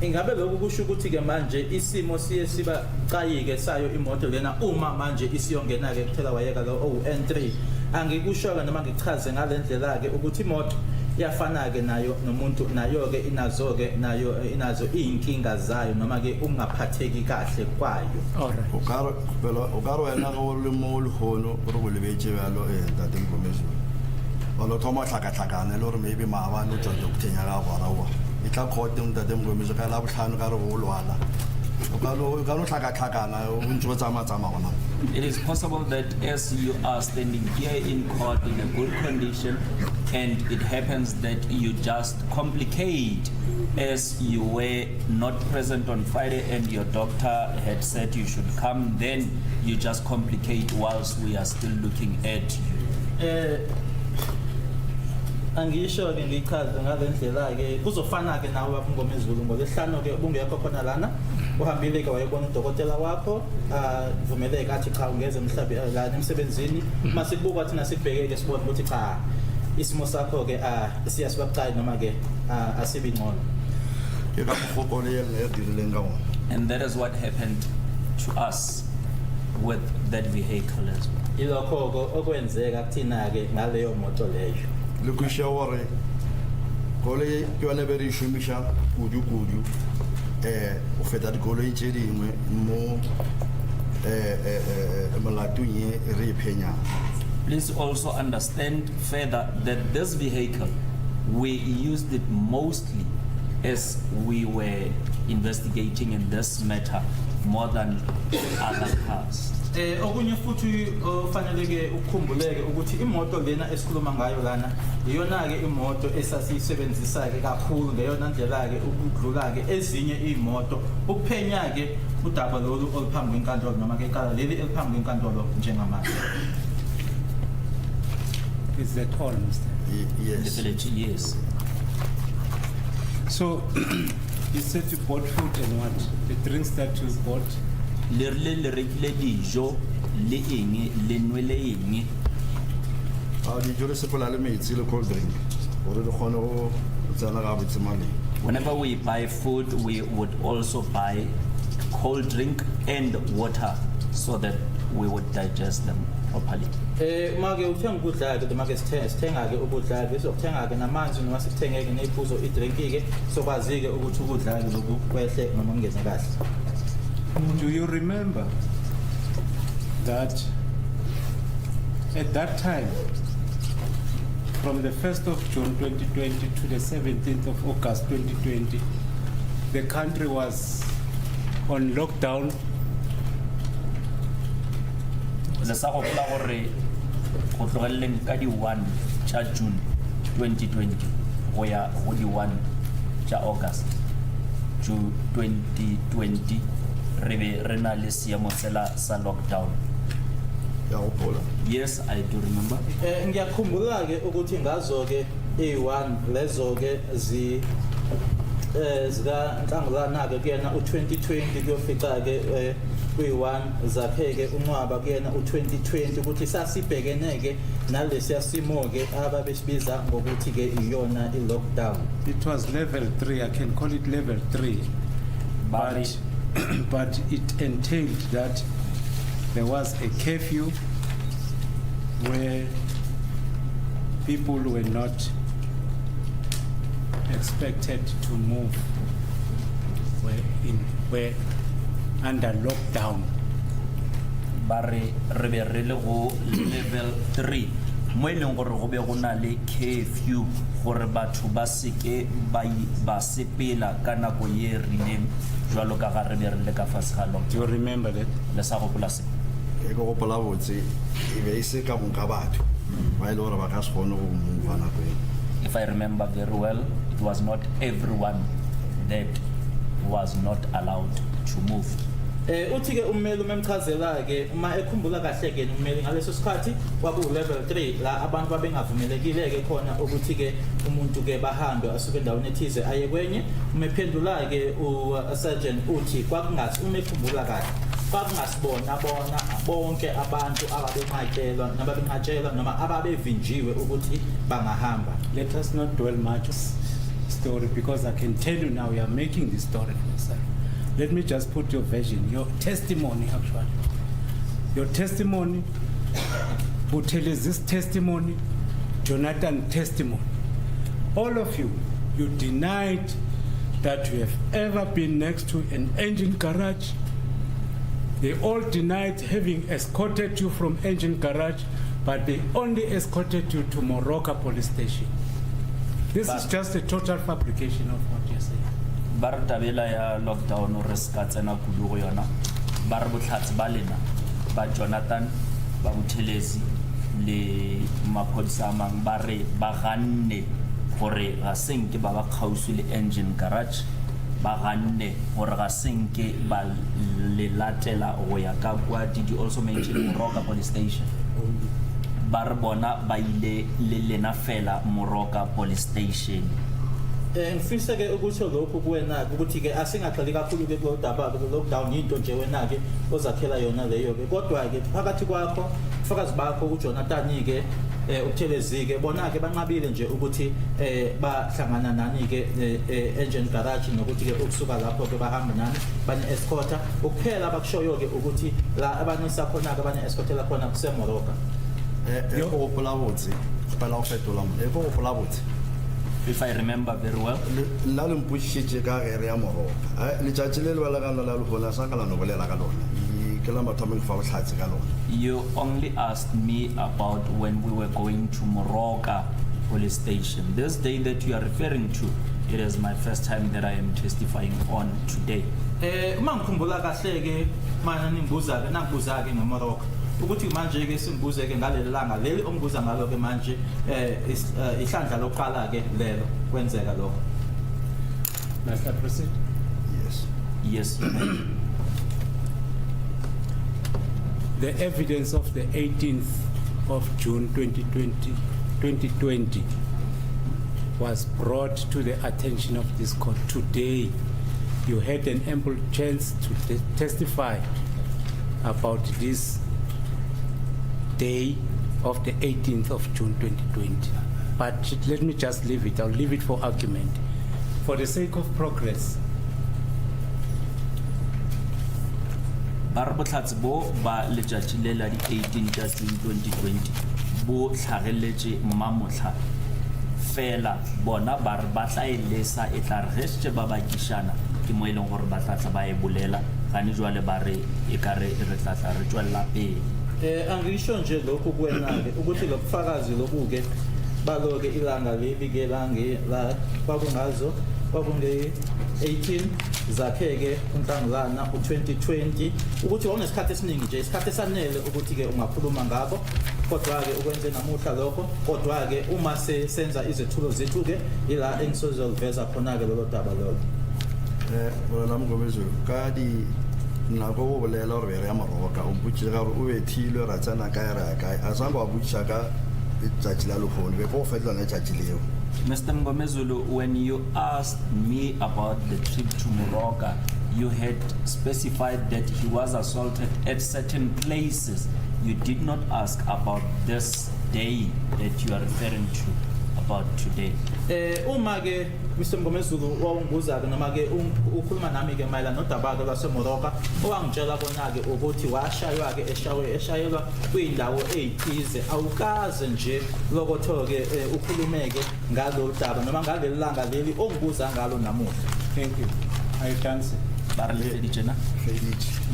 Ingabe lokhu kusho ukuthi ke manje isimo siye siba qayike sayo imoto lena uma manje isiyongena ke kuthela wayeka lo N3 angikusho noma ngichaze ngalendlela ke ukuthi imoto iyafana ke nayo nomuntu nayo ke inazo inkinga zayo noma ke ungaphatheki kahle kwayo.
Alright.
O ka re wena go le mo le hono re go lebetse yalo ntate Mngomezulu. O lo thoma tlhakatlhakane le gore maybe maaba no tsotso kuthenya ka gora wa e tla khote ntate Mngomezulu ka la botlhano ka re go lwala o ka lo tlhakatlhakana o ntse tsama gona.
It is possible that as you are standing here in court in a good condition and it happens that you just complicate as you were not present on Friday and your doctor had said you should come, then you just complicate whilst we are still looking at you.
Angisho ke ngichaze ngalendlela ke kuzofana ke nawe Mngomezulu ngolesihlanu ke ubungekho khona lana uhambile ke wayebona udokotela wakho vumeleke athi cha ungeze mhlambe la emsebenzini mase kubuka thina sibhekeke sibone ukuthi cha isimo sakho ke siyasibabucayi noma ke asibi ngcono.
Ke ka mfoko le e dirileng ka wona.
And that is what happened to us with that vehicle as well.
Ilokho okwenzeka kuthina ke ngaleyo moto leyo.
Le kusha hore koloi ke yone be re shumisha kudu o feta dikoloi tse dingwe mo molatong e re phenya.
Please also understand further that this vehicle, we used it mostly as we were investigating in this matter more than other cars.
Okunye futhi ofaneleke ukukhumbuleke ukuthi imoto lena esikhuluma ngayo lana iyona ke imoto esasiyisebenzisa ke kakhulu ngeyona ndlela ke ukudlula ke ezinye imoto ukuphenya ke udaba lolu oluphambi kwenkantolo noma ke iqala leli eliphambi kwenkantolo njengamanje.
Is that all, Mr.?
Yes.
Definitely, yes.
So, you said you bought food and what? The drinks that you bought?
Le rekile dijo le eng le nwele eng.
Dijo le sekola le metsi le cold drink gore re kgone go tsena ga botse male.
Whenever we buy food, we would also buy cold drink and water so that we would digest them properly.
Make uthenga ukudla ke make sithenga ke ukudla ke sokuthenga ke namanzi noma sithenge ke nephuzo idrink ke sokwazi ke ukuthi ukudla ke lokhu kwehle noma kungeze kahle.
Do you remember that at that time, from the 1st of June 2020 to the 17th of August 2020, the country was on lockdown?
Le sa gopola gore go tlogeleng ka di 1 tša June 2020 go ya go di 1 tša August June 2020 re be re na le seemo sela sa lockdown.
Ya gopola.
Yes, I do remember.
Ngiyakhumbula ke ukuthi ngazo ke e1 lezo ke zika Nhlangulana ke kuyena u2020 kuyofika ke kwi1 zapheke unqwaba kuyena u2020 ukuthi sasibhekene ke nalesiya simo ke ababesibiza ngokuthi ke iyona ilockdown.
It was level 3, I can call it level 3, but it entailed that there was a curfew where people were not expected to move, were under lockdown.
Bare re be re le go level 3 mo e leng gore go be go na le curfew gore batho ba seke ba sepela ka nako ye rileng jwalo ka ga re be re le ka fase ga lockdown.
Do you remember that?
Le sa gopola se
E go gopola botse e be se ka monka batho ba ile gore ba ka se kgone go move nako e.
If I remember very well, it was not everyone that was not allowed to move.
Uthi ke ummeli umemchazela ke uma ekhumbula kahle ke ummeli ngaleso sikhathi kwaku level 3 la abantu babengavumelekile ke khona ukuthi ke umuntu ke bahambe asuke endaweni ethize aye kwenye. Umephendula ke uSergeant uthi kwakungathi uma ekhumbula kahle kwakungasibona bona bonke abantu ababenqatshelwa nababenqatshelwa noma ababevinjiwe ukuthi bangahamba.
Let us not dwell much on story because I can tell you now you are making the story for yourself. Let me just put your version, your testimony actually. Your testimony, who tell you this testimony, Jonathan testimony. All of you, you denied that you have ever been next to an engine garage. They all denied having escorted you from engine garage, but they only escorted you to Moroka police station. This is just a total fabrication of what you're saying.
Bar tabela ya lockdown o re ska tsena kudu go yona bar botlhatsi ba lena ba Jonathan ba Buthelezi le maphodisa mang ba re ba ganne gore ga senke ba ba kgauswi le engine garage ba ganne gore ga senke ba le latela go ya ka kwa. Did you also mention Moroka police station? Bar bona ba ile le lena fela Moroka police station.
Ngifisa ke ukuthi lokho kuwena ukuthi ke asingaqali kakhulu ke lockdown into nje wena ke ozakhela yona leyo ke kodwa ke phakathi kwakho ufakazi bakho uJonathan ke uThelezi ke bona ke banqabile nje ukuthi bahlangana nani ke engine garage nokuthi ke ukusuka lapho ke bahamba nani bane escorta ukuphela bakushoyo ke ukuthi la abanisa khona ke bane escortela khona kuseMoroka.
Yo gopola botse pala o fetola mo go gopola botse.
If I remember very well,
la le mpushitse ka ere ya Moroka le tjatsi le le la kana la le hola sa kana no bolela ka lona ke la mathomo fa botlhatsi ka lona.
You only asked me about when we were going to Moroka police station. This day that you are referring to, it is my first time that I am testifying on today.
Uma ngikhumbula kahle ke mana nimbuza ke nakubuza ke ngeMoroka ukuthi manje ke simbuze ke ngaleli langa leli ombuza ngalo ke manje ihlandla lokuqala ke lelo kwenzeka lokho.
Must I proceed?
Yes.
Yes, you may.
The evidence of the 18th of June 2020 was brought to the attention of this court today. You had an ample chance to testify about this day of the 18th of June 2020. But let me just leave it. I'll leave it for argument. For the sake of progress.
Barbotlhatsi bo ba letjatsi le la di 18 tsa June 2020 bo tlhageletse mmamotla fela bona ba re ba tla elesa e tla re se ba ba kishana ke mo eleng gore ba tla ba e bolela gane jwale ba re e ka re re tla re tswella pele.
Angisho nje lokho kuwena ke ukuthi lokufakazi lokuke baloke ilanga lebikela la kwakungazo kwakunge 18 zakheke uNhlangulana u2020 ukuthi wawunesikhathi esiningi nje isikhathi esanele ukuthi ke ungakhuluma ngakho kodwa ke ukwenze namuhla lokho kodwa ke uma senza izethulo zethu ke ila engizoziveza khona ke lolo daba lolo.
Bona Mngomezulu ka di nako go bolela gore re ya Moroka o butse ga o ethilwe ra tsana ka era ka a sa go butsa ka tjatsi la lokgone be go fetla na tjatsi leo.
Mr. Mngomezulu, when you asked me about the trip to Moroka, you had specified that he was assaulted at certain places. You did not ask about this day that you are referring to about today.
Uma ke Mr. Mngomezulu wawunguza ke noma ke ukhuluma nami ke mayela nodaba ke laseMoroka owangitshela kona ke ukuthi washaywa ke eshayelwa kwindawo ezithize awukaze nje lokotho ke ukhulumeke ngalo daba noma ngaleli langa leli ongibuza ngalo namuhla.
Thank you. Are you done, sir?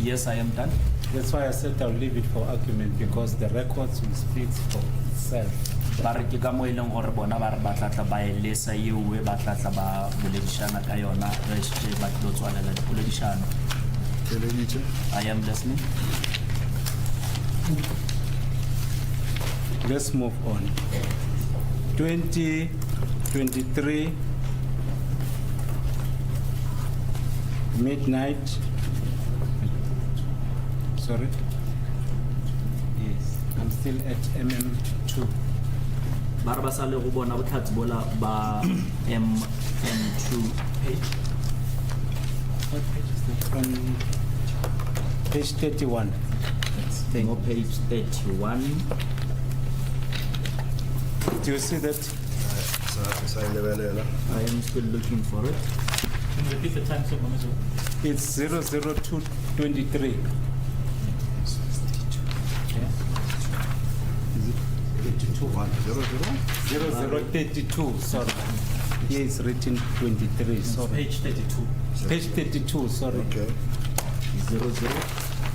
Yes, I am done.
That's why I said I'll leave it for argument because the records will speak for itself.
Ba re ke ka mo eleng gore bona ba re ba tla ba elesa eo ba tla ba boledishana ka yona re se ba tlo tswalela dipoledishano. I am listening.
Let's move on. 2023 midnight Sorry? Yes, I'm still at MM2.
ba re ba sa le go bona botlhatsi bola ba M2 page.
What page is that? On page 31.
Go page 31.
Do you see that?
Sa lebelela.
I am still looking for it.
Can you repeat the time, sir, Mngomezulu?
It's 00223. Is it 32? 0032, sorry. Here it's written 23, sorry.
Page 32.
Page 32, sorry.
Okay.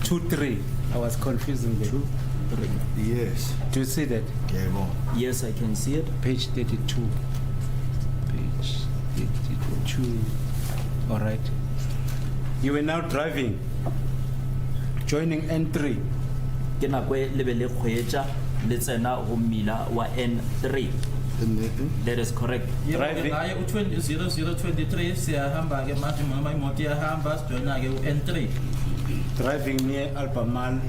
23. I was confusing them.
Yes.
Do you see that?
Yebo.
Yes, I can see it.
Page 32. Page 32. All right. You were now driving, joining N3.
Ke nako e lebe le kgweetsa le tsena go mmila wa N3. That is correct.
Driving.
Naye u-0023 siyahamba ke manje noma imoto iyahamba sijoyina ke u-N3.
Driving near Albemarle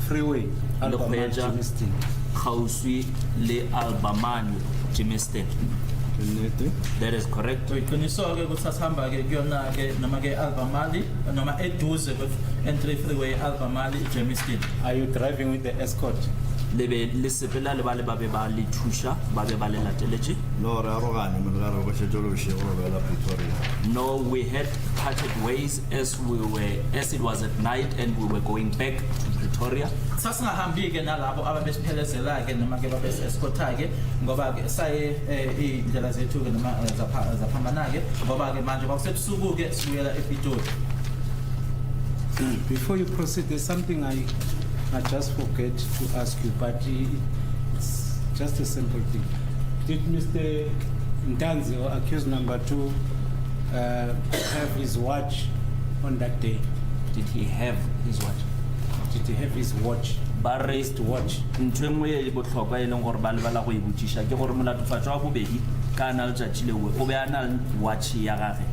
Freeway, Albemarle
Lekgweetsa
Germiston.
kgauswi le Albemarle Germiston. That is correct.
Uyiqiniso ke ukuthi sihamba ke kuyona ke noma ke Albemarle noma eduze N3 freeway Albemarle Germiston.
Are you driving with the Escort?
Lebe le sepela le ba le ba be ba le thusha ba be ba le lateletse.
No, re arogane mo re go Procedural she go bela Pretoria.
No, we had parted ways as it was at night and we were going back to Pretoria.
Sasingahambi ke nalabo ababesiphelezela ke noma ke babese-escorta ke ngoba ke saye indlela zethu ke noma zaphambana ke ngoba ke manje kwakusebusuku ke sibuyela ePitori.
Before you proceed, there's something I just forget to ask you, but it's just a simple thing. Did Mr. Ntanzi, or accused number 2, have his watch on that day?
Did he have his watch?
Did he have his watch?
Ba re
Wrist watch.
ntho engwe e botlhokwa e leng gore ba lebala go e botsisha ke gore molatofatso wa bobedi ka na letsatsi lewe o be a na le watch ya gage.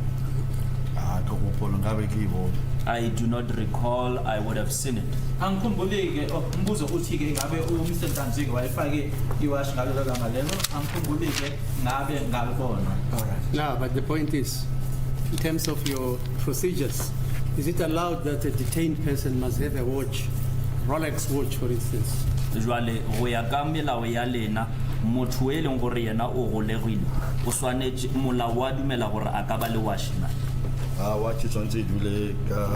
Ah, ka gopola ngabe ke bo.
I do not recall. I would have seen it.
Angikhumbuli ke umbuzo uthi ke ngabe uMr Ntanzi ke wayifake iwash ngalelo langa lelo angikhumbuli ke ngabe ngalibona.
All right. Now, but the point is, in terms of your procedures, is it allowed that a detained person must have a watch, Rolex watch, for instance?
Jwale go ya ka melao ya lena motho e leng gore yena o golegile o swanetse molao wa dumela gore a ka ba le watch na.
Ah, watch tshwantse dule ka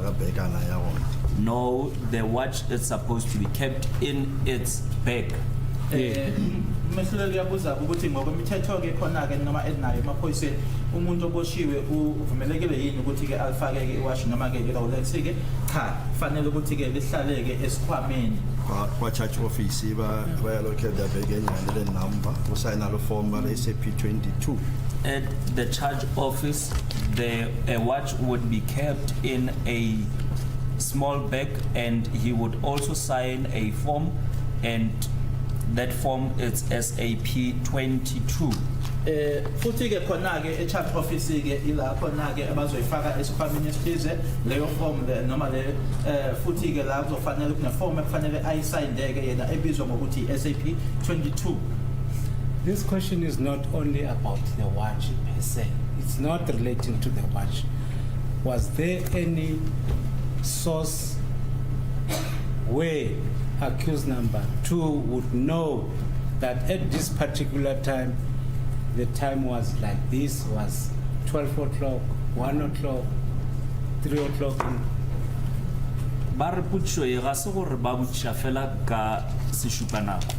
ga bekana ya gona.
No, the watch is supposed to be kept in its bag.
Mehlelo liyabuza ukuthi ngokwemithetho ke khona ke noma enayo emaphoyiseni umuntu oboshiwe uvumelekile yini ukuthi ke alifake ke iwash noma ke Rolex ke cha fanele ukuthi ke lihlale ke esikhwameni
Kwa church office ba ya local da begenyane le number o sign a form ba SAP22.
At the charge office, a watch would be kept in a small bag, and he would also sign a form, and that form is SAP22.
futhi ke khona ke e-charge office ke ila khona ke abazoyifaka esikhwameni esithize leyo form le noma le futhi ke la kuzofanele kune form ekufanele ayisayinde ke yena ebizwa ngokuthi SAP22.
This question is not only about the watch per se. It's not relating to the watch. Was there any source where accused number 2 would know that at this particular time, the time was like this, was 12 o'clock, 1 o'clock, 3 o'clock?
Ba re putso e ga se gore ba botša fela ka sešupanako.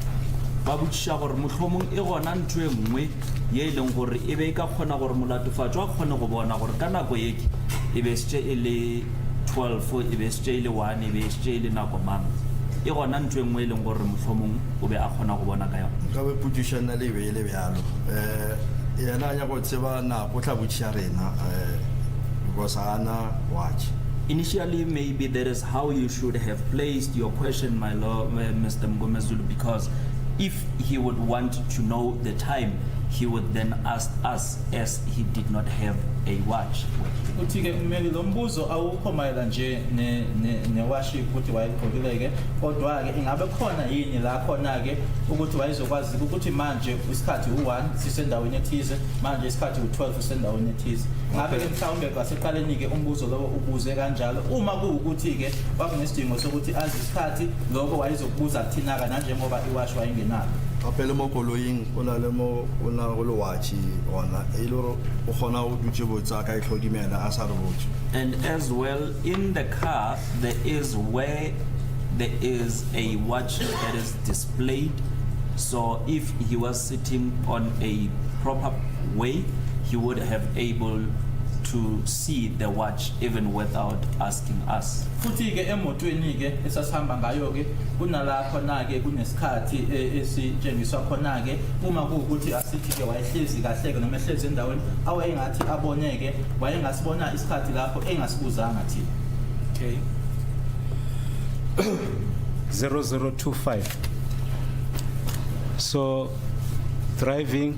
Ba botšiša gore mohlomong e gona ntho e nngwe ye e leng gore e be e ka kgona gore molatofatso a kgone go bona gore ka nako eke e be setse e le 12, e be setse e le 1, e be setse e le nako mang. E gona ntho e nngwe e leng gore mohlomong o be a kgona go bona ka yona.
Ka be putisha nna le be le bjalo. Yena ya go tseba na go tla botšia rena because ana watch.
Initially, maybe that is how you should have placed your question, my lord, Mr. Mngomezulu, because if he would want to know the time, he would then ask us, as he did not have a watch.
uthi ke kumele lo mbuzo awukho mayela nje newashi ukuthi wayigqokile-ke kodwa ke ingabe khona yini la khona ke ukuthi wayezokwazi ukuthi manje isikhathi u1 sisendaweni ethize manje isikhathi u12 sisendaweni ethize ngabe ke mhlawumbe kwaseqaleni ke umbuzo lo ubuze kanjalo uma kuwukuthi ke kwakunesidingo sokuthi azi isikhathi lokho wayezokubuza kuthina ka nanjengoba iwashi wayengenalo
apele mo koloing ona le mo ona go le watch ona e lo o gona o dutse botsa ka itlhodimela a sa re botse.
And as well, in the car, there is a watch that is displayed. So if he was sitting on a proper way, he would have able to see the watch even without asking us.
futhi ke emotweni ke esasihamba ngayo ke kunala khona ke kunesikhathi esitshengiswa khona ke uma kuwukuthi asithi ke wayehlezi kahle ke noma ehlezi endaweni awayengathi aboneke wayengasibona isikhathi lapho engasibuzanga thina.
Okay. 0025. So, driving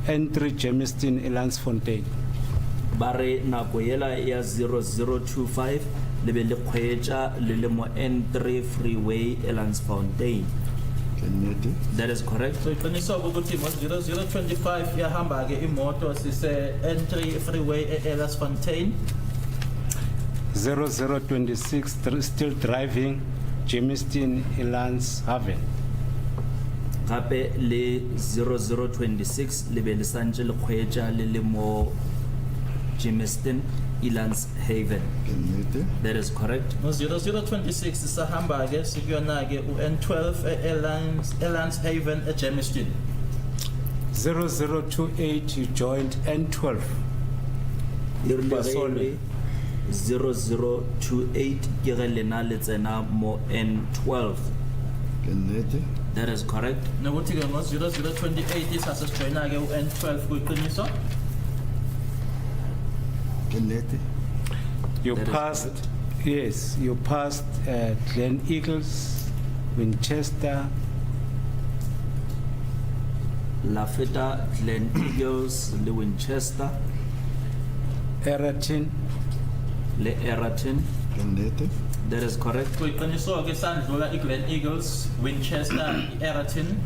entry Germiston Elandsfontein.
Bare nako yela ya 0025 lebe le kgweetsa le le mo N3 freeway Elandsfontein. That is correct.
So iqiniso ukuthi ngo 0025 yahamba ke imoto sise N3 freeway eElasfontein.
0026 still driving Germiston Elandshaven.
Gape le 0026 lebe le santse le kgweetsa le le mo Germiston Elandshaven. That is correct.
Ngo 0026 sahamba ke sikuyona ke uN12 eElandshaven eGermiston.
0028 you joined N12.
Irle 0028 ke ge lena le tsena mo N12. That is correct.
Nokuthi ke ngo 0028 sasijoyina ke uN12 kuyiqiniso.
You
That is
passed,
correct.
yes, you passed Glen Eagles, Winchester,
Lafeta, Glen Eagles, le Winchester,
Eratin,
le Eratin. That is correct.
Kuyiqiniso ke sandlula iGlen Eagles, Winchester, Eratin.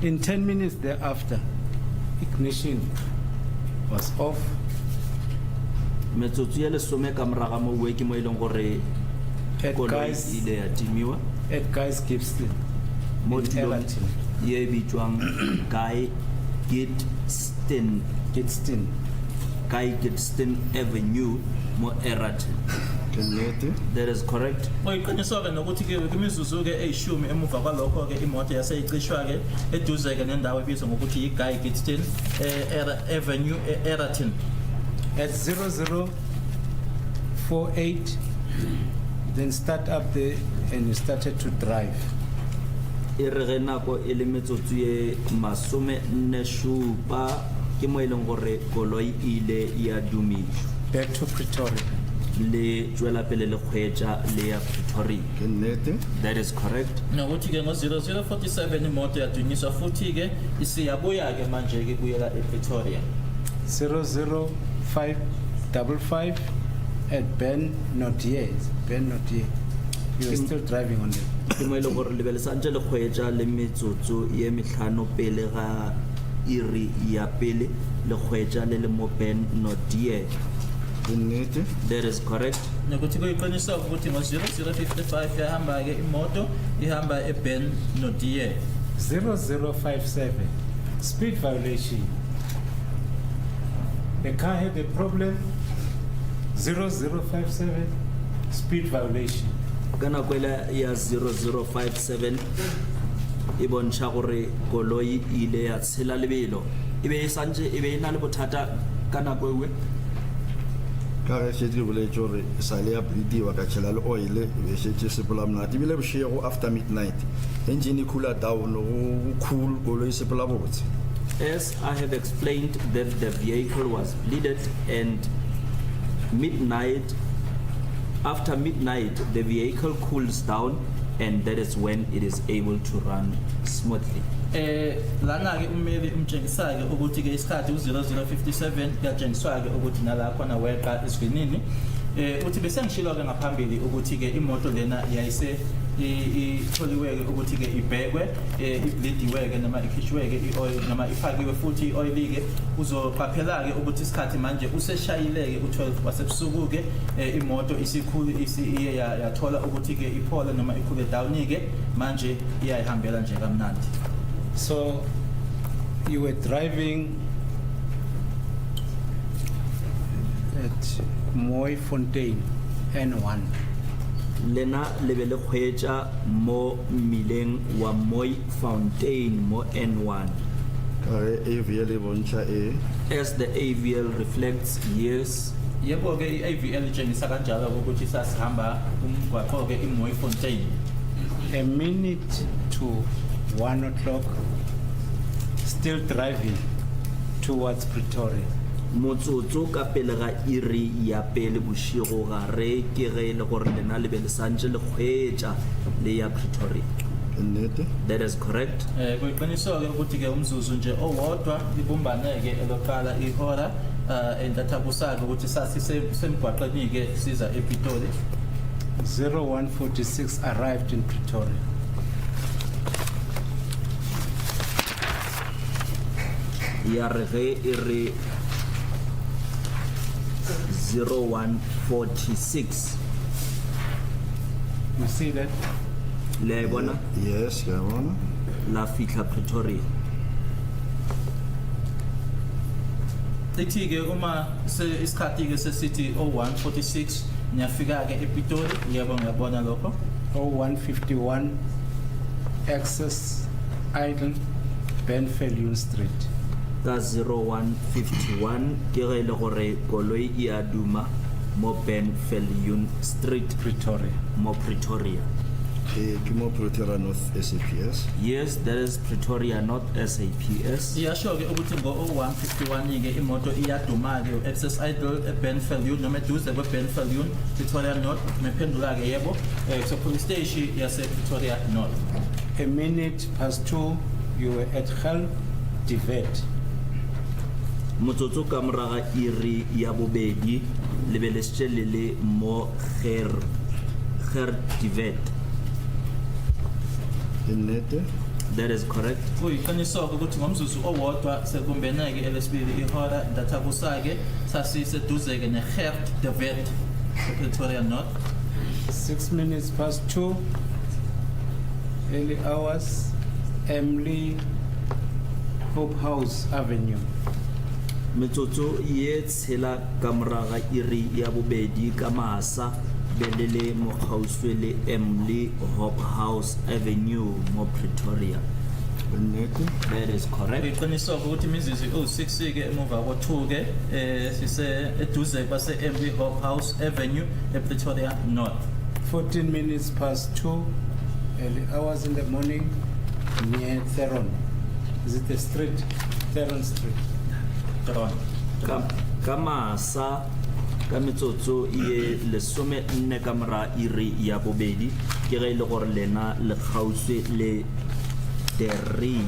In 10 minutes thereafter, ignition was off.
Metsotso ya lesome ka moraga mo uwe ke mo e leng gore
At
koloi
guys,
e ile ya timiwa
at guys Gibson,
mo
in
tulong
Everton,
ye e bitswang Guy Gitston Avenue mo Eratin. That is correct.
Kuyiqiniso ke nokuthi ke kwimizuzu ke eyishumi emuva kwalokho ke imoto yaseyicishwa ke eduze ke nendawo ebizwa ngokuthi iGuy Gitston Avenue eEratin.
at 0048, then start up there and you started to drive.
E re ge nako e le metsotso ye masome nne šupa ke mo e leng gore koloi e ile ya dumišwa
Back to Pretoria.
le tswela pele le kgweetsa le ya Pretoria. That is correct.
Nokuthi ke ngo 0047 imoto yadunyiswa futhi ke isiyabuya ke manje ke buyela ePretoria.
00555 at Ben Notier. You were still driving on it.
Ke mo e leng gore le be le santse le kgweetsa le metsotso ye metlhano pele ga iri ya pele le kgweetsa le le mo Ben Notier. That is correct.
Nokuthi kuyiqiniso ukuthi ngo 0055 yahamba ke imoto ihamba eBen Notier.
0057, speed violation. The car had a problem. 0057, speed violation.
Ka nako ele ya 0057 e bontsha gore koloi e ile ya tshela lebelo e be e santse e be e na le bothata ka nako ewe
ka ge šetse ke boletse gore e sale ya bleediwa ka tšhela le oil e be šetse sepola monate ebile bošego after midnight engine e cooler down go cool koloi e sepola botse.
As I have explained that the vehicle was bleeded and midnight After midnight, the vehicle cools down, and that is when it is able to run smoothly.
Lana ke ummeli umtshengisake ukuthi ke isikhathi u0057 yatshengiswa ke ukuthi nala khona weqa isivinini uthi bese ngishilo ke ngaphambili ukuthi ke imoto lena yayise itholiwe ke ukuthi ke ibhekwe ibleediwe ke noma ikhishwe ke ioil noma ifakiwe futhi ioil ke uzoqaphela ke ukuthi isikhathi manje useshayile ke u12 wasebusuku ke imoto isikhulu iye yathola ukuthi ke iphole noma ikhule down ke manje iyayihambela nje kamnandi.
So you were driving at Moy Fontaine N1.
Lena lebele khwetsa mo mileng wa Moy Fountain mo N1.
AVL e bontsha
As the AVL reflects, yes.
Yebo ke iAVL itshengisa kanjalo ukuthi sasihamba umgwaqo ke iMoy Fontaine.
A minute to 1 o'clock, still driving towards Pretoria.
Motsotso ka pele ga iri ya pele boshigo ga re ke ge le gore lena le be le santse le khwetsa le ya Pretoria. That is correct.
Kuyiqiniso ke ukuthi ke umzuzu nje owodwa libumbaneke eloqala ihora endathabusaka ukuthi semgwaqeni ke siza ePitoli.
0146 arrived in Pretoria.
Ya re ge iri 0146.
You see that?
Le bona
Yes, ngiyabona.
la fitla Pretoria.
Lithi ke uma isikhathi ke sesithi 0146 niyafika ke ePitoli yebo ngiyabona lokho.
0151 access idle Benfelion Street.
Ka 0151 ke ge le gore koloi e a duma mo Benfelion Street,
Pretoria.
mo Pretoria.
Ke mo Pretoria North SAPS.
Yes, that is Pretoria, not SAPS.
Iyasho ke ukuthi ngo 0151 ke imoto iyaduma ke access idle eBenfelion noma eduze kweBenfelion Pretoria North mephendula ke yebo so police station yase Pretoria North.
A minute past 2, you were at Hell Divet.
Motsotso ka moraga iri ya bobedi le be le le mo Ger Divet. That is correct.
Kuyiqiniso ukuthi ngomzuzu owodwa sekumbeneke elesibili ihora ndathabusake sasiseduze ne Gert de Wet Pretoria North.
6 minutes past 2, early hours, Emily Hope House Avenue.
Metsotso ye tshela ka moraga iri ya bobedi ka masa belele mo kgauswe le Emily Hope House Avenue mo Pretoria. That is correct.
Kuyiqiniso ukuthi imizuzu u6 ke emuva ko2 ke sise eduze kwase Emily Hope House Avenue ePretoria North.
14 minutes past 2, early hours in the morning, near Theron. Is it the street? Theron Street.
Ka masa ka metsotso ye lesome nne ka mora iri ya bobedi ke ge ile gore lena le kgauswe le Derry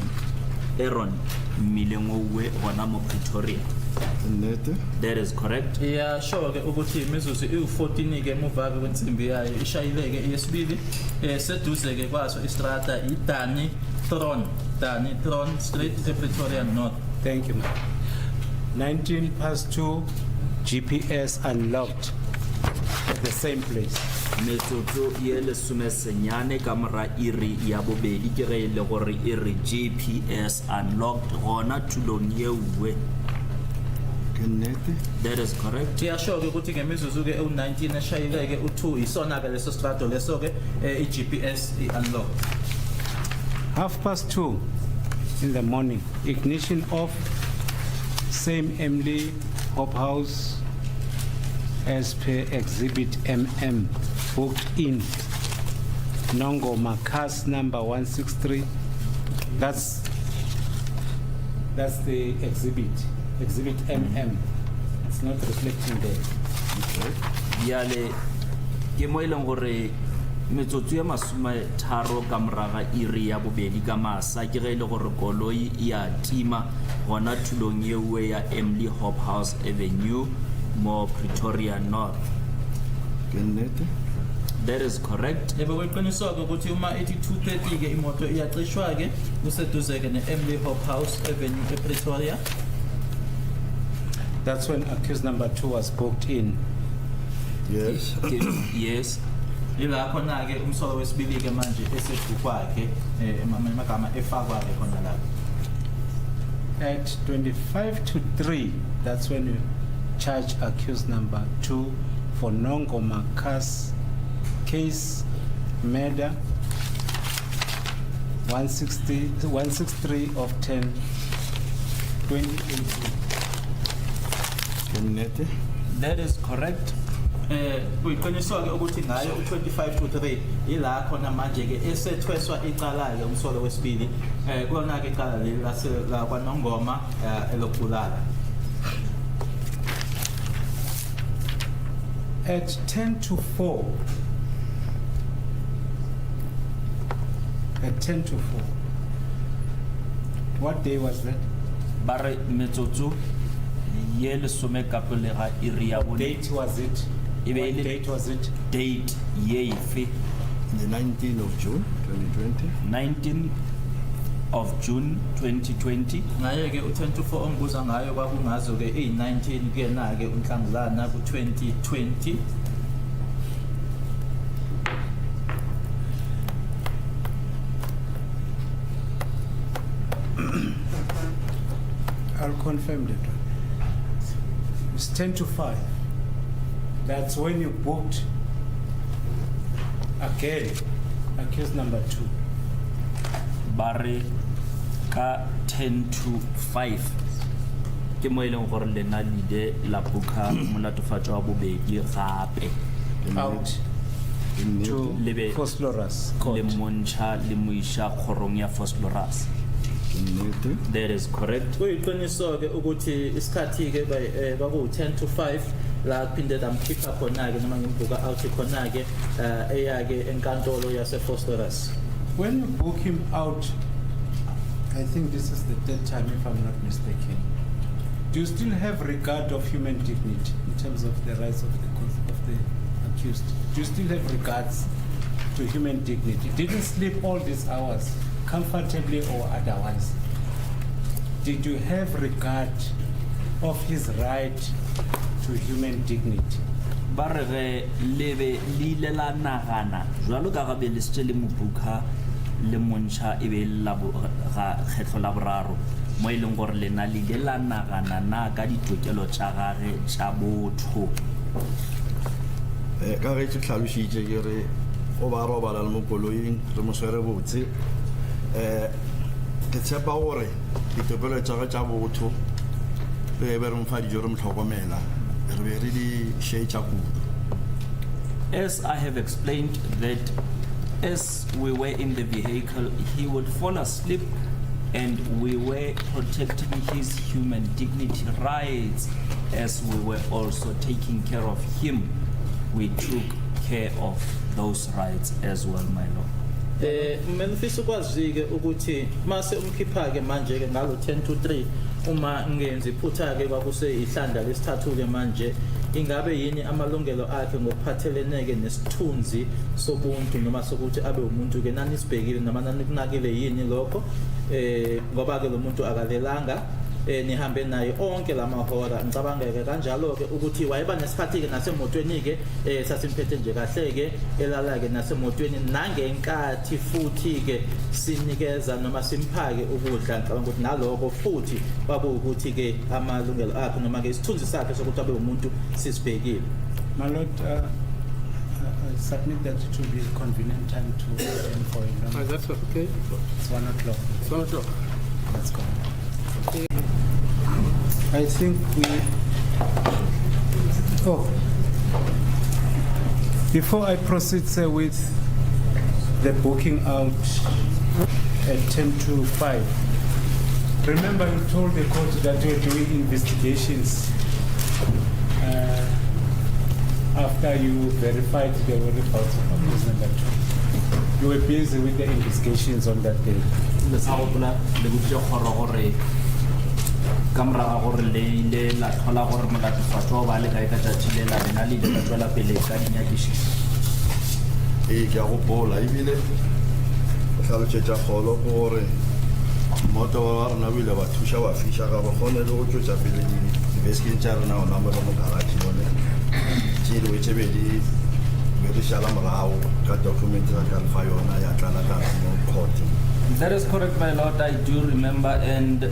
Aaron Milengwe gona mo Pretoria. That is correct.
Yeah, sure ke ukuthi imizuzu u14 ke emuva kwensimbi yayo ishayile ke yesibili seduze ke kwaso istrata iDani Tron Street ePretoria North.
Thank you. 19 past 2, GPS unlocked at the same place.
Metsotso ye lesome senyane ka mora iri ya bobedi ke ge ile gore iri GPS unlocked gona tulong yewe. That is correct.
Siyasho ke ukuthi ngemizuzu ke u19 eshayile ke u2 isona ke leso strato leso ke iGPS unlocked.
2:30 in the morning, ignition off, same Emily Hope House as per exhibit MM, booked in Nongo Makas number 163. That's the exhibit MM. It's not reflecting there.
Yale ke mo ileng gore metsotso ya masometharo ka moraga iri ya bobedi ka masa ke ge ile gore koloi ya tima gona thulong yewe ya Emily Hope House Avenue mo Pretoria North.
Ke nnete?
That is correct.
Yebo kweqiniswa ukuthi uma 82:30 ke imoto iyacishwa ke kuseduze ke ne-Emily Hope House Avenue ePretoria.
That's when accused number 2 was booked in.
Yes.
Yes.
Ila khona ke umsolo wesibili ke manje esebhukwa ke amagama efakwa ke khona la.
At 25 to 3, that's when you charge accused number 2 for Mngomezulu case murder 163 of 10 2018.
Ke nnete?
That is correct.
Kuyiqiniswa ke ukuthi ngayo u25 to 3 ila khona manje ke esethweswa icala ke umsolo wesibili kona ke icala leli la kwaNongoma elokubulala.
At 10 to 4, at 10 to 4, what day was that?
Bare metsotso ye lesome ka pele ga iri ya
What
bone.
date was it?
E be
What
ele-
date was it?
Date ye ife
The 19th of June 2020.
19 of June 2020.
Ngaye ke u10 to 4 ongibuza ngayo kwakungazo ke i19 kuyena ke uNhlangulana ku2020.
I'll confirm that one. It's 10 to 5. That's when you booked again, accused number 2.
Bare ka 10 to 5 ke mo ileng gore lena lide la buka molatofatso wa bobedi gape
Out to
Lebe-
Phosphorus
le
court.
montsha le moisha kgorong ya Phosphorus.
Ke nnete?
That is correct.
Kuyiqiniso ke ukuthi isikhathi ke kwaku10 to 5 la kuphinde damkhipha khona ke noma ngimbuka out khona ke eya ke enkantolo yase Phosphorus.
When you book him out, I think this is the third time if I'm not mistaken. Do you still have regard of human dignity in terms of the rights of the accused? Do you still have regards to human dignity? Did you sleep all these hours comfortably or otherwise? Did you have regard of his right to human dignity?
Ba re ge lebe le la nagana jwalo ka ga be le setse le mobuka le montsha e be la ga kgetlo la boraro mo ileng gore lena le la nagana na ka ditokelo tša gage tša botho.
Ka ge ke tlhalositše ke re o ba robala le mo koloing re mo swere botse ke tshepa gore ditokelo tša gage tša botho le be re mfa dijo re mo tlhokomela re be re di šeetša kudu.
As I have explained that as we were in the vehicle, he would fall asleep and we were protecting his human dignity rights as we were also taking care of him. We took care of those rights as well, my lord.
Menifisa ukwazi ke ukuthi mase umkhipha ke manje ke ngalo 10 to 3 uma ngenzi iphutha ke kwakuse ihlanda lesithathu ke manje ingabe yini amalungelo akhe ngokuphathelene ke nesithunzi sobuntu noma sokuthi abe umuntu ke nani sibhekile noma nani kunakile yini lokho ngoba ke lo muntu akalelanga nihambe naye onke lamahora ngicabangeke kanjalo ke ukuthi wayeba nesikhathi ke nasemotweni ke sasimphethe nje kahle ke elala ke nasemotweni nangenkathi futhi ke sinikeza noma simphake ukudla ngicabanga ukuthi naloko futhi babu ukuthi ke amalungelo akhe noma ke isithunzi sakhe sokuthi abe umuntu sisibhekile.
My lord, I submit that it will be a convenient time to attend for a long.
That's okay.
It's 1 o'clock.
It's 1 o'clock.
Let's go. I think before I proceed, sir, with the booking out at 10 to 5, remember you told the court that you were doing investigations after you verified the whereabouts of accused number 2, you were busy with the investigations on that day.
le sa gopola le botse kgoro gore ka moraga gore le ile la tlhola gore molatofatso wa ba le kae ka tšatši le la lena le ile la tswela pele ka dinyakišišo.
Ee, ke a gopola ebile o tlhalotšetša kgolo ke gore mmoto wa rona o ile ba thuša ba fiša ga go kgone le go tšwetša pele di-investigation tša rena gona mo ka mo garage bone tše dingwe tše bedi be re šala morago ka document ra ka lefa yona ya tlala ka mo court.
That is correct, my lord. I do remember, and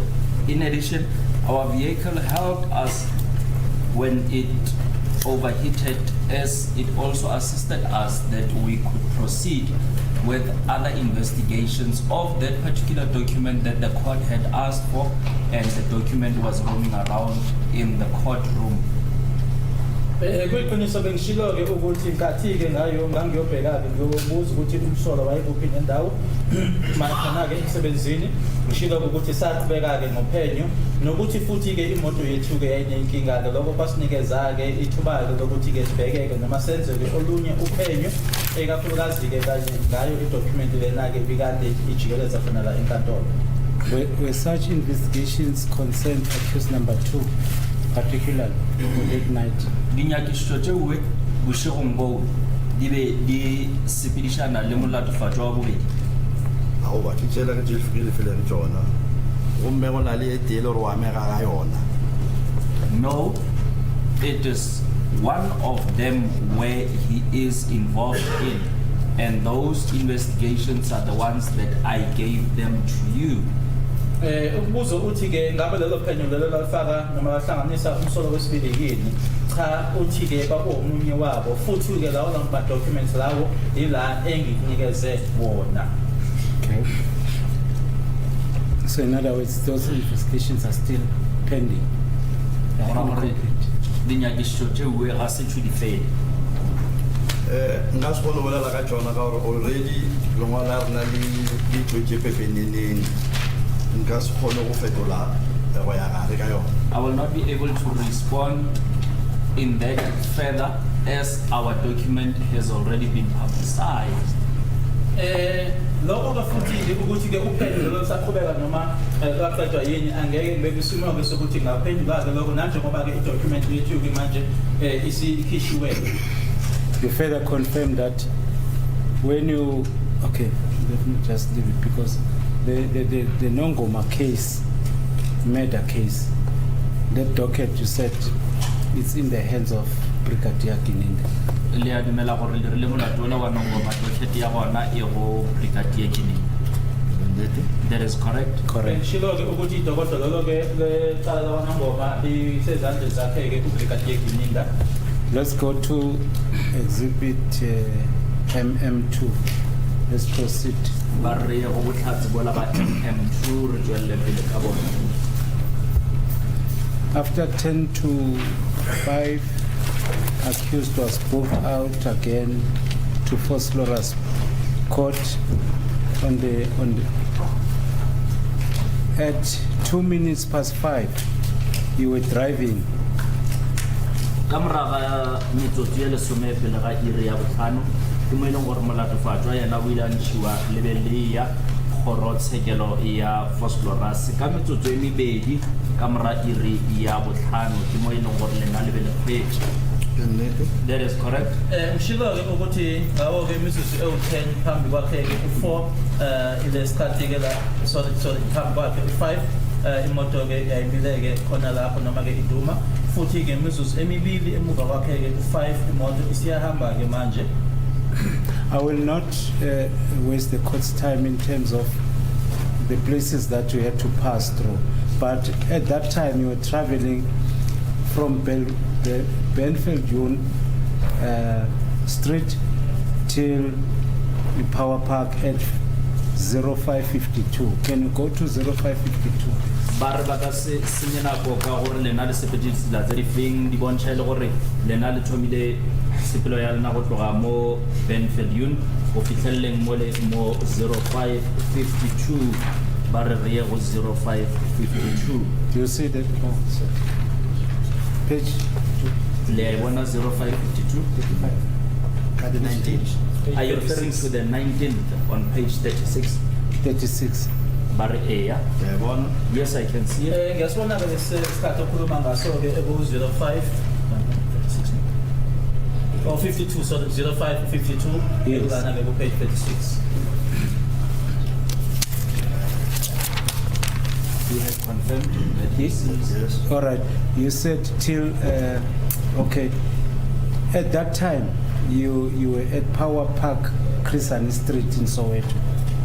in addition, our vehicle helped us when it overheated, as it also assisted us that we could proceed with other investigations of that particular document that the court had asked for, and the document was roaming around in the courtroom.
Kwiqiniso bengishilo-ke ukuthi nkathi-ke ngayo ngangiyobheka-ke ngiyobuza ukuthi umsolo wayekuphi nendawo makhona-ke emsebenzini ngishilo-ke ukuthi saqhubeka-ke ngophenyo nokuthi futhi-ke imoto yethu-ke yayinenkinga-ke lokho kwasinikeza-ke ithuba-ke lokuthi-ke sibhekeke noma senze-ke olunye uphenyo ikakhulukazi-ke kanye ngayo idokhumenti lena-ke bikade ijikeleza khona la enkantolo.
Were such investigations concerned accused number 2, particularly on that night?
Dinyakišišo tšeuwe bošegong boo di be di sepedišana le molatofatšo wa bobedi.
Ao ba ke tšela ke tše file le tšona gomme go na le e tele gore wa mega ga yona.
No, it is one of them where he is involved in, and those investigations are the ones that I gave them to you.
Ukubuza ukuthi-ke ngabe lelo phenyo lelo lalifaka noma lahlanganisa umsolo wesibili yini, cha uthi-ke bakuwomunye wabo futhi-ke lawo ma-documents lawo ila engikunikeze wona.
Okay. So in other words, those investigations are still pending. They are incomplete.
Dinyakišišo tšeuwe ga se tšho di fele.
Nka se kgone go bolela ka tšona ka gore already lengwalo la rena le tswetse pepeneneng nka se kgone go fetola go ya gare ka yona.
I will not be able to respond in that further as our document has already been publicized.
Lokho ke futhi ukuthi-ke uphenyo lelo lusaqhubeka noma lwaqedwa yini angeke ngibe kwisimo-ke sokuthi ngaphendula-ke lokho nanjengoba-ke idocument yethu-ke manje isikhishiwe.
You further confirm that when you, okay, let me just leave it because the Nongoma case, murder case, that docket you said it's in the hands of Brigadier Gininda.
Le a dumela gore le rile molatola wa Nongoma docket ya bona e go Brigadier Gininda. That is correct.
Correct.
Ngishilo-ke ukuthi idokodo lolo-ke lecala lawaNongoma lisezandleni zakhe-ke uBrigadier Gininda.
Let's go to exhibit MM2. Let's proceed.
Ba re go botlhatsi bola ba M2 re tswelle pele ka bona.
After 10 to 5, accused was moved out again to First Flora's court at 2 minutes past 5. You were driving.
Ka moraga metsotso ya lesome pele ga iri ya botlhano ke mo e leng gore molatofatšwa yena o ile a ntshiwa lebele ya kgorotshekelo ya Phosphorus ka metsotso e mebedi ka mora iri ya botlhano ke mo e leng gore lena lebele kgwetse. That is correct.
Ngishilo-ke ukuthi ngawo-ke imizuzu ewu-10 phambi kwakhe-ke u-4 ile sikhathi-ke la sorry phambi kwakhe u-5 imoto-ke yayimile-ke khona lapho noma-ke iduma futhi-ke imizuzu emibili emuva kwakhe-ke u-5 imoto isiyahamba-ke manje.
I will not waste the court's time in terms of the places that you had to pass through, but at that time you were traveling from the Benfield June Street till the Power Park at 0552. Can you go to 0552?
Ba re ba ka se senye nako ka gore lena le sepedi tsela tse di feng di bontsha le gore lena le thomile sepelo ya lena go tloga mo Benfield go fitlheleng mo 0552 ba re re ye go 0552.
Do you see that? Oh, sorry. Page 2.
Le a bona 0552 52?
At the 19th.
Are you referring to the 19th on page 36?
36.
Barry A, yeah?
Yabona.
Yes, I can see it.
Ngiyasibona ke start ukukhuluma ngaso ke eku 05 or 52 so 05 52
Yes.
elana ke ku page 36.
You have confirmed that this is...
Yes.
All right. You said till, okay. At that time, you were at Power Park, Chrisani Street in Soweto.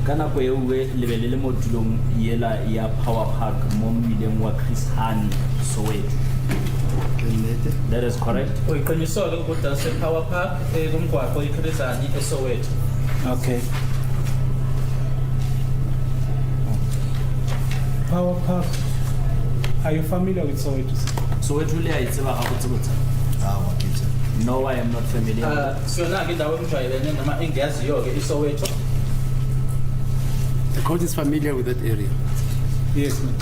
Kana ko ewe lebelele mo tulong yela ya Power Park mo mmileng wa Chris Hani Soweto.
Kenete.
That is correct.
Uyiqinisile ukuthi ase Power Park kumgwaqo iKhrizani eSoweto.
Okay. Power Park. Are you familiar with Soweto?
Soweto le a itseba ga botsebotse.
Ah, wakitse.
No, I am not familiar with it.
Siyona ke indawo engijwayelene noma engiyaziyo ke iSoweto.
The court is familiar with that area,
Yes, ma'am.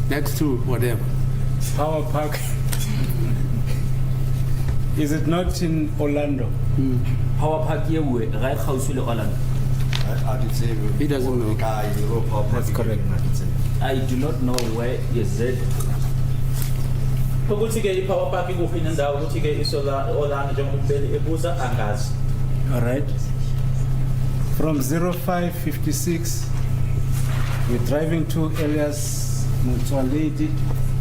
next to whatever.
Power Park. Is it not in Orlando?
Power Park ye we ga e kgauswi le Orlando.
I did say.
He doesn't know.
That's correct.
I do not know where is it.
Ukuthi ke iPower Park ikuphi indawo ukuthi ke isola Orlando njengombeli ebuza angazi.
All right. From 0556, we're driving to Elias Mutwaledi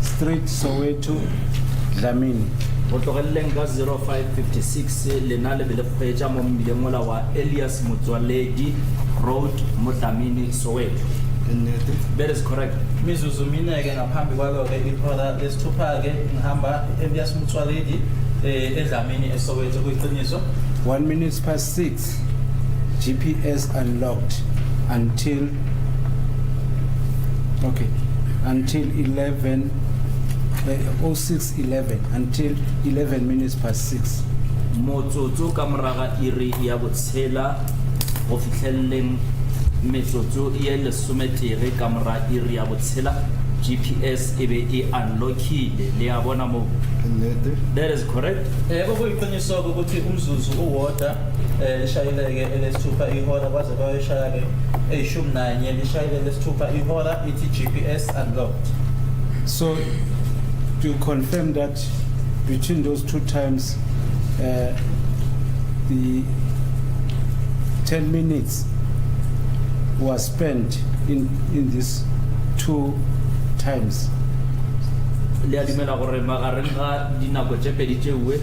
Street, Soweto, Dlamini.
Go tlogeleng ka 0556 lena le bele kgwetsa mo mmileng mola wa Elias Motswaledi Road mo Dlamini Soweto.
Kenete.
That is correct.
Mizuzu mine ke ngaphambi kwalo ke ihora lesithupha ke ngihamba Elias Mutwaledi eDlamini eSoweto kuyiqiniso.
1 minute past 6, GPS unlocked until 11, 06:11 until 11 minutes past 6.
Motsotso ka moraga iri ya botshela go fitlheleng metsotso e lesometere ka mora iri ya botshela GPS e be e unlockile le ya bona mo.
Kenete.
That is correct.
Kuyiqiniso ukuthi umzuzu uwodwa lishayeleke lesithupha ihora kwaze bayishaya ke eyishumi nanye lishayele lesithupha ihora ithi GPS unlocked.
So, to confirm that between those two times, the 10 minutes was spent in these two times.
Le a dumela gore magareng ga dinako tse pedi tsewe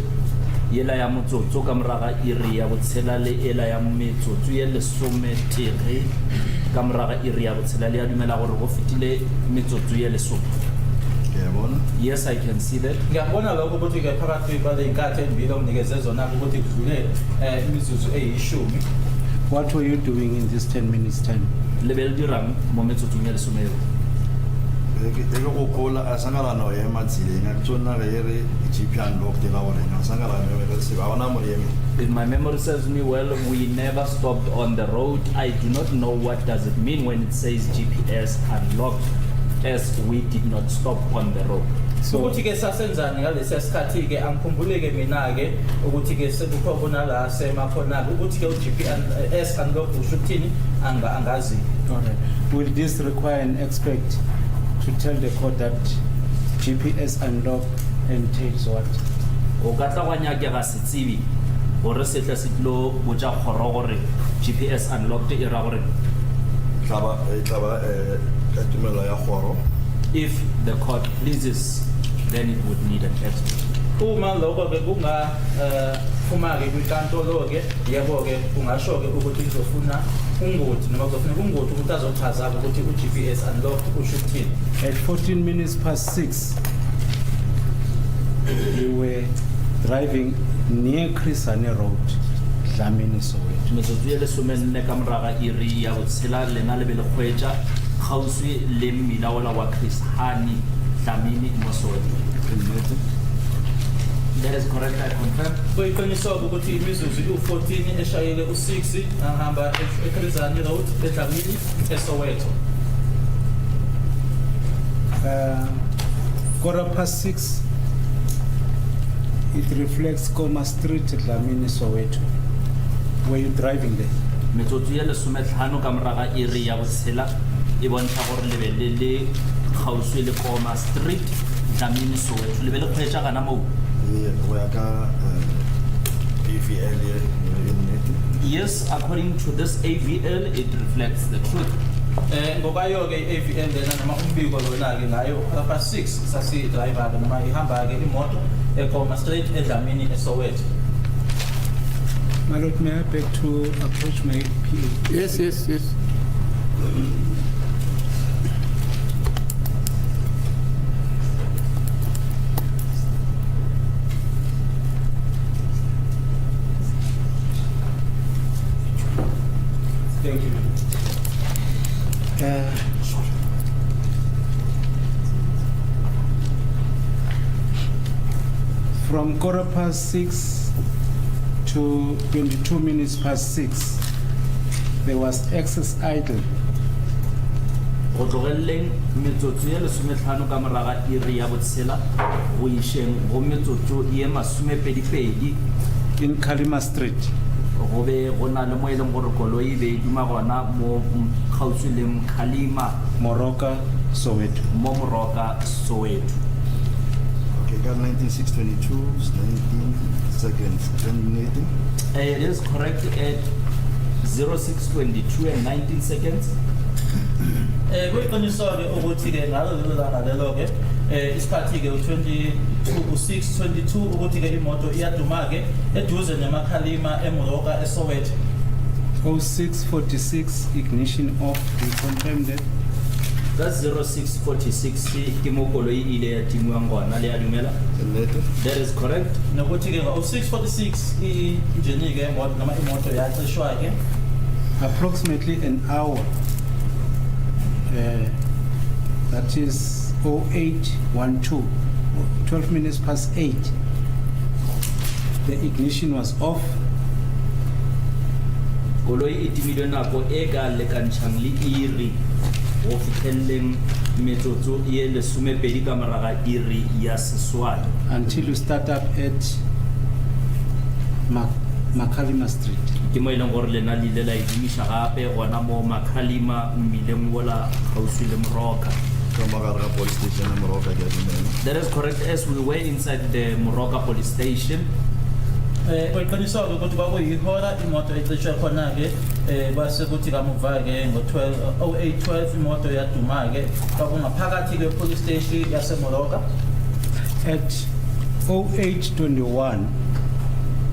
yela ya motsotso ka moraga iri ya botshela le ela ya metsotso ye lesometere ka moraga iri ya botshela le a dumela gore go fetile metsotso ye lesome.
Yabona.
Yes, I can see that.
Ngiyabona lokho ukuthi ke phakathi kwale inkathi embili omnikeze zona ukuthi kudlule imizuzu eyishumi.
What were you doing in this 10 minutes time?
Le be le dirang mo metsotsong ye lesome eo.
Eke go kola asangala no ya matsile nga tsona re re GP unlocked la gore nga sangala me re se ba bona mo yeme.
If my memory serves me well, we never stopped on the road. I do not know what does it mean when it says GPS unlocked, as we did not stop on the road.
So,
Ukuthi ke sasenzani ngalesi sikhathi ke angikhumbule ke mina ke ukuthi ke sekukho bona la sema khona ukuthi ke GPS unlocked usho ukuthini angazi.
all right. Will this require an expert to tell the court that GPS unlock entails what?
O ka tla wa nyakega setsebi gore se tla se tlo botsa kgoro gore GPS unlocked e ra gore
Tlaba ka tumelo ya khoro.
if the court pleases, then it would need an expert.
Uma lokho ke kunga phuma ke kwinkantolo ke yebo ke kungasho ke ukuthi izofuna ungoti noma kuzofuna ungoti ukuthi azochaza ukuthi uGPS unlocked usho ukuthini.
At 14 minutes past 6, we were driving near Chrisane Road, Dlamini, Soweto.
Metsotso ye lesomenne ka moraga iri ya botshela lena le be le kgwetsa kgauswi le mmila ola wa Chris Hani Dlamini mo Soweto. That is correct, I confirm.
Kuyiqiniso ukuthi imizuzu u14 eshayele u6 ahamba eKhrizani Road eDlamini eSoweto.
6:15, It reflects Koma Street, Dlamini, Soweto. Were you driving there?
metsotso ya lesometlhano ka moraga iri ya botshela e bontsha gore lebele le kgauswi le Koma Street Dlamini Soweto le be le kgweetsa gana moo yes according to this AVL it reflects the truth
ngobayo ke AVL lena noma umbiko lona ke ngayo half 6 sasi driver ke noma ihamba ke imoto eKoma Street eDlamini eSoweto.
My Lord, may I beg to approach my PA?
Yes, yes, yes.
Thank you. From 6:15 to 22 minutes past 6, there was excess idle.
go tlogelleng metsotso ya lesometlhano ka moraga iri ya botshela go išeng go metsotso ye masomepedipedi
In Kalima Street.
go be go na le mo e leng gore koloi be e duma gona mo kgauswi le Mkhalima
Moroka, Soweto.
mo Moroka Soweto.
Okay, got 19:6:22, 19 seconds, terminating.
It is correct at 06:22 and 19 seconds.
Kuyiqiniso ke ukuthi ke ngalo lelo langa lelo ke isikhathi ke u6:22 ukuthi ke imoto iyaduma ke eduze nemakhalima eMoroka eSoweto.
06:46 ignition off. We confirm that.
That's 06:46 ke mo koloi ile ya timwang gona le ya dumela.
Terminated.
That is correct.
Nokuthi ke ngo6:46 injini ke imoto noma imoto yacishwa ke
Approximately an hour. That is 08:12, 12 minutes past 8. The ignition was off.
Koloi e timilwe nako e ka lekantshang le iri go fitlhelleng metsotso ye lesomepedi ka moraga iri ya seswai
Until you start up at Makalima Street.
ke mo e leng gore lena le ile la edimiša gape gona mo Makhalima mmileng wola kgauswi le Moroka.
From Mogane police station in Morocco,
That is correct. As we were inside the Moroka police station,
kuyiqiniso ke ukuthi kwakuyihora imoto ecishwe khona ke base kuthi kamuva ke ngo08:12 imoto yaduma ke kwakungaphakathi ke police station yaseMoroka.
At 08:21,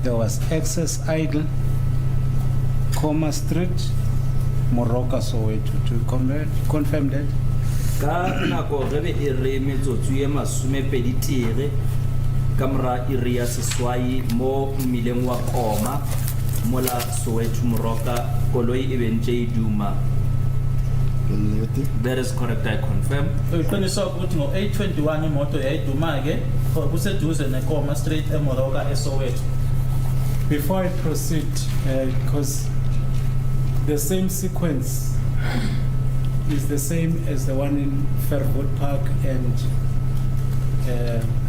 there was excess idle. Koma Street, Moroka, Soweto. To confirm that.
ka nako ge be e re metsotso ye masomepedi tere ka mora iri ya seswai mo mmileng wa Koma mola Soweto Moroka koloi e bentse e duma.
terminated.
That is correct, I confirm.
Kuyiqiniso ukuthi ngo8:21 imoto yayiduma ke kuseduze neKoma Street eMoroka eSoweto.
Before I proceed, because the same sequence is the same as the one in Fairwood Park and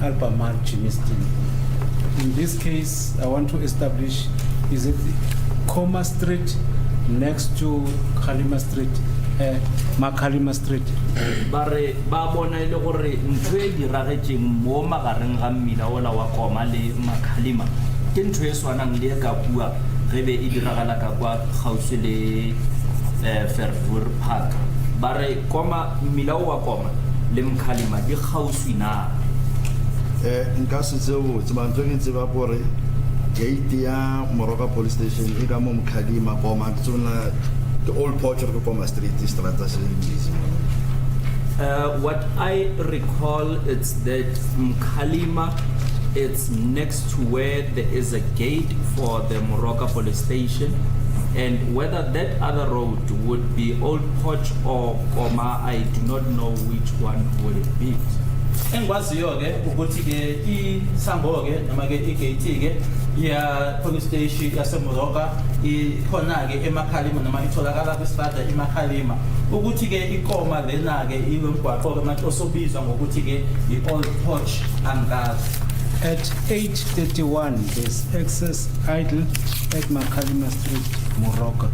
Albemarle Jimiston. In this case, I want to establish, is it Koma Street next to Kalima Street, Makalima Street?
Ba re ba bona ile gore ntwe e diragetseng mo magareng ga mmila ola wa Koma le Makhalima ke ntwe e swanang le ka bua ge be e diragala ka kwa kgauswi le Fairwood Park. Ba re Koma mmila wa Koma le Mkhalima di kgauswi na.
Nka se tseo tseba ntse ke tseba gore gate ya Moroka police station e ka mo Mkhalima Koma tsona the old porch of Koma Street is strata se
What I recall it's that Mkhalima it's next to where there is a gate for the Moroka police station, and whether that other road would be Old Porch or Koma, I do not know which one would it be.
Engwaziyo ke ukuthi ke isango ke noma ke igate ke ya police station yaseMoroka ikhona ke eMakhalima noma itholakala kwistrata eMakhalima ukuthi ke iKoma lena ke iwemgwaqo ke manje osobizwa ngokuthi ke iOld Porch angazi.
At 8:31, there's excess idle at Makalima Street, Moroka.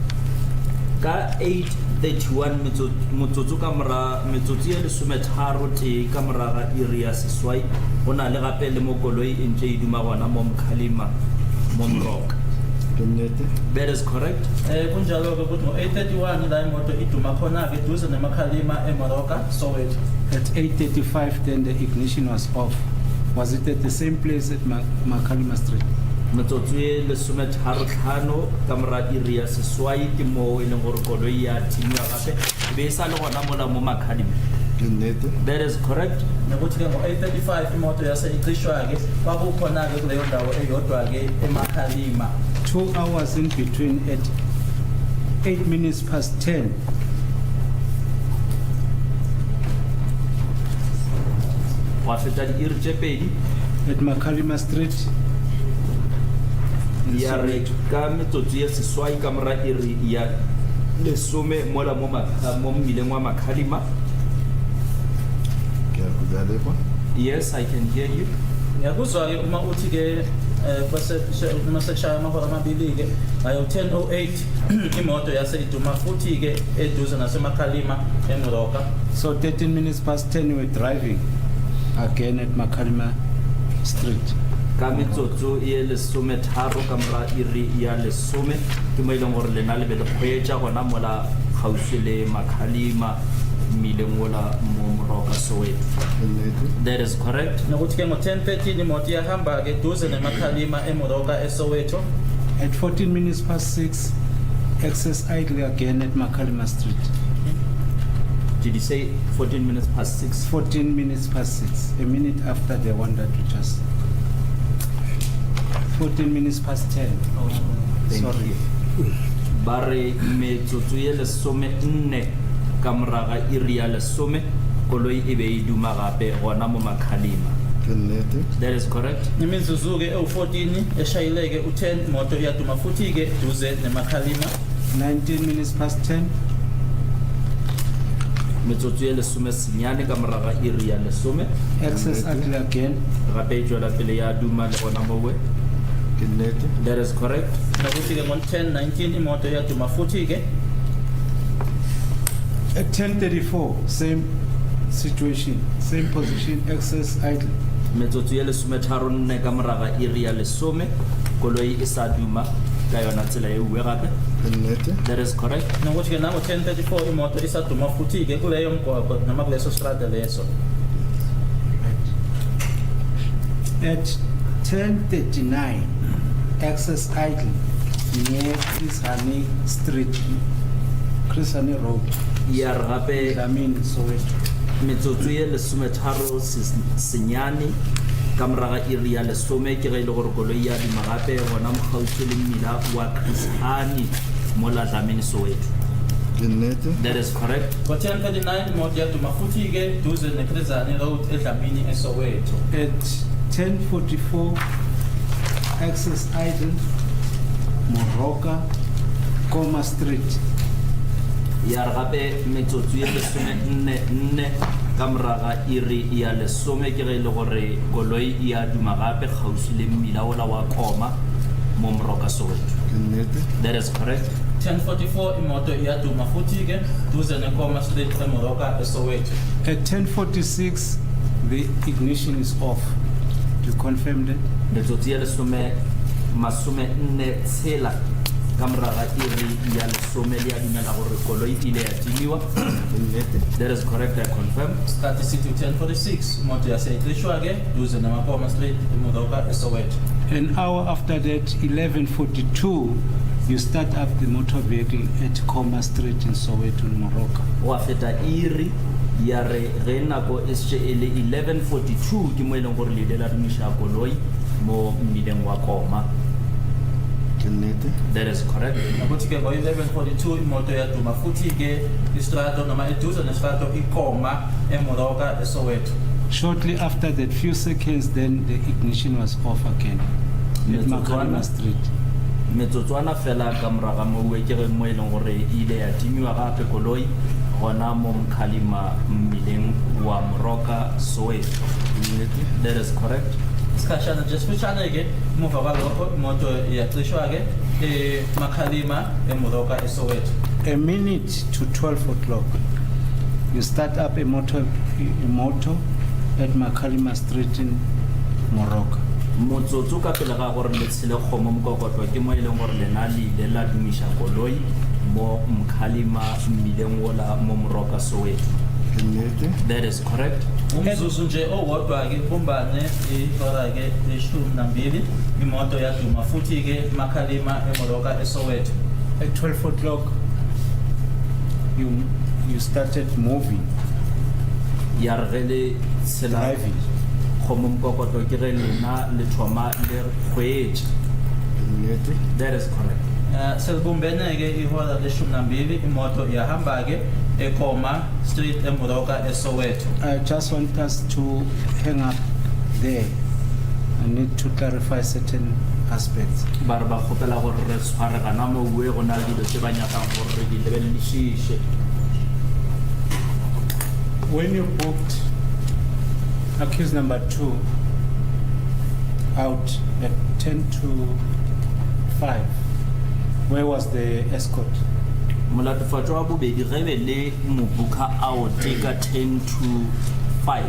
Ka 8:31 metsotso ka mora metsotso e lesometharo tee ka mora ga iri ya seswai go na le gape le mo koloi e ntse e duma gona mo Mkhalima mo Moroka. That is correct.
Kunjalo ke kuthi ngo-8:31 la imoto iduma khona-ke eduze neMakhalima eMoroka, Soweto.
At 8:35, then the ignition was off. Was it at the same place at Makalima Street?
Metsotso e lesometharo tlhano ka mora iri ya seswai ke mo e leng gore koloi ya timwa gape e be e sa le gona mola mo Mkhalima. That is correct.
Nokuthi ke ngo-8:35 imoto yase iqishwa-ke kwakukhona-ke kuleyo ndawo eyodwa-ke eMakhalima.
2 hours in between at 10:08.
Wa feta di iri tse pedi
At Makalima Street. in
ya re
Soweto.
ka metsotso ya seswai ka mora iri ya lesome mola mo mmileng wa Mkhalima. Yes, I can hear you.
Ngiyakuzwa-ke uma uthi-ke uma sekushaya amahora amabili-ke ngayo 10:08 imoto yase iduma futhi-ke eduze naseMakhalima eMoroka.
So 10:13, you were driving again at Makalima Street.
Ka metsotso e lesometharo ka mora iri ya lesome ke mo e leng gore lena le be le kgweetsa gona mola gaufi le Mkhalima mmileng ola mo Moroka Soweto. That is correct.
Nokuthi-ke ngo-10:13 imoto iyahamba-ke eduze neMakhalima eMoroka eSoweto.
At 6:14, excess idle again at Makalima Street.
Did you say 6:14?
6, a minute after the one that we just. 10:10.
Thank
Sorry.
you. Bare metsotso e lesome ka mora ga iri ya lesome koloi e be e duma gape gona mo Mkhalima. That is correct.
Imizuzu-ke ewu-14 eshayileke u-10 imoto iyaduma futhi-ke eduze neMakhalima.
19:10.
Metsotso e lesome senyane ka mora ga iri ya lesome
Excess idle again.
gape e tswela pele ya duma le gona mowe. That is correct.
Nokuthi-ke ngo-10:19 imoto iyaduma futhi-ke.
At 10:34, same situation, same position, excess idle.
Metsotso e lesometharo nne ka mora ga iri ya lesome koloi e sa duma ka yona tsela e uwe gape. That is correct.
Nokuthi-ke nango-10:34 imoto isaduma futhi-ke kuleyo mgwaqo noma kuleso strada leso.
At 10:39, excess idle near Chris Hani Street, Chris Hani Road.
Ya re gape
I mean, Soweto.
metsotso e lesometharo senyane ka mora ga iri ya lesome ke ge e le gore koloi ya duma gape gona mo gaufi le mmila wa Chris Hani mo la Dlamini Soweto. That is correct.
Ngo-10:39 imoto iyaduma futhi-ke eduze neChris Hani Road eDlamini eSoweto.
At 10:44, excess idle, Moroka, Koma Street.
Ya re gape metsotso e lesome nne ka mora ga iri ya lesome ke ge e le gore koloi e a duma gape gaufi le mmila ola wa Koma mo Moroka Soweto. That is correct.
10:44 imoto iyaduma futhi-ke eduze neKoma Street eMoroka eSoweto.
At 10:46, the ignition is off. Do you confirm that?
Metsotso e masome nne tshela ka mora ga iri ya lesome le a dumela gore koloi ile ya timiwa. That is correct, I confirm.
Isikhathi sithi 10:46 imoto yase iqishwa-ke eduze neMakoma Street eMoroka eSoweto.
An hour after that, 11:42, you start up the motor vehicle at Koma Street in Soweto, in Moroka.
Wa feta iri ya re ge nako e setse e le 11:42 ke mo e leng gore le ile la dumiša koloi mo mmileng wa Koma. That is correct.
Nokuthi-ke ngo-11:42 imoto iyaduma futhi-ke istrato noma eduze nestrato iKoma eMoroka eSoweto.
Shortly after that, few seconds, then the ignition was off again at Makalima Street.
Metsotswana fela ka mora ga mowe ke ge mo e leng gore e ile ya timiwa gape koloi gona mo Mkhalima mmileng wa Moroka Soweto. That is correct.
Iskashana just fushane-ke muva kwalokho imoto yacishwa-ke eMakhalima eMoroka eSoweto.
A minute to 12 o'clock, you start up a motor at Makhalima Street in Moroka.
motsotso ka pele ga gore le tshele kgomo mokokotlo ke mo e leng gore lena le ile la dumisha koloi mo Mkhalima mmileng wola mo Moroka Soweto. That is correct.
Umzuzu nje owodwa-ke bumbane ihora-ke le-12 imoto yaduma futhi-ke Makhalima eMoroka eSoweto.
At 12 o'clock, you started moving,
ya re ge le tshela
driving.
kgomo mokokotlo ke re lena le thoma le kgweetše. That is correct.
Selibumbene-ke ihora le-12 imoto yahamba-ke eKoma Street eMoroka eSoweto.
I just want us to hang up there. I need to clarify certain aspects.
ba re ba kgopela gore re tshware gana mo bue go na le dilo tse ba nyakang gore re di lebelelešiše.
When you booked accused number 2 out at 10 to 5, where was the escort?
Molatofatšo wa bobedi ge be le mo booka out ka 10 to 5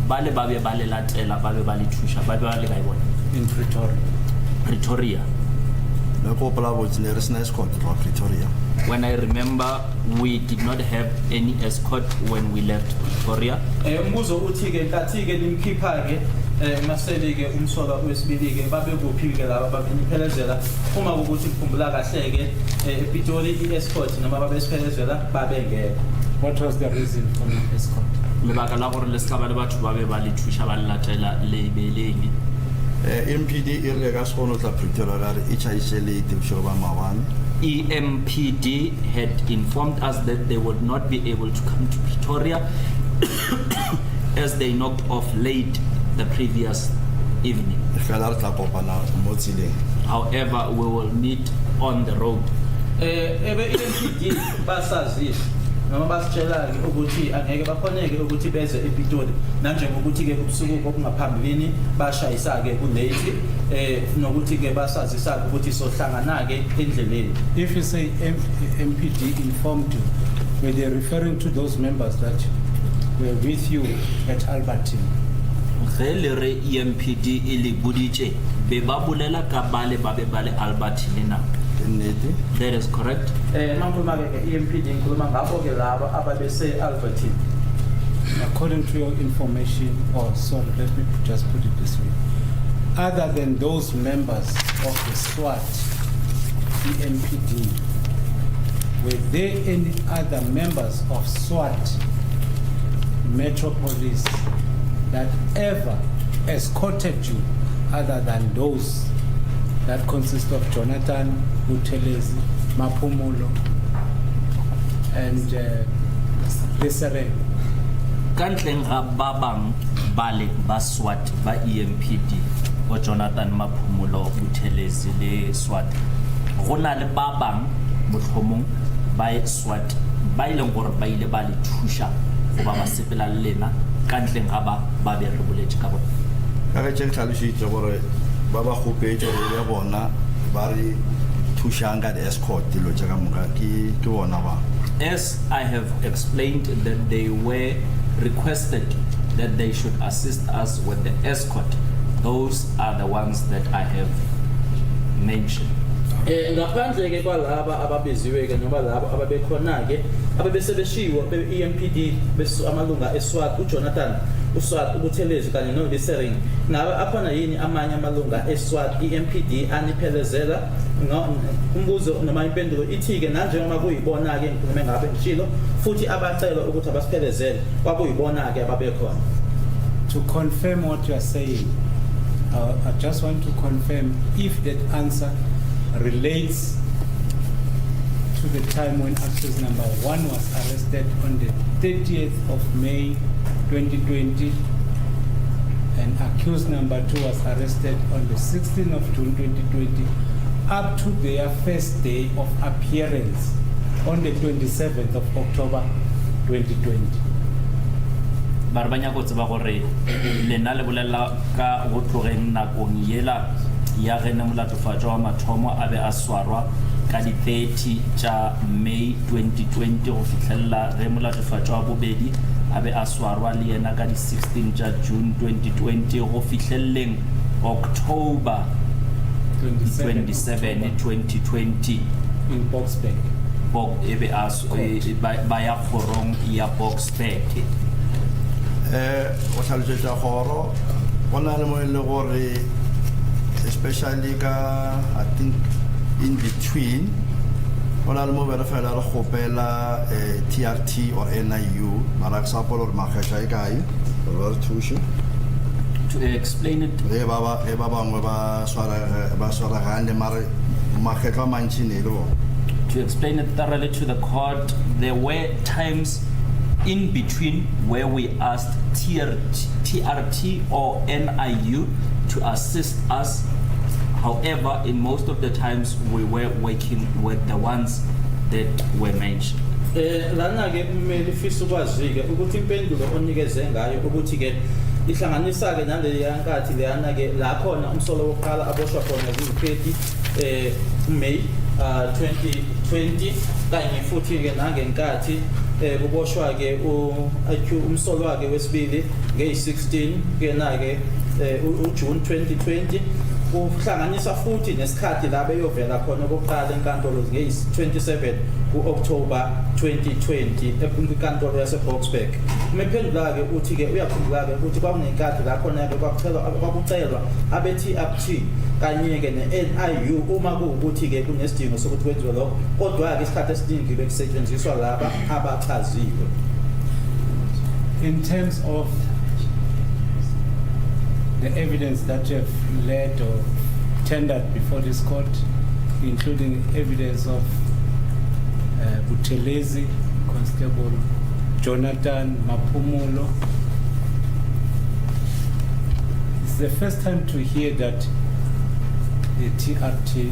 ba le ba be ba le latela ba be ba le thuša ba be ba le ka e bona
In Pretoria.
Pretoria.
Escort from Pretoria.
When I remember, we did not have any escort when we left Pretoria.
Umbuzo uthi-ke nkathi-ke nimkhipha-ke masele-ke umsola wesibili-ke babe kuphi-ke laba babeniphelezela uma ukuthi ngikhumbula kahle-ke ePitori i-escort noma babesiphelezela babengekho.
What was the reason for the escort?
Lebaka la gore le ska ba le batho ba be ba le thuša ba le latela lebeleng.
MPD ile ka skono tla Pretoria ga re itšhaitše late bšo ba maabane.
EMPD had informed us that they would not be able to come to Pretoria as they knocked off late the previous evening.
Fela re tla kopana mo tseleng.
However, we will meet on the road.
Ebe EMPD basazisa noma basitshela-ke ukuthi angeke bakhoneke ukuthi beze ePitori nanjengokuthi-ke ubusuku obungaphambilini bashayisa-ke kulate nokuthi-ke basazisa-ke ukuthi sohlangana-ke endleleni.
If you say MPD informed you, were they referring to those members that were with you at Albertine?
Ge le re EMPD e le boditše be ba bolela ka ba le Albertine na. That is correct.
EMPD ngikhuluma ngabo-ke laba ababese Albertine.
According to your information, or sorry, let me just put it this way. Other than those members of the SWAT, EMPD, were there any other members of SWAT, Metro Police, that ever escorted you other than those that consist of Jonathan, Buthelezi, Maphumulo, and Desiree?
Kantleng ga ba bang bale ba SWAT ba EMPD o Jonathan Maphumulo Buthelezi le SWAT go na le ba bang mohlomong ba SWAT ba ile gore ba ile ba le thuša go ba sepela lena kantleng ga ba be re boletse ka bona
Ka ge tšeng tlhalošitše gore ba ba kgopetše le bona ba re thušang ka di-escort dilo tša ka moka ke bona ba.
As I have explained that they were requested that they should assist us with the escort, those are the ones that I have mentioned.
Ngaphandle-ke kwalaba ababeziwe-ke noma labo ababekhona-ke ababesebeshiwo be-EMPD amalunga eSWAT uJonathan uSWAT uButhelezi kanye noLisering ngabe akhona yini amanye amalunga eSWAT EMPD aniphelezela umbuzo noma impendulo ithi-ke nanjengoba kuyibona-ke ngikhulume ngabe ngishilo futhi abacela ukuthi abasiphelezele kwakuyibona-ke ababekhona.
To confirm what you are saying, I just want to confirm if that answer relates to the time when accused number 1 was arrested on the 30th of May 2020 and accused number 2 was arrested on the 16th of June 2020 up to their first day of appearance on the 27th of October 2020.
ba re banya go tseba gore lena le bolela ka go tlogeng nakong yela ya gene molatofatšwa wa mathomo a be a swarwa ka di 30 tša May 2020 go fitlhelela ge molatofatšwa wa bobedi a be a swarwa le yena ka di 16 tša June 2020 go fitlheleleng October 27 2020
in Boxback.
ebe a ba ya kgorong ya Boxback.
O tlhalosetsa goro go na le mo e le gore especially ka I think in between go na le mo bere fela re gopela TRT or NIU mara ke sapo gore makgetla e kae gore re thushe
To explain it,
ba bangwe ba swara gane mare makgetlo a mantši ne le bona.
to explain it thoroughly to the court, there were times in between where we asked TRT or NIU to assist us. However, in most of the times we were working with the ones that were mentioned.
Lana ke kumele ifisa ukwazike ukuthi impendulo onikeze ngayo ukuthi ke ihlanganisa ke nale yankathi leyana ke la khona umsolo wokuqala aboshwa khona zi-30 May 2020 kanye futhi ke nangenkathi kuboshwa ke umsolo wakhe wesibili nge-16 ke na ke uJune 2020 uhlanganisa futhi nesikhathi la beyovela khona okokuqala enkantolo nge-27 ku-October 2020 enkantolo yase-Boxback. Umephendula ke uthi ke uyakhumbula ke ukuthi kwakunenkathi la khona ke kwakucelwa abe-TRT kanye ke ne-NIU uma kuwukuthi ke kunesidingo sokuthi kwenziwe lokho, kodwa ke isikhathi esiningi bekusetshenziswa laba abachaziwe.
In terms of the evidence that you have led or tendered before this court, including evidence of Buthelezi, Constable Jonathan Mapumulo. It's the first time to hear that the TRT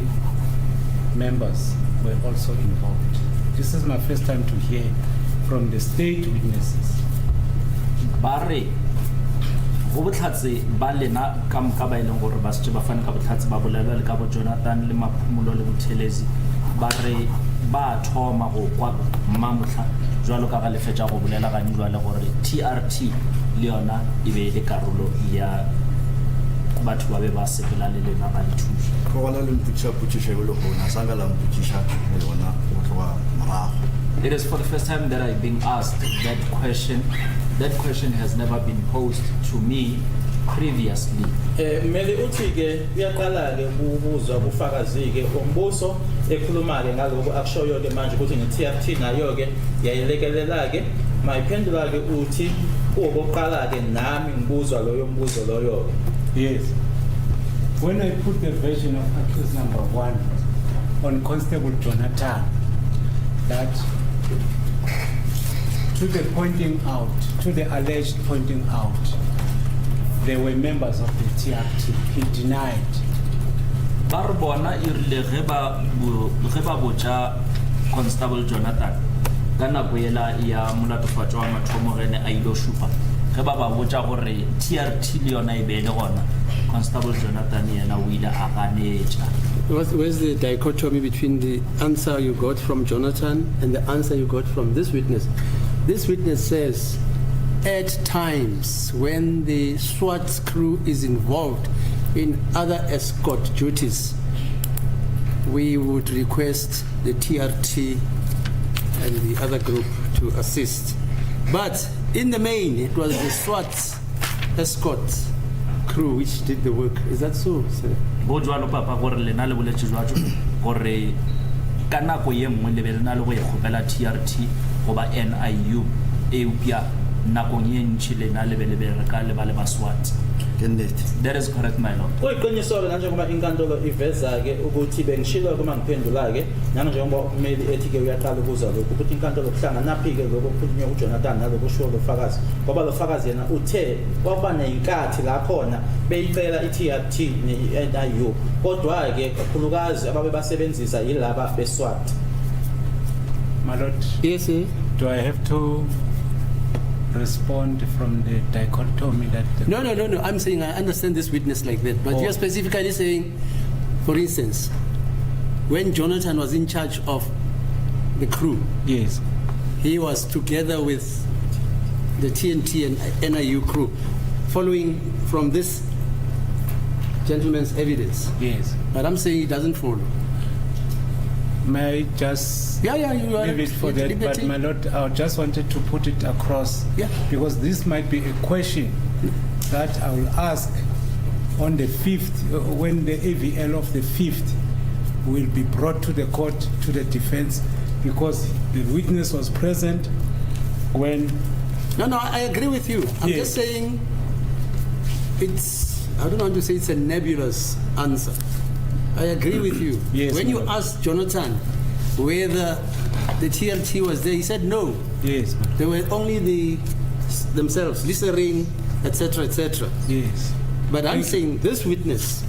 members were also involved. This is my first time to hear from the state witnesses.
Barre go botlhatse ba lena ka moka ba ileng gore ba se ba fane ka botlhatse ba bolela le ka bo Jonathan le Mapumulo le Buthelezi ba re ba thoma go kwa mmamotla jwalo ka ga lefetša go bolela ga njwale gore TRT le yona e be le karolo ya batho ba be ba sepela le lena ba dithuso
go bona le mputša e le gona sa ka la mputša le yona go tloga morago.
It is for the first time that I've been asked that question. That question has never been posed to me previously.
Mele uthi ke uyaqala ke ukuzwa kufakazi ke umbuso ekhuluma ke ngaloko akushoyo ke manje ukuthi ne-TRT nayo ke yayilekelela ke mayiphendula ke uthi kuwokuqala ke nami ngibuzwa loyo mbuzo loyo.
Yes. When I put the version of accused number 1 on Constable Jonathan, that to the pointing out, to the alleged pointing out, they were members of the TRT. He denied.
Barbona irile geba botša Constable Jonathan ka nako yela ya molatofatšwa wa mathomo gene a ile šupa ge ba botša gore TRT le yona e be le gona Constable Jonathan yena o ile a ganetša.
Where's the dichotomy between the answer you got from Jonathan and the answer you got from this witness? This witness says, at times when the SWAT crew is involved in other escort duties, we would request the TRT and the other group to assist. But in the main, it was the SWAT escort crew which did the work. Is that so, sir?
Go jwalo papa gore lena le boletše jwatso gore ka nako ye nngwe le be le na le go e kgopela TRT goba NIU eupša nakong ye ntši lena le be le bereka le ba le ba SWAT. That is correct, my lord.
Uyiqinisile njengoba inkantolo iveza ke ukuthi bengishilo kuma ngiphendula ke njengoba umeli ethi ke uyaqala ukuza lokho ukuthi inkantolo kuhlanganaphi ke lokho kukhulunywa uJonathan naloko sho lo fakazi ngoba lo fakazi yena uthe kwaba nenkathi la khona beyicela iTRT neNIU kodwa ke kakhulukazi ababe basebenzisa yilaba beSWAT.
My lord.
Yes, sir.
Do I have to respond from the dichotomy that...
No. I'm saying I understand this witness like that. But
Oh.
you're specifically saying, for instance, when Jonathan was in charge of the crew,
Yes,
he was together with the TNT and NIU crew, following from this gentleman's evidence.
yes.
But I'm saying he doesn't follow.
May I just
Yeah, you are
leave it for
at
that? But
liberty.
my lord, I just wanted to put it across.
Yeah.
Because this might be a question that I will ask on the 5th, when the AVL of the 5th will be brought to the court, to the defense, because the witness was present when...
No, I agree with you. I'm
Yes.
just saying I don't want to say it's a nebulous answer. I agree with you.
Yes,
when you
ma'am.
asked Jonathan whether the TLT was there, he said no.
Yes, ma'am.
They were only themselves, listening, etc., etc.
Yes.
But I'm
Thank you.
saying this witness,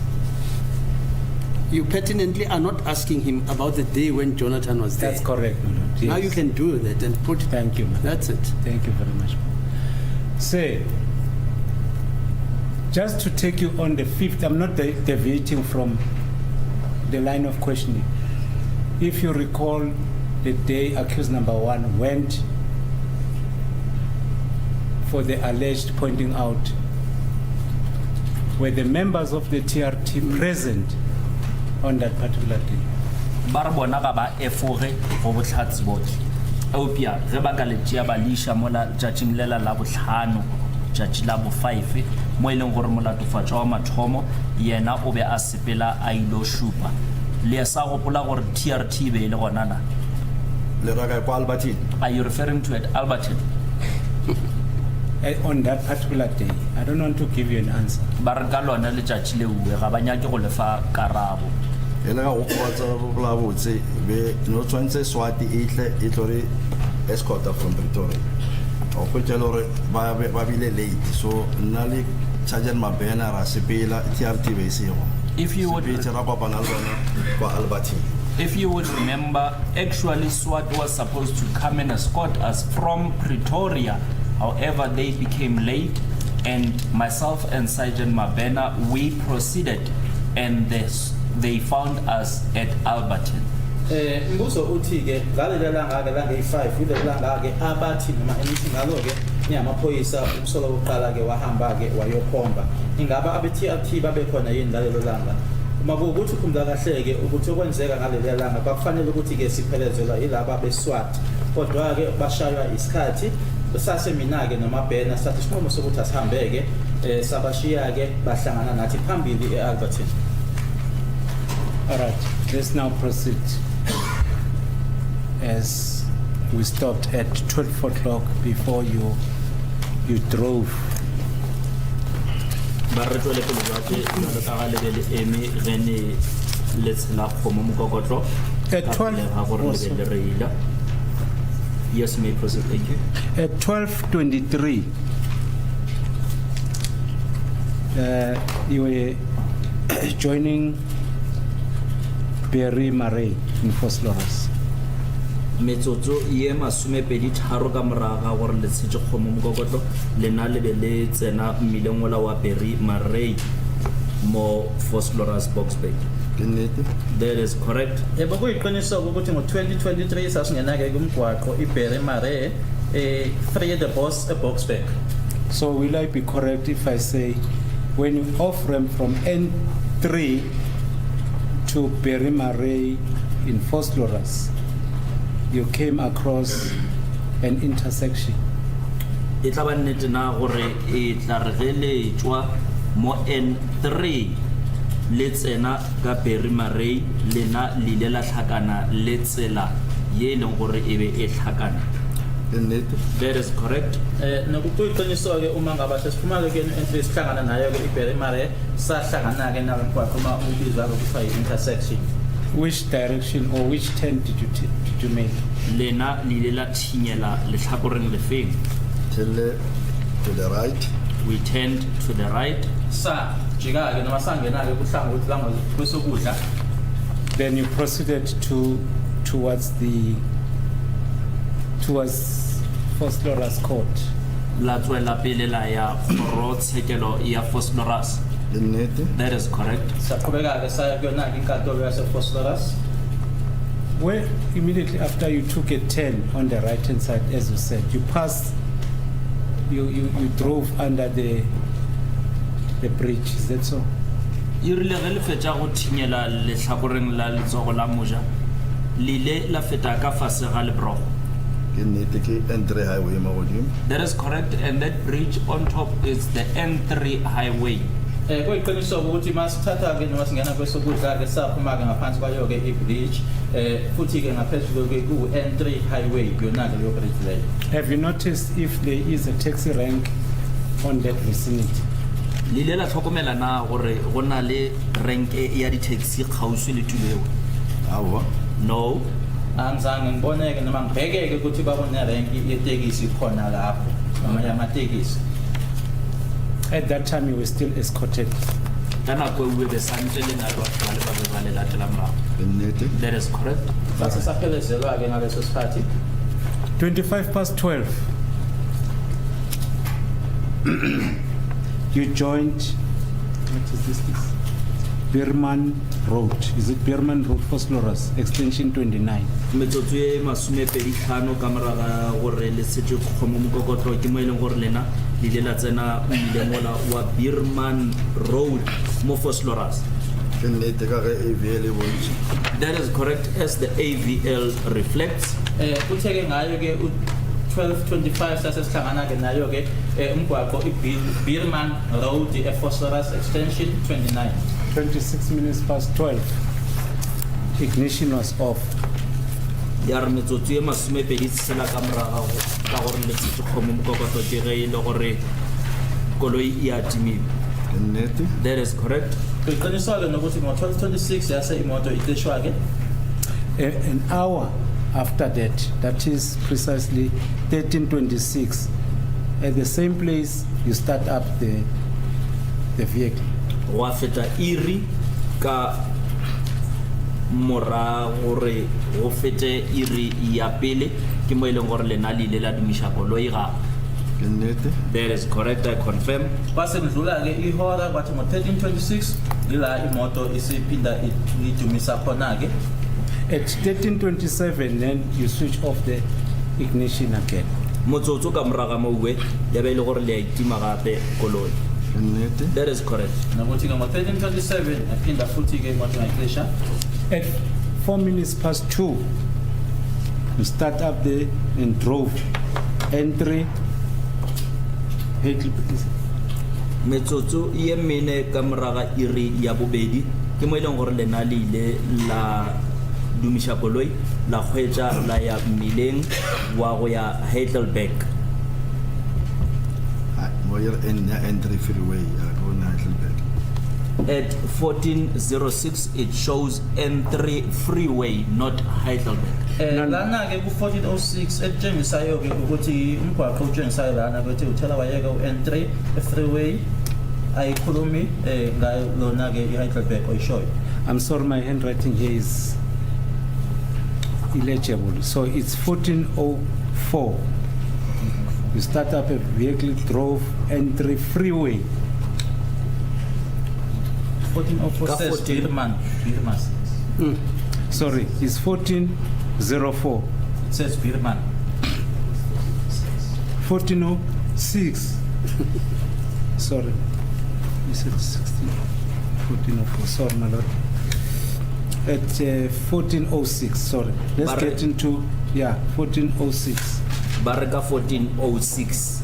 you pertinently are not asking him about the day when Jonathan was there.
That's correct, my lord.
Now
Yes.
you can do that and put.
Thank you, ma'am.
That's it.
Thank you very much. Say, just to take you on the 5th, I'm not deviating from the line of questioning. If you recall, the day accused number 1 went for the alleged pointing out, were the members of the TRT present on that particular day?
ba re bona ga ba efoge go botlhatsi botlhe eupia ge ba ka le tšea ba leisa mo la tšatšing lela la botlhano tšatši la bo 5 mo e leng gore molatofatšwa wa mathomo yena o be a sepela a ilo šupa le sa gopola gore TRT be e le gonana
le raka kwa Albertine.
are you referring to at Albertine
On that particular day, I don't want to give you an answer.
ba re ka lona letšatši leuwe ga ba nyake go lefa karabo
E le ga go kwatsa bola botse be no tshwantse swati itle e tlore escort from Pretoria. O go tšela gore ba bile late so nna le Sergeant Mabena ra sepela TRT be se go.
if you would
Sepela kwa pana le bona kwa Albertine.
If you would remember, actually SWAT was supposed to come and escort us from Pretoria. However, they became late and myself and Sergeant Mabena, we proceeded and they found us at Albertine.
Mbuzo uthi ke ngale langa ke lange 5 ile langa ke abathi noma emithi ngalo ke nyamaphoyisa umsolo oqala ke wahamba ke wayophomba ingaba abe TRT babe khona yini ngalelo langa uma ukuthi ukhumula kahle ke ukuthi okwenzeka ngalelo langa bakufanele ukuthi ke siphelezelwa yilaba beSWAT kodwa ke bashaywa isikhathi sase mina ke nomabhena sathi sinqomo sokuthi asihambe ke sabashiya ke bahlangana nathi phambili eAlbertine.
All right, let's now proceed. As we stopped at 12 o'clock before you drove.
Ba re tswele pele jwale jwalo ka ga lebele eme ge ne le tshela kgomo mokokotlo
At 12
ga gore
also.
lebele re ila. Yes, may proceed, thank you.
At 12:23, you were joining Perry Murray in Phosphorus.
Metsotso ye masomepedi tharo ka moraga gore le tshetse kgomo mokokotlo le na le be le tsena mmileng ola wa Perry Murray mo Phosphorus Boxback.
Ke nnete.
That is correct.
Yebo kuyiqiniso ukuthi ngo2023 sasingena ke kumgwaqo iBerry Mare free the boss a Boxback.
So will I be correct if I say when you off-ramp from N3 to Perry Murray in Phosphorus, you came across an intersection?
E tla ba nnete na gore e tla re ge le tswa mo N3 le tsena ka Perry Murray le na le ile la tlhakana le tsela ye e leng gore e be e tlhakana.
Ke nnete.
That is correct.
Nokuyiqiniso ke uma ngaba sesiphuma ke entry sihlangana nayo ke iBerry Mare sahlangana ke nawo umgwaqo uma ubizwa ukuthiwa intersection.
Which direction or which turn did you make?
Lena le ile la thinyela lehlakoreng le feng.
Tele to the right.
We turned to the right.
Sa jika ke noma sangena ke kuhlangothi lango kwesokudla.
Then you proceeded towards Phosphorus Court.
la tswela pele la ya prosecutor ya Phosphorus. That is correct.
Saqhubeka-ke saya kuyona inkantolo yasephosphorus.
Where immediately after you took a turn on the right hand side, as you said, you passed, you drove under the bridge, is that so?
You really fetsa go thinyela lehlakoreng la letsogo la moja lile la feta ka fase ga lebrogo. That is correct, and that bridge on top is the N3 highway.
Kuyiqiniso ukuthi masithatha-ke noma singena kwesokudla-ke saphuma-ke ngaphansi kwayo-ke i-bridge futhi-ke ngaphezulu-ke ku-N3 highway yona-ke leyo bridge leyo.
Have you noticed if there is a taxi rank on that vicinity?
Lile la tlhokomela na gore go na le rank ya di-taxi kgauswi le tuleo? No.
Angizange ngiboneke noma ngibhekeke ukuthi bakunerenki yetekisi khona lapho noma yamatekisi.
At that time, you were still escorted.
That is correct.
Sase saphelezelwa-ke ngaleso sikhathi.
12:25. You joined, what is this? Birman Road. Is it Birman Road, Phosphorus, extension 29?
Metsotso e masume pedi tlhano ka moraga gore le setse kgomo mokokotlo ke mo e leng gore lena le ile la tsena o ile mola wa Birman Road mo Phosphorus. That is correct, as the AVL reflects.
Kutheke ngayo-ke 12:25 sase sihlangana-ke nayo-ke umgwaqo i-Birman Road e-Phosphorus extension 29.
12. Ignition was off.
Ya re metsotso e masume pedi tsela ka moraga ka gore le tse kgomo mokokotlo ke ge e le gore koloi e a timile. That is correct.
Kuyiqiniswa-ke nokuthi ngo-12:26 yase imoto iqeshwa-ke.
An hour after that, that is precisely 13:26, at the same place you start up the vehicle.
Wa feta iri ka mora gore go fete iri ya pele ke mo ile gore lena le ile la dumisha koloi ga. That is correct, I confirm.
Base ngidlula-ke ihora kwathi ngo-13:26 ila imoto isiphinda idumisa khona-ke.
At 13:27, then you switch off the ignition again.
Motsotso ka moraga mo uwe ya be ile gore le a itima gape koloi. That is correct.
Nokuthi ngo-13:27 aphinda futhi-ke imoto ngayiqesha.
At 2:04, you start up there and drove. Entry.
Metsotso ye mene ka moraga iri ya bobedi ke mo ile gore lena le ile la dumisha koloi la khwetsa la ya mmileng wa go ya Heidelberg.
Entry freeway go na Heidelberg.
At 14:06 it shows N3 freeway, not Heidelberg.
Lana-ke ku-14:06 etshengisayo-ke ukuthi umgwaqo utshengisayo lana ukuthi uthela wayeka u-N3 freeway ayikhulumi ngayo lona-ke i-Heidelberg oyishoyo.
I'm sorry, my handwriting here is illegible. So it's 14:04. You start up a vehicle, drove N3 freeway.
14:04 says Birman.
Sorry, it's 14:04.
It says Birman.
14:06. Sorry, you said 16. 14:04. Sorry, my lord. At 14:06. Sorry. Let's get into 14:06.
Baraka 14:06.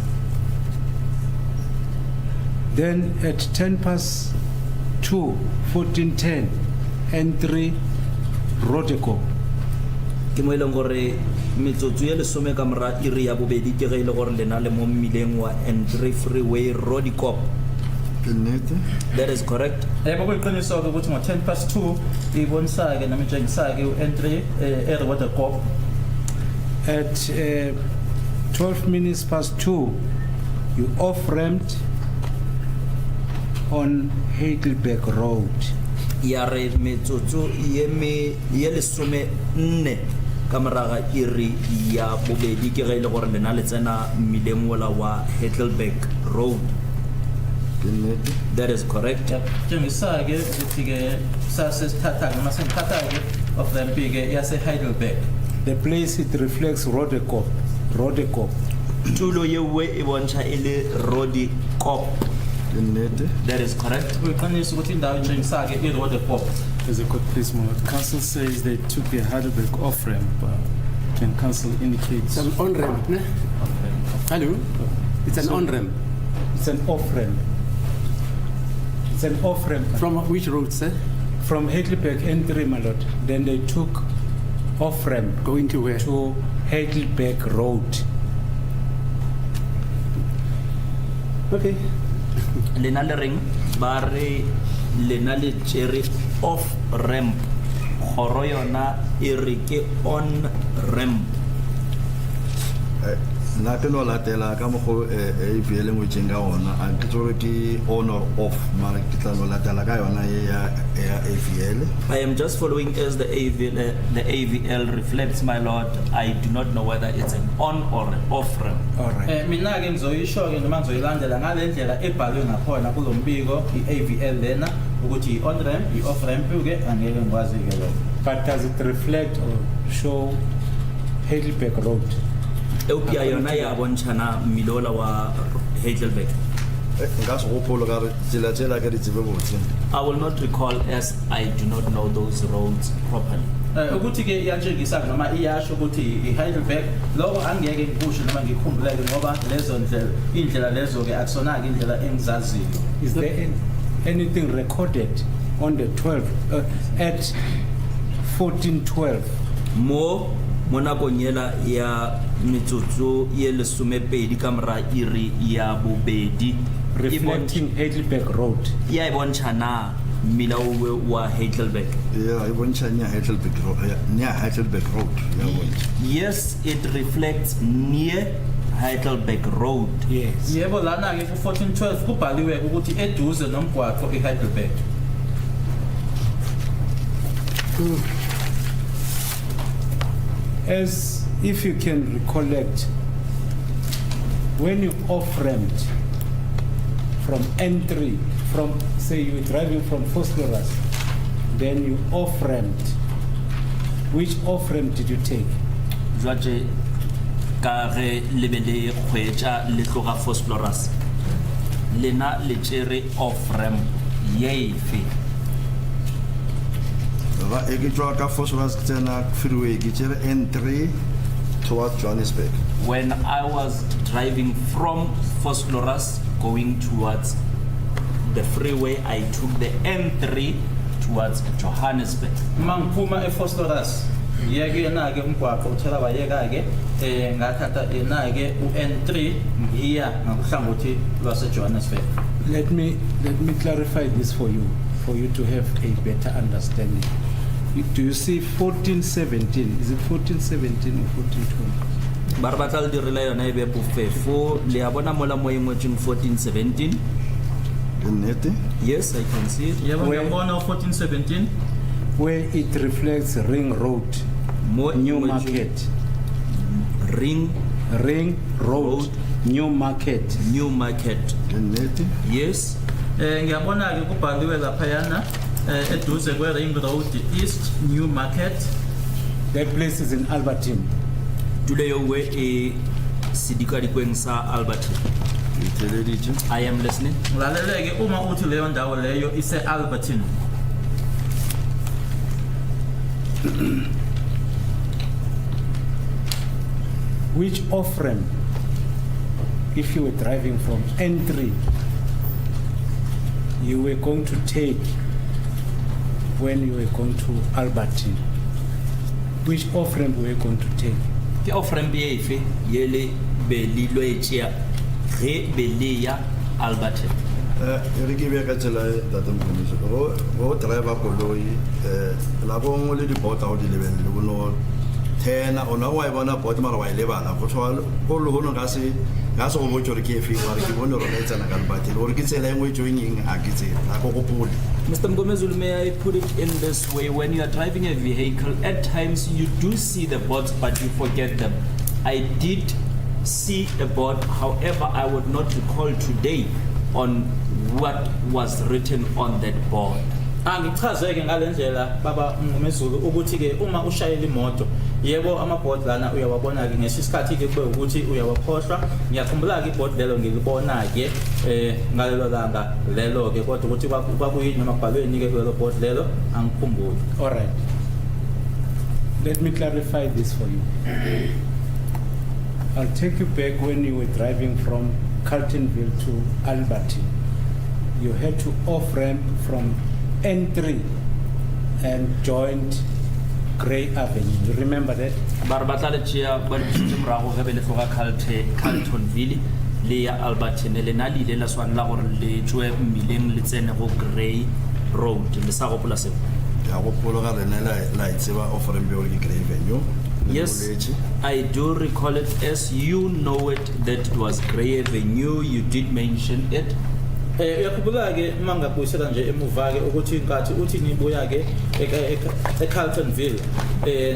Then at 2:10, 14:10, N3 Rodeco.
Ke mo ile gore metsotso ya lesome ka mora iri ya bobedi ke ge ile gore lena le mo mmileng wa N3 freeway Rodicop. That is correct.
Bokuyiqiniso-ke ukuthi ngo-2:10 ibonisa-ke noma itshengisake u-N3 Rodicop.
At 2:12, you off-ramped on Heidelberg Road.
Ya re metsotso ye lesome nne kamera ga iri ya bobedi ke ge ile gore lena le tsena mmileng ola wa Heidelberg Road. That is correct.
Njengisake ukuthi ke sasesithatha masengithatha of them big yase Heidelberg.
The place it reflects Rodekop.
Tulo yewe e bontsha ile Rodekop. That is correct.
Uyiqinisa ukuthi indawo njengisake iRodekop.
As a court, please, my lord. Council says they took the Heidelberg off ramp. Can council indicate?
It's an on ramp, ne? Hello? It's an on ramp.
It's an off ramp. It's an off ramp.
From which road, sir?
From Heidelberg N3, my lord. Then they took off ramp.
Going to where?
To Heidelberg Road.
Okay.
Lena le ring bare lena le cherry off ramp. Khoro yona e re ke on ramp.
Na ke no latela ka mo go e biele mo tsenga ona a ke tsore ke on or off mara ke tla no latela ka yona ya AVL.
I am just following as the AVL reflects, my lord. I do not know whether it's an on or an off ramp.
All right.
Mina ke ngizoyisho ke noma ngizoyilandela ngalendlela ebhalwe ngakhona kulombiko iAVL lena ukuthi on ramp off ramp ke angeke ngikwazi ke lokho.
But does it reflect or show Heidelberg Road?
Eupia yona ya bonchana milola wa Heidelberg.
Ngas go polo ka tsela tsela ka ditsebe botse.
I will not recall as I do not know those roads properly.
Ukuthi ke iyatshengisa noma iyasho ukuthi iHeidelberg lokho angeke ngikusho noma ngikhumbuleke ngoba lezo indlela lezo ke akusona ke indlela engizaziyo.
Is there anything recorded on the 12th at 1412?
Mo monakonyela ya metsotso ye lesomepedi kamera iri ya bobedi
reflecting Heidelberg Road.
Ya bonchana milawe wa Heidelberg.
Yeah, I bontsha nya Heidelberg Road. Nya Heidelberg Road.
Yes, it reflects near Heidelberg Road.
Yes.
Yebo lana ke ku 1412 kubhaliwe ukuthi eduze nomgwaqo eHeidelberg.
As if you can recollect, when you off-ramped from N3, from say you were driving from Phosphorus, then you off-ramped. Which off-ramp did you take?
Jwaje ka re lebele khwetsa le tloga Phosphorus. Lena le tsere off-ramp yefe.
Ba e ke tswa ka Phosphorus tsena freeway ke tsere N3 towards Johannesburg.
When I was driving from Phosphorus going towards the freeway, I took the N3 towards Johannesburg.
Mangiphuma ePhosphorus yeke na ke umgwaqo uthela bayeka ke ngathatha na ke uN3 ngiya ngakuhlangothi lwase Johannesburg.
Let me clarify this for you to have a better understanding. Do you see 1417? Is it 1417 or 1420?
Barbatal di relay on ebe bufefo le abona mola mo ingwetseng 1417. Yes, I can see it.
Yebo ngiyabona 1417
where it reflects Ring Road, New Market.
Ring
Road, New Market.
Yes.
ngiyabona ke kubhaliwe lapha yana eduze kwe Ring Road East New Market.
That place is in Albertine.
Tuleyo we e sidikadi kwensa Albertine. I am listening.
Laleleke uma uthi leyo ndawo leyo ise Albertine.
Which off-ramp, if you were driving from N3, you were going to take when you were going to Albertine? Which off-ramp were you going to take?
The off-ramp yefe yele belilo etia re belia Albertine.
Re ke be ka tsela data mo go driver koloi la go mo le di bota o di lebelle go no tena ona wa bona bota mara wa ile bana go tswa go lo hono ka se ga se go mo tšore ke efeng mare ke bone rona e tsena ka lebateng gore ke tsela engwe joining a ke tsela ga go gopole.
Mr. Mngomezulu, may I put it in this way? When you are driving a vehicle, at times you do see the boards, but you forget them. I did see a board, however, I would not recall today on what was written on that board.
Angichazeke ngalendlela baba Mngomezulu ukuthi ke uma ushayela imoto yebo amabhodi lana uyawabona ke ngesikhathi ke kube ukuthi uyawakhohlwa. Ngiyakhumbula ke ibhodi lelo ngilibona ke ngalelo langa lelo ke kodwa ukuthi kwakuyini noma kubhalweni ke kulelo bhodi lelo angikhumbuli.
All right. Let me clarify this for you. I'll take you back when you were driving from Carltonville to Albertine. You had to off-ramp from N3 and joined Grey Avenue. You remember that?
Carltonville le ya Albertine le na le la swana gore le tswe mmileng le tsene go Grey Road le sa gopola se.
Ya gopola ga le la itseba off-ramp yo ke Grey Avenue.
Yes, I do recall it as you know it, that it was Grey Avenue. You did mention it.
Uyakhumbula ke mangabuyisela nje emuva ke ukuthi inkathi uthi nibuya ke eCarltonville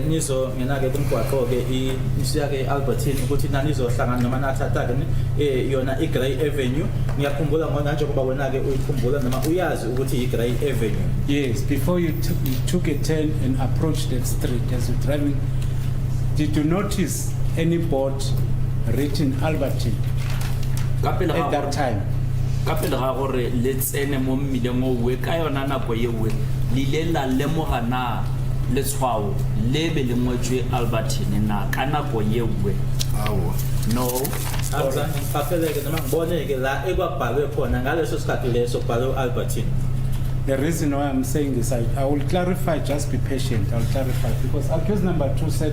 nizo ngena ke kumgwaqo ke isiya ke Albertine ukuthi nani nizohlangana noma nathatha ke yona iGrey Avenue. Ngiyakhumbula ngona nje kuba wena ke uyikhumbula noma uyazi ukuthi iGrey Avenue.
Yes, before you took a turn and approached that street as you're driving, did you notice any board written Albertine at that time?
Kapele ga gore le tsene mo mmileng o we ka yona nako ye we le la lemogana le tshwao le be le ngwetswe Albertine na ka nako ye we.
Awu.
No.
Kapele ke noma ngibone ke la ekwabhalwe khona ngaleso sikhathi leso kubhalwe Albertine.
The reason why I'm saying this, I will clarify, just be patient, I'll clarify. Because accused number 2 said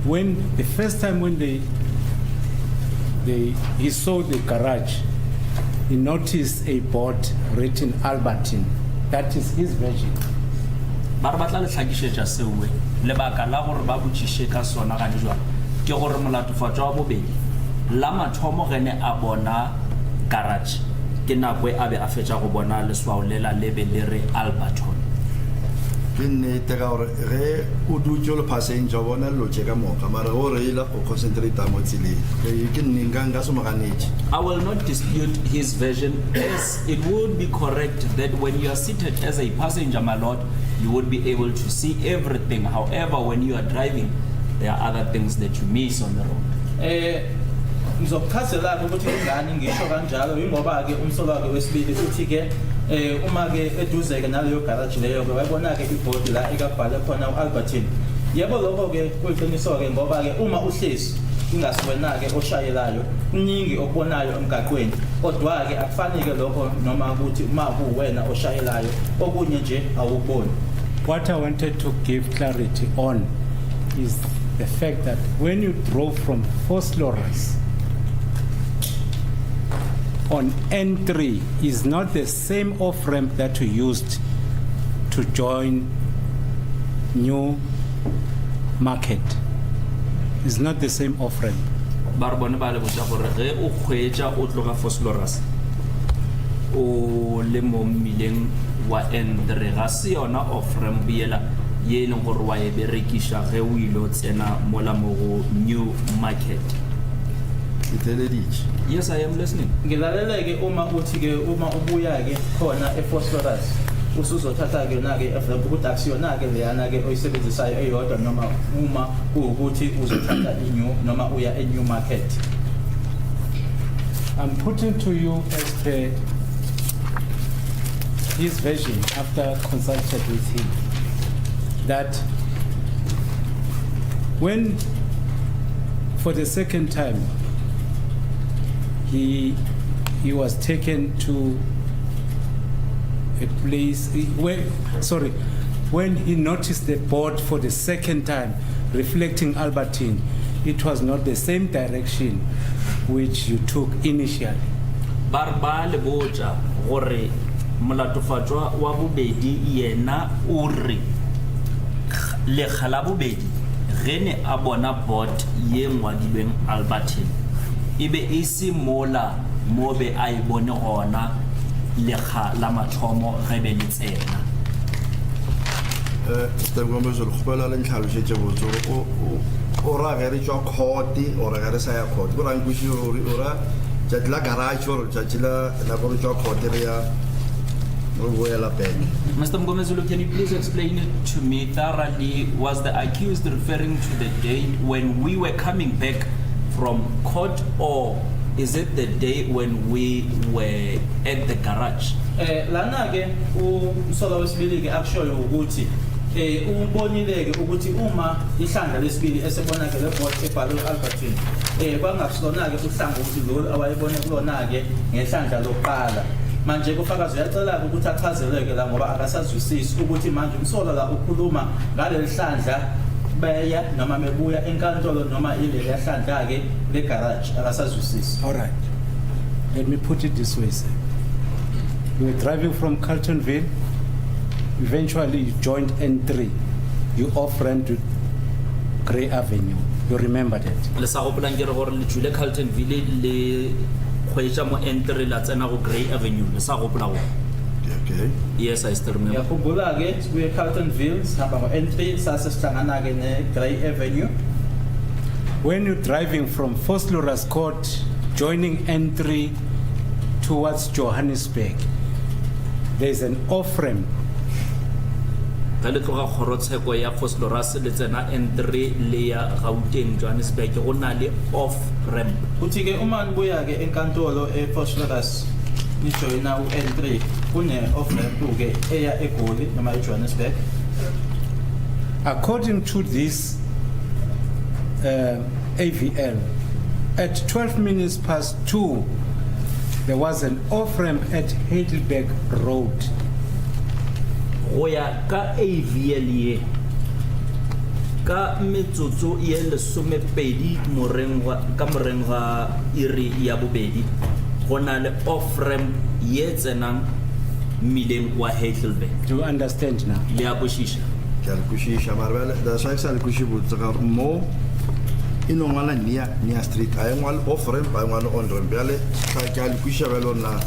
when the first time when he saw the garage, he noticed a board written Albertine. That is his version.
Batla le tlhakisetsa sewe le baka la gore ba botšishe ka sona ga dijwa ke gore molatofatšwa wa bobedi la mathomo gene a bona garage ke nako a be a fetša go bona leswao lela lebe le re Albertine.
Ke nnete ka gore ge o dutse le passenger bona lo tšeka moka mara go reila o concentrate mo tseleng ke nneng ka se moganetše.
I will not dispute his version, as it would be correct that when you are seated as a passenger, my lord, you would be able to see everything. However, when you are driving, there are other things that you miss on the road.
Ngizokuchazela ukuthi ingane ngisho kanjalo ingoba ke umsolo wakhe wesibili uthi ke uma ke eduze ke naleyo garage leyo ke wayibona ke ibhodi la ekabhala khona uAlbertine. Yebo lokho ke kuyiqiniso ke ngoba ke uma uhlezi ingasiwena ke oshayelayo uningi okubonayo emgaqweni kodwa ke akufanele lokho noma ukuthi uma kuwena oshayelayo okunye nje awuboni.
What I wanted to give clarity on is the fact that when you drove from Vosloorus on N3 is not the same off-ramp that you used to join New Market. It's not the same off-ramp.
Barbone ba le botsa gore ge o khwetša o tloga Vosloorus o le mo mmileng wa N3 ga se yona off-ramp yela ye leng gore wa e berekiša ge o ile o tsena mola mo go New Market. Yes, I am listening.
Ngilalela ke uma uthi ke uma ubuya ke khona eVosloorus usuzothatha ke na ke off-ramp ukuthi akusiyona ke leyana ke oyisebenzisayo eyodwa noma uma ukuthi uzothatha iNew noma uya eNew Market.
I'm putting to you as per his version after consulted with him that when for the second time he was taken to a place when he noticed the board for the second time reflecting Albertine, it was not the same direction which you took initially.
Barba le botsa gore molatofatšwa wa bobedi yena o re le khala bobedi ge ne a bona board ye ngwadilweng Albertine ibe isi mola mobe a e bone gona lekga la mathomo ge be le tsena.
Mr. Mngomezulu, khopela le ntlhalosetse botse o ra ge re tswa court o ra ge re sa ya court go rang kushi o ra tšatši la garage or tšatši la go re tswa court re ya re boela back.
Mr. Mngomezulu, can you please explain it to me thoroughly? Was the accused referring to the date when we were coming back from court, or is it the day when we were at the garage?
Lana ke umsolo wesibili ke akushoyo ukuthi ubonile ke ukuthi uma ihlandla lesibili esebona ke le board ebhalwe Albertine bangasilona ke uhlanga ukuthi lo awayibone kulona ke ngehlandla lokuqala. Manje kufakazi uyacela ukuthi achazeleke la ngoba akasazwisisi ukuthi manje umsolo la ukhuluma ngale hlandla beya noma mebuya enkantolo noma ile yahlandla ke le garage akasazwisisi.
All right. Let me put it this way, sir. You were driving from Carltonville. Eventually, you joined N3. You off-ramp to Grey Avenue. You remember that?
Le sa go plangere gore le tsule Carltonville le khwetsa mo entry la tsena go Grey Avenue. Le sa go pla go.
Okay.
Yes, I still remember.
Yakhumbula ke sibuye Carltonville sihamba ngo-N3 sasihlangana ke ne-Grey Avenue.
When you're driving from Foslorus Court, joining N3 towards Johannesburg, there's an off-ramp.
Ka le tloga kgorotsheko ya Foslorus le tsena N3 le ya Gauteng Johannesburg go na le off-ramp.
Uthi ke uma nibuya ke enkantolo eFoslorus nijoyina u-N3 kune off-ramp ke eya eGoli noma eJohannesburg.
According to this AVL, at 12 minutes past 2, there was an off-ramp at Heidelberg Road.
Go ya ka AVL ye ka metsotso ye lesomepedi ka moreng ga iri ya bobedi go na le off-ramp ye tsenang mmileng wa Heidelberg.
Do you understand now?
Le a boshisha.
Ke a le kwešiša mare da sa ke sa le kweši botse ka gore mo e no ngwala near street a e ngwale off ramp a e ngwale on ramp bjale ke a le kwešiša bjale ona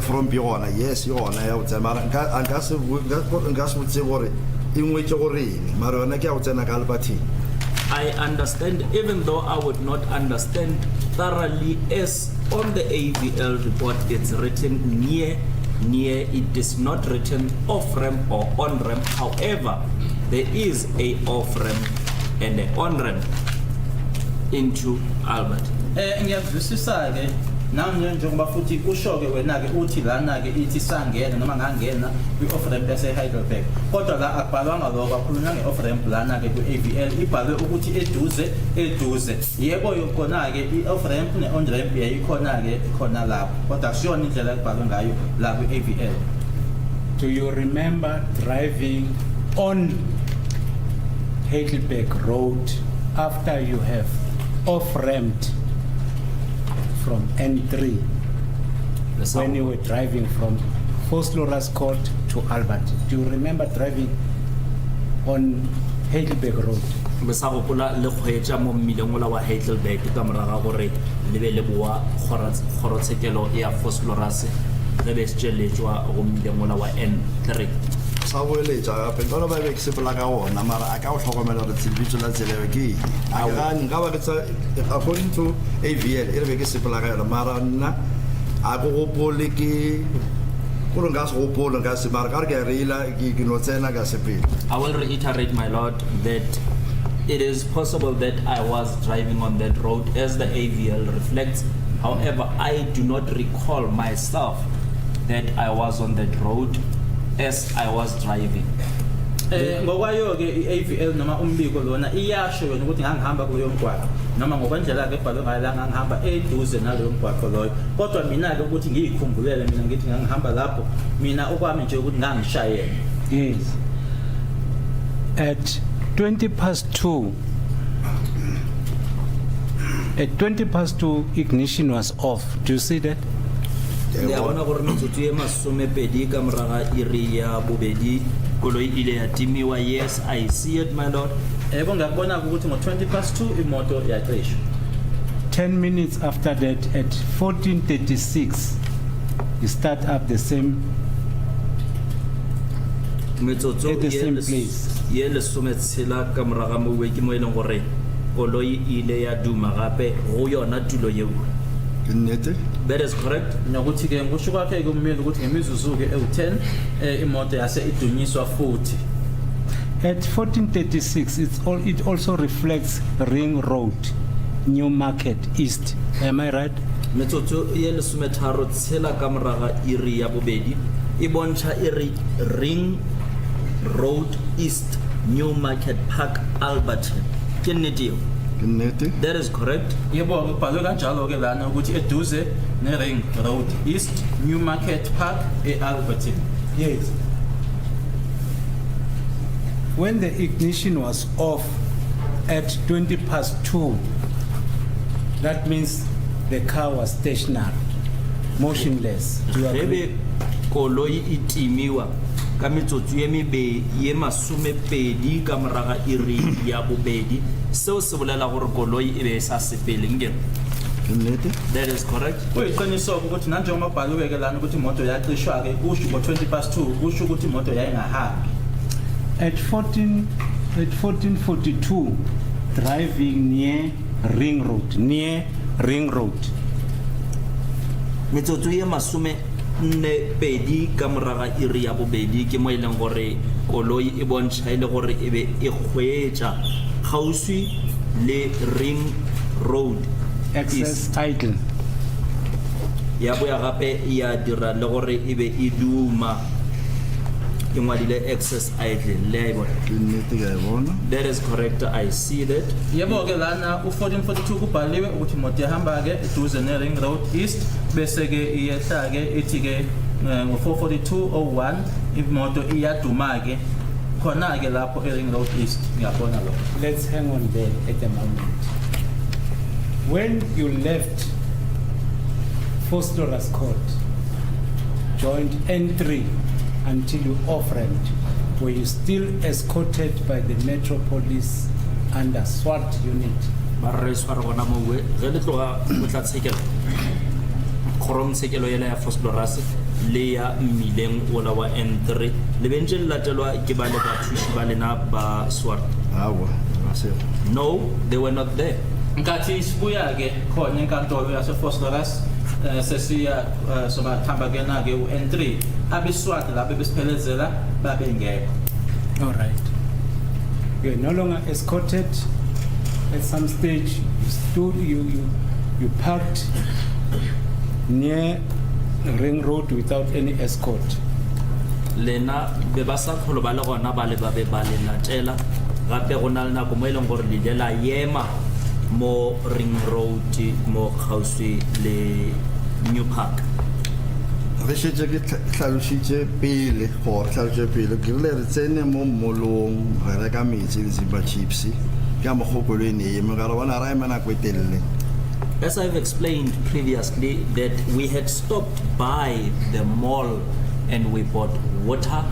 from gona yes yona ya o tsena mara nka se botse gore e ngwetse gore eng mara yona ke a o tsena ka Albertine.
I understand, even though I would not understand thoroughly, as on the AVL report it's written near, it is not written off-ramp or on-ramp. However, there is a off-ramp and an on-ramp into Albert.
Ngiyazwisisa ke nami njengoba futhi usho ke wena ke uthi lana ke ithi sangena noma ngangena kwi-off-ramp yase Heidelberg. Kodwa la akubhalwanga lokho akhulunywa nge-off-ramp lana ke kwi-AVL ibhalwe ukuthi eduze. Yebo yokona ke i-off-ramp ne-on-ramp yayikhona ke khona lapho. Kodwa kusiyona indlela ekubhalwe ngayo la kwi-AVL.
Do you remember driving on Heidelberg Road after you have off-ramped from N3 when you were driving from Foslorus Court to Albert? Do you remember driving on Heidelberg Road?
Besa go pola le khwetsa mo mmileng ola wa Heidelberg ka moraga gore le be le boa khorotsekelo ya Foslorus le be tsheletswa go mmileng ola wa N3.
Sa boeletša gape nka ba be ke sepela ka ona mara a ka go tlhokomela gore tshebetso la tsela ke nka ba ke tsa according to AVL e re be ke sepela ka yona mara nna a go gopole ke gore nka se gopole nka se mara ka re ke a reila ke no tsena ka sepele.
I will reiterate, my lord, that it is possible that I was driving on that road as the AVL reflects. However, I do not recall myself that I was on that road as I was driving.
Ngokwayo ke i-AVL noma umbiko lona iyasho yona ukuthi ngangihamba kuyo mgwaqo noma ngokwendlela ke ebhalwe ngayo la ngangihamba eduze naloyo mgwaqo loyo. Kodwa mina ke ukuthi ngiyikhumbulele mina ngithi ngangihamba lapho mina okwami nje ukuthi ngangishayela.
Yes. At 20 past 2, ignition was off. Do you see that?
Le bona gore metsotso e masomepedi ka moraga iri ya bobedi koloi ile ya timiwa. Yes, I see it, my lord.
Ngiyakubona ukuthi ngo 20 past 2 imoto yaqeshwa.
10 minutes after that, at 14:36, you start up the same
metsotso
at the same place.
ye le sometshela ka moraga mo we ke mo eleng gore koloi ile ya duma gape go yona tulo yeo.
Ke nnete?
That is correct.
Nokuthi ke ngisho kwakhe kumele ukuthi ngemizuzu ke ewu10 imoto yase idunyiswa futhi.
At 14:36, it also reflects Ring Road, New Market East. Am I right?
Metsotso ye le sometharo tshela ka moraga iri ya bobedi e bontsha iri Ring Road East, New Market Park, Alberton. Ke nnete eo?
Ke nnete?
That is correct.
Yebo kubhalwe kanjalo ke lana ukuthi eduze neRing Road East, New Market Park eAlberton.
Yes. When the ignition was off at 2:20, that means the car was stationary, motionless. Do you agree?
Ebe koloi itimiwa ka metsotso ye masomepedi ka moraga iri ya bobedi seo se bolela gore koloi e be sa sepele ngene.
Ke nnete?
That is correct.
Kuyiqiniso ukuthi nanjengoba bhalwe ke lana ukuthi imoto yaqishwa ke kusho ngo2:20 kusho ukuthi imoto yayingahambi.
At 14:42, driving near Ring Road.
Metsotso ye masome nne pedi ka moraga iri ya bobedi ke mo eleng gore koloi e bontsha ile gore e be e kgwetsa gauswi le Ring Road
Access idle.
ya boya gape ya dira le gore e be e duma e ngwadile access idle le a e bona.
Ke nnete ke a e bona.
That is correct, I see that.
Yebo ke lana u1442 kubhaliwe ukuthi imoto ihamba ke eduze neRing Road East bese ke iyehla ke ithi ke ngo4:42:01 imoto iyaduma ke khona ke lapho eRing Road East ngiyabona lokho.
Let's hang on there at the moment. When you left Procedural Escort, joined N3 until you off-ramped, were you still escorted by the Metro Police under SWAT unit?
Barre swara gona mo we ge le tloga o tla tshekela khorong tshekelo yela ya Fosloras le ya mmileng ola wa N3 le bentse le latelwa ke ba le bathushi ba lena ba SWAT.
Awa, masego.
No, they were not there.
Nkathi sibuya ke khona enkantolo yase Fosloras sesiya soba thamba ke na ke uN3 abeswat lapho besiphelezela babe ngekho.
All right. You are no longer escorted. At some stage, you parked near Ring Road without any escort.
Lena be ba sa kholo ba le gona ba le ba be ba le latela gape go na le nako mo eleng gore le la yema mo Ring Road mo gauswi le New Park.
Re shetse ke tlhalositse pele go tlhalositse pele ke le re tsene mo molong re reka metsi le zimba chips ka mo gopolo ene e mo ga re bona ra emana kwetelle.
As I've explained previously that we had stopped by the mall and we bought water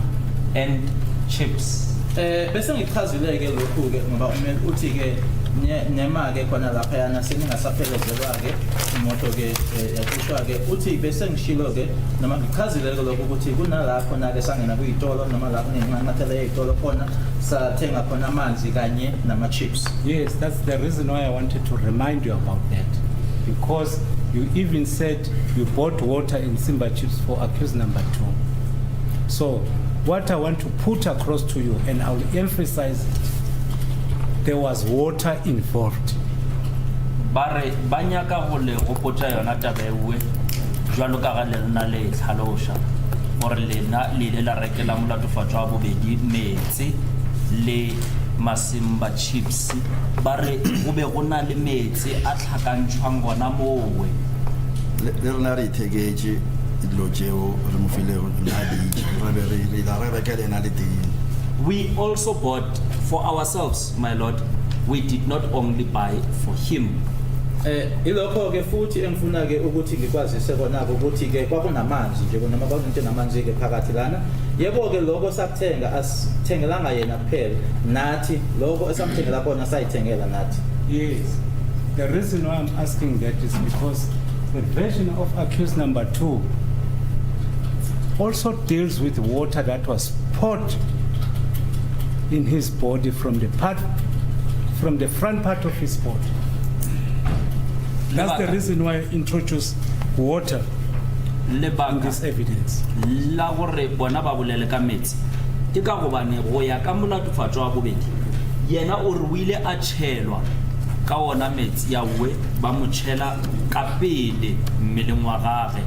and chips.
Bese ngichazile ke lokhu ke ngoba umuntu uthi ke nema ke khona lapha yana seningasaphelezelwa ke imoto ke yaqishwa ke uthi bese ngishilo ke noma ngichazile ke lokhu ukuthi kunalapho na ke sangena kuyitolo noma lapho nemanyathelo eyitolo khona sathenga khona amanzi kanye nama chips.
Yes, that's the reason why I wanted to remind you about that. Because you even said you bought water in Simba chips for accused number 2. So what I want to put across to you, and I will emphasize it, there was water involved.
Bare banyaka go le gopotsa yona tabewe jwalo ka ga le nna le tlhalosha gore lena le ile la rekela molatofatšwa wa bobedi metsi le masimba chips bare go be go na le metsi a tlhakantšhwang gona mowe
Le rena re itheketse dilo tseo re mo filego la di re be re la re reka lena le teng.
we also bought for ourselves, my lord. We did not only buy for him.
Ilokho ke futhi engifuna ke ukuthi ngikwazise kona ukuthi ke kwakunamanzi nje noma kwakunto namanzi ke phakathi lana. Yebo ke lokho sakuthenga asithengelanga yena kuphela nathi lokho esamthengela khona sayithengela nathi.
Yes. The reason why I'm asking that is because the version of accused number 2 also deals with water that was poured in his body from the front part of his body. That's the reason why I introduced water in this evidence.
La gore bona ba bolele ka metsi ke ka gobane go ya ka molatofatso wa bobedi yena o re wile a tshelwa ka ona metsi ya we ba mo tshela ka pele mmeleng wa gagwe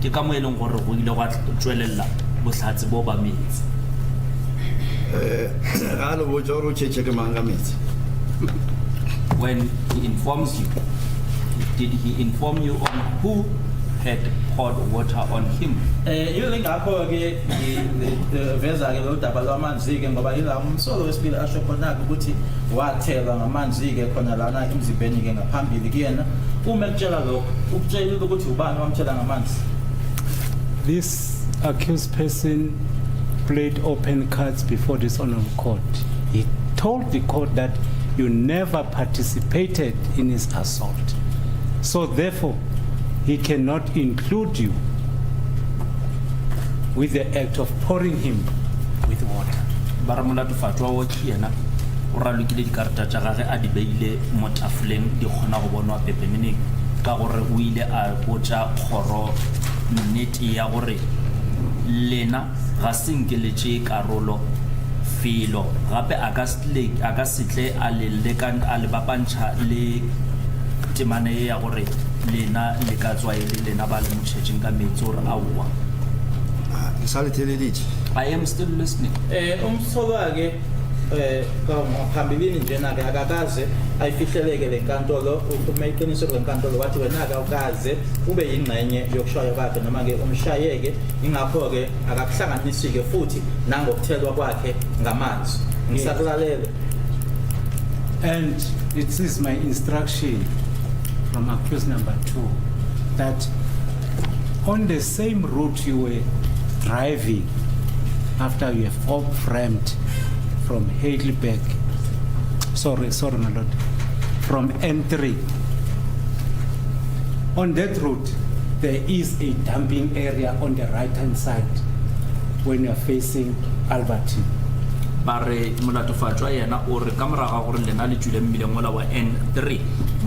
ke ka mo eleng gore go ile gwa tswelela bohlatsi bo ba metsi
alo bo joro cheche ke manga metsi.
When he informs you, did he inform you on who had poured water on him?
Yile ngakho ke veza ke lo daba lwamanzi ke ngoba ila umsolo wesibili asho khona ukuthi wathela ngamanzi ke khona lana emzimbeni ke ngaphambili kuyena uma ekutshela lokho ukutshela ukuthi ubani wamtshela ngamanzi.
This accused person played open cards before this honorable court. He told the court that you never participated in his assault. So therefore, he cannot include you with the act of pouring him with water.
Baramula to fatwa wa kiena o ralukile dikarata tsa gagwe a di beile mo tafoleng di kgona go bonwa pepeneng ka gore o ile a botsa kgoro nnete ya gore lena ga senkeletše karolo filo gape a ka setle a le lekan a le bapantšha le temane ya gore lena le ka tswa ile lena ba le motšhetšeng ka metsi gore a wa. I am still listening.
Umsolo ke ngaphambilini njena ke akakaze ayifihleleke lenkantolo umeqiniso lenkantolo wathi wena ke awukaze ube yingxenye yokushaya kwakhe noma ke umshayeke ingakho ke akakuhlanganisi ke futhi nangokuthelwa kwakhe ngamanzi ngisakulalele.
And it is my instruction from accused number 2 that on the same route you were driving after you have off-ramped from Heidelberg, my lord, from N3. On that route, there is a dumping area on the right-hand side when you are facing Albertine.
Bare molatofatwa yena o re ka moraga gore lena le tswile mmileng mola wa N3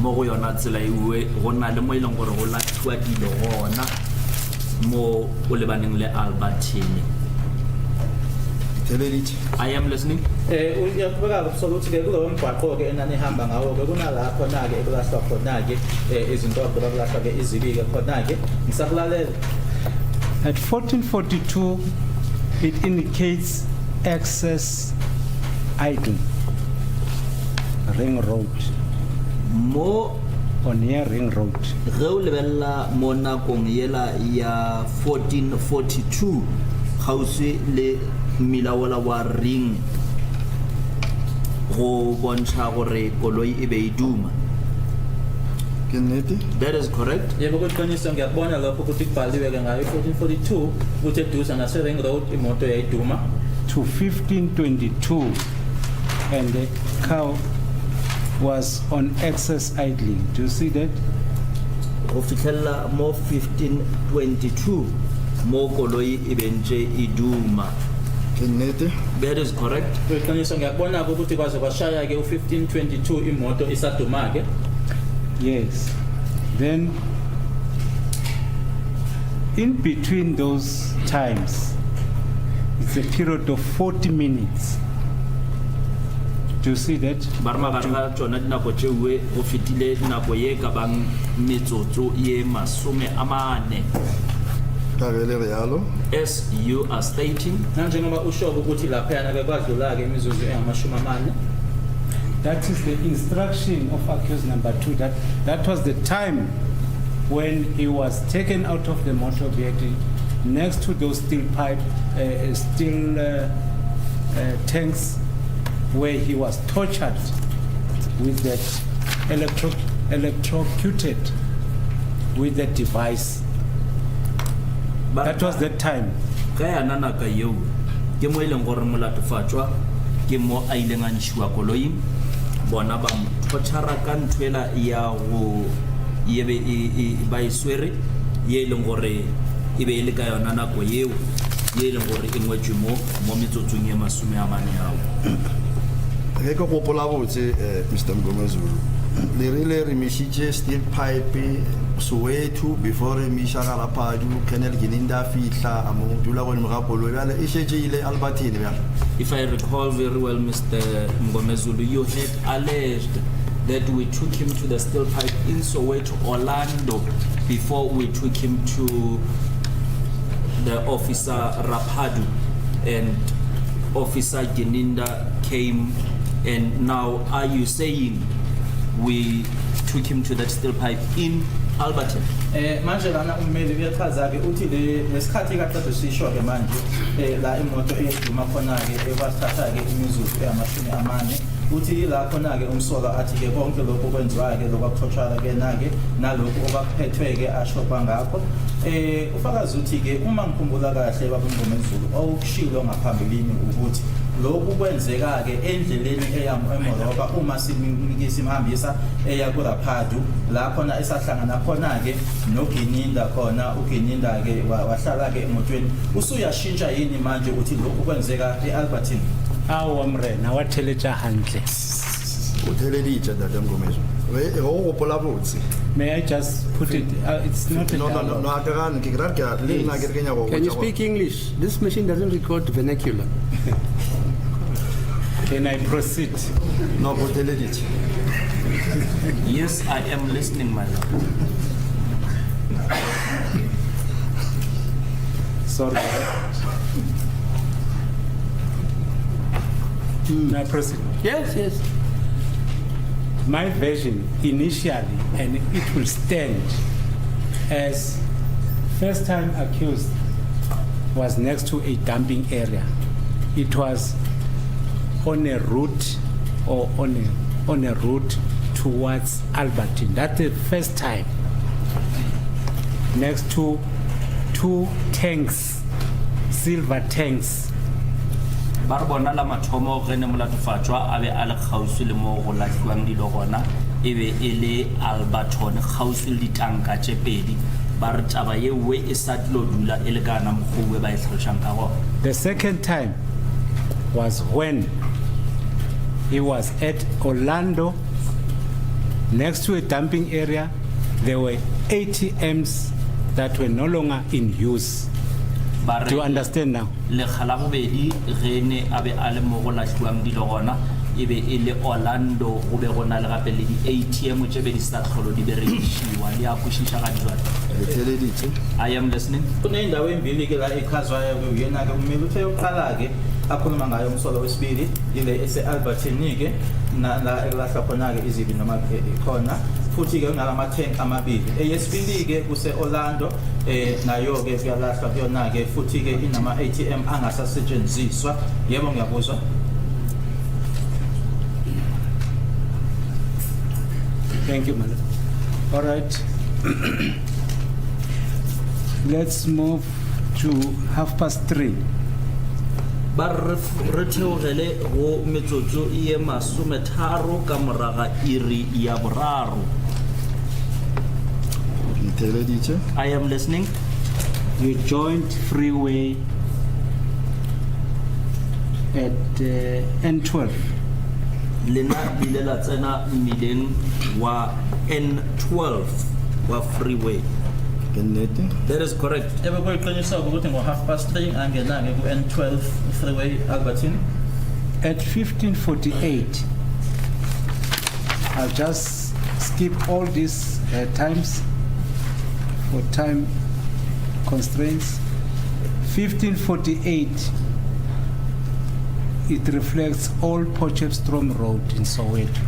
mo go yona tsela iwe go na le mo ileng gore go lathiwa dilo gona mo o lebaneng le Albertine. I am listening.
Uyaqhubeka ukuthi ke kulo mgwaqo ke enani hamba ngawo ke kunalapho na ke ekulahla khona ke izinto akulahla ke izibike khona ke ngisakulalela.
At 1442 it indicates access idle ring road
mo
or near ring road.
Ge o lebella mo nakong yela ya 1442 gausi le milaola wa ring go bontsha gore koloi e be e duma. That is correct.
Yebo kuqiniso ngiyabona lapho ukuthi kubhaliwe ke ngayo 1442 ukuthi eduza nase ring road imoto yayiduma
to 1522 and the car was on access idling. Do you see that?
Go fitlhella mo 1522 mo koloi e bentse e duma. That is correct.
Kuqiniso ngiyabona ukuthi kwaze kwashaya ke u1522 imoto isaduma ke.
Yes. Then in between those times it's a period of 40 minutes. Do you see that?
Barma ga tsona dinako tsewe go fetile dinako ye ka bang metsotso ye masome a mane. As you are stating,
that is the instruction of accused number 2, that was the time when he was taken out of the motor vehicle next to those steel tanks where he was tortured with that electrocuted with that device. That was that time.
Kaya nana ka yo ke mo ileng gore molatofatwa ke mo a ileng a ntshiwa koloi bona ba motšhara ka ntwela ya go yebe ba iswere ye leng gore e be ile ka yona nako yeo ye leng gore e ngwetšwe mo metsotsong ye 40 ao
ge ke gopola botse Mr. Mngomezulu le rile re mešitše steel pipe Soweto before re miša ga Raphadu Colonel Gininda fihla a mo dula go ga koloi bjale e šetše ile Albertine bjale.
If I recall very well, Mr. Mngomezulu, you had alleged that we took him to the steel pipe in Soweto, Orlando, before we took him to the officer Raphadu, and Officer Gininda came, and now are you saying we took him to that steel pipe in Alberton?
Manje lana ummeli uyachaza-ke uthi lesikhathi kaqeda sisho-ke manje la imoto eyeduma khona-ke ekwasithatha-ke imizuzu engamashumi 40 uthi la khona-ke umsolwa athi-ke konke lokhu okwenziwayo-ke lokwakuthotshwala-ke na-ke nalokhu okwakuphethwe-ke ashokwa ngakho ufakazi uthi-ke uma ngikhumbula kahle baba Mngomezulu okushilo ngaphambilini ukuthi lokhu kwenzeka-ke endleleni eya eMoroka uma simhambisa eya kuRaphadu la khona esahlangana khona-ke noGininda khona uGininda-ke wahlala-ke emotweni usuyashintsha yini manje uthi lokhu kwenzeka e-Albertine?
Awa mrena watheletša hantle.
O theleditše Ntate Mngomezulu ge go gopola botse.
May I just put it, it's not a dialogue.
Can you speak English? This machine doesn't record vernacular.
Can I proceed?
No, go theleditše.
Yes, I am listening, my lord.
Sorry. May I proceed?
Yes.
My version initially, and it will stand as first time accused was next to a dumping area. It was on a route or on a route towards Albertine. That's the first time. Next to 2 tanks, silver tanks.
Ba bona la mathomo ge ne molatofatšwa a be a le kgauswi le mo go latlhiwang dilo gona e be e le Alberton kgauswi le ditanka tše pedi ba re taba ye we e sa dilo dula e le kana mokgwe ba e tlhalošang ka gona.
The second time was when he was at Orlando next to a dumping area. There were ATMs that were no longer in use. Do you understand now?
Le khala bobedi ge ne a be a le mo go latlhiwang dilo gona e be e le Orlando go be gona le gape le di-ATM tše be di sa tlholo di berekišiwa le a kwešiša ga dijwale. I am listening.
Kunendawo embili-ke la echazwayo-ke uyena-ke umele uthe yokuqala-ke akhuluma ngayo umsolwa wesibili ile ese-Albertine-ke la ekulahla khona-ke izibi noma khona futhi-ke unalama-tank amabili. Eyesibili-ke kuse-Orlando nayo-ke kuyalahlwa kuyona-ke futhi-ke inama-ATM angasasetshenziswa. Yebo ngiyakuzwa.
Thank you, madam. All right. Let's move to 3:30.
Ba re theogele go metsotso e 30 ka moraga iri ya boraro. I am listening.
You joined freeway at N12.
Lena bile la tsena mmileng wa N12 wa freeway. That is correct.
Ebe kuyiqiniso ukuthi ngo 3:30 angena-ke ku N12 freeway Albertine.
At 15:48, I'll just skip all these times for time constraints. 15:48, it reflects all Potchefstroom Road in Soweto.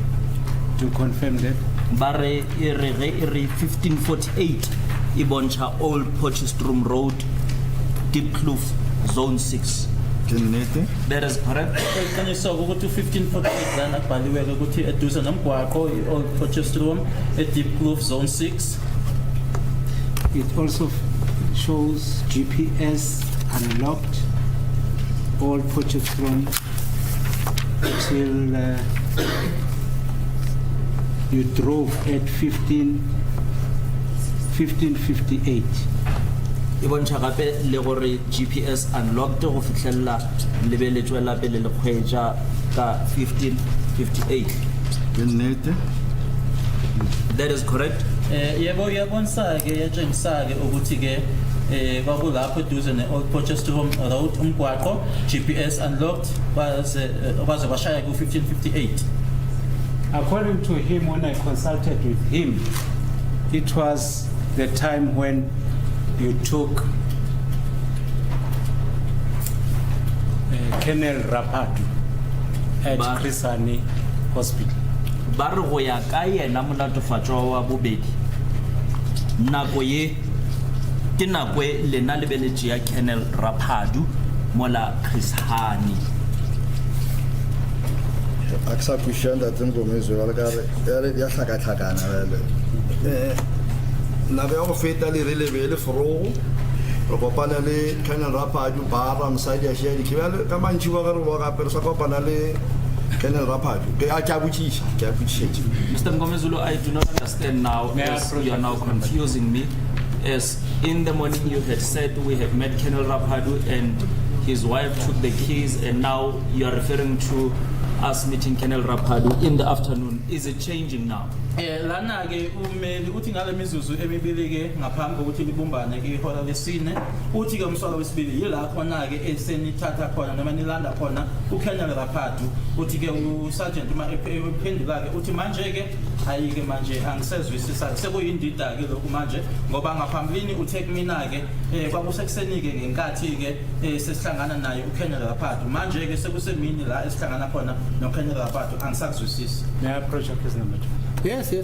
Do you confirm that?
Bare e re 15:48 e bontsha Old Potchefstroom Road, Deep Kloof, Zone 6. That is correct.
Iqiniso ukuthi 15:48 lana kubhaliwe ukuthi eduze nomgwaqo i-Old Potchefstroom e-Deep Kloof Zone 6.
It also shows GPS unlocked Old Potchefstroom till you drove at 15:58.
e bontšha gape le gore GPS unlocked go fitlhelela lebeletšwe la pele le kgwetša ka 15:58.
Ke nnete.
That is correct.
Yebo uyabonisa-ke yatshengisa-ke ukuthi-ke kwakulapho eduze ne-Old Porchester Home Road umgwaqo GPS unlocked baze bashaya ku-15:58.
According to him, when I consulted with him, it was the time when you took Colonel Rapatu at Krisani Hospital.
Ba re go ya ka yena molatofatšwa wa bobedi nako ye ke nako e lena lebeletše ya Colonel Rapadu mola Krisani.
Aksa kushanda Mngomezulu alekare ya hlakatlhakana bele. Na be go feta le relebele forogo re kopana le Colonel Rapadu bara mosadi a shedi ke bale ka mantši ba gore wa gape re sa kopana le Colonel Rapadu ke a tša botšiša
Mr. Mngomezulu, I do not understand now as you are now confusing me. As in the morning you had said we have met Colonel Rapadu and his wife took the keys, and now you are referring to us meeting Colonel Rapadu in the afternoon. Is it changing now?
Lana ke umeli uthi ngale mizuzu emibili ke ngaphambi kokuthi libumbane ke ihora lesine uthi ke umsolo wesibili yila khona ke esenithatha khona noma nilanda khona uKolonel Rapadu uthi ke uSergeant uma ephendula ke uthi manje ke ayike manje angisezwisisa sekuyindida ke lokhu manje ngoba ngaphambilini uthe kumina ke kwakusekuseni ke ngenkathi ke sesihlangana naye uKolonel Rapadu manje ke sekusemini la esihlangana khona noKolonel Rapadu angisakuzwisisi.
May I approach your case number 2?
Yes.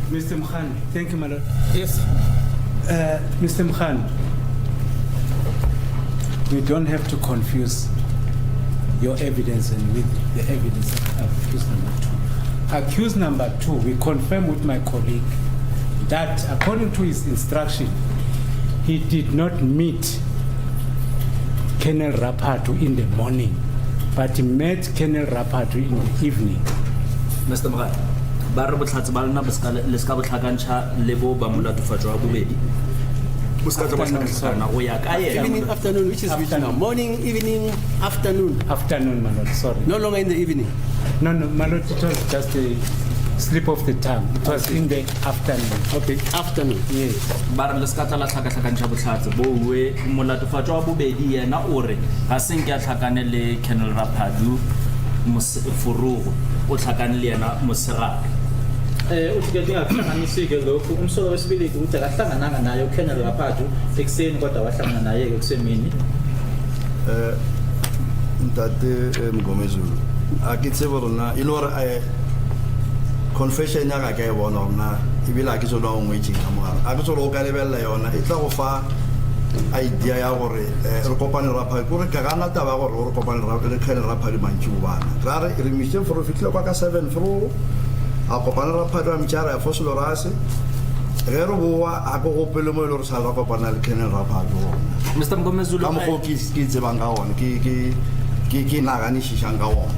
Mr. Mogane, thank you, my lord.
Yes.
Mr. Mogane, we don't have to confuse your evidence and with the evidence of accused number 2. Accused number 2, we confirm with my colleague that according to his instruction, he did not meet Colonel Rapatu in the morning, but he met Colonel Rapatu in the evening.
Mr. Mogane, ba re botlhatsi ba lena le ska botlhakantšha le bo ba molatofatšwa wa bobedi go ya ka yena.
Evening, afternoon, which is which now? Morning, evening, afternoon.
Afternoon, my lord, sorry.
No longer in the evening.
No, my lord, it was just a slip of the tongue. It was in the afternoon.
Okay, afternoon.
Yes.
ba re le ska tla la tlhakatlhakantšha botlhatsi bo we molatofatšwa wa bobedi yena o re ga senke a tlhakane le Colonel Rapadu forogo o tlhakane le yena mosegare.
Uthi ke ndingahlanganisike lokhu umsolo wesibili uthi akahlangananga naye uKolonel Rapadu ekuseni kodwa wahlangana naye ke kusemini.
Ntate Mngomezulu akitse borona ilore confession ya ga ka e bona rona e bila ke tsona o ngwetšeng ka mogala a ke tsolo o ka lebella yona e tla go fa idea ya gore re kopane Rapadu gore ka gana taba gore re kopane le Colonel Rapadu mantši o bana ra re re mission for fitlhe kwa ka 7 fro a kopana Rapadu a mtšara ya fosolo rase ge re boa a go gopele mo e le gore sa ra kopana le Colonel Rapadu
Mr. Mngomezulu,
ka mo ke tsebang ka ona ke naganišišang ka ona.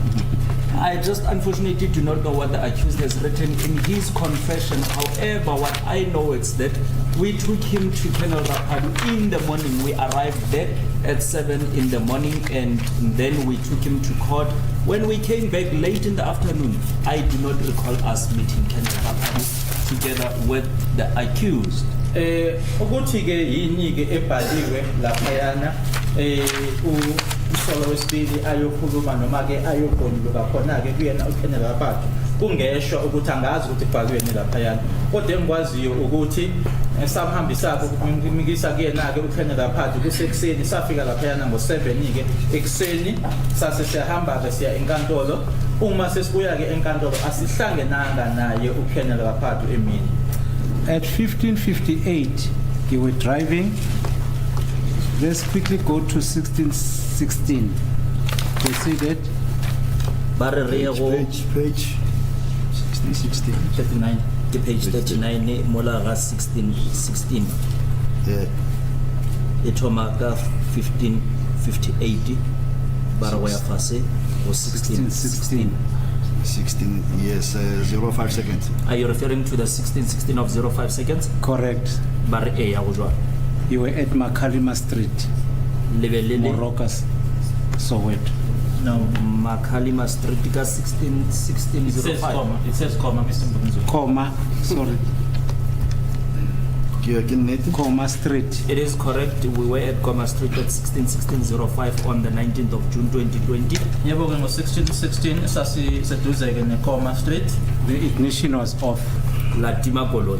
I just unfortunately do not know what the accused has written in his confession. However, what I know is that we took him to Colonel Rapadu in the morning. We arrived there at 7 in the morning and then we took him to court. When we came back late in the afternoon, I do not recall us meeting Colonel Rapadu together with the accused.
ukuthi ke yini ke ebhaliwe laphayana umsolo wesibili ayokhuluma noma ke ayobhonuluka khona ke kuyena ukhenela lapha kungeshwa ukuthi angazi ukuthi kubhaliwe ni laphayana kodwa engikwaziyo ukuthi samhambisa kumikisa kuyena ke ukhenela lapha kusekuseni safika laphayana ngo7 ke ekseni sase siyahamba ke siya enkantolo uma sesibuya ke enkantolo asihlangenanga naye ukhenela lapha emini.
At 15:58, you were driving. Let's quickly go to 16:16. You see that?
Page 16.
39
The page 39 mola ga 16:16.
Yeah.
Etomaka 15:58 bara wa fase was 16:16.
16, yes, 0.5 seconds.
Are you referring to the 16:16 of 0.5 seconds?
Correct.
Bara e ya go jwa.
You were at Makalima Street,
Lebelele
Morokas, Soweto.
no
Makalima Street ka 16:05.
it says comma Mr. Mngomezulu.
Comma, sorry, Comma Street.
It is correct. We were at Goma Street at 16:05 on the 19th of June 2020.
Yebo ke ngo16:16 seduze ke neComa Street.
The ignition was off.
Latima Koloi.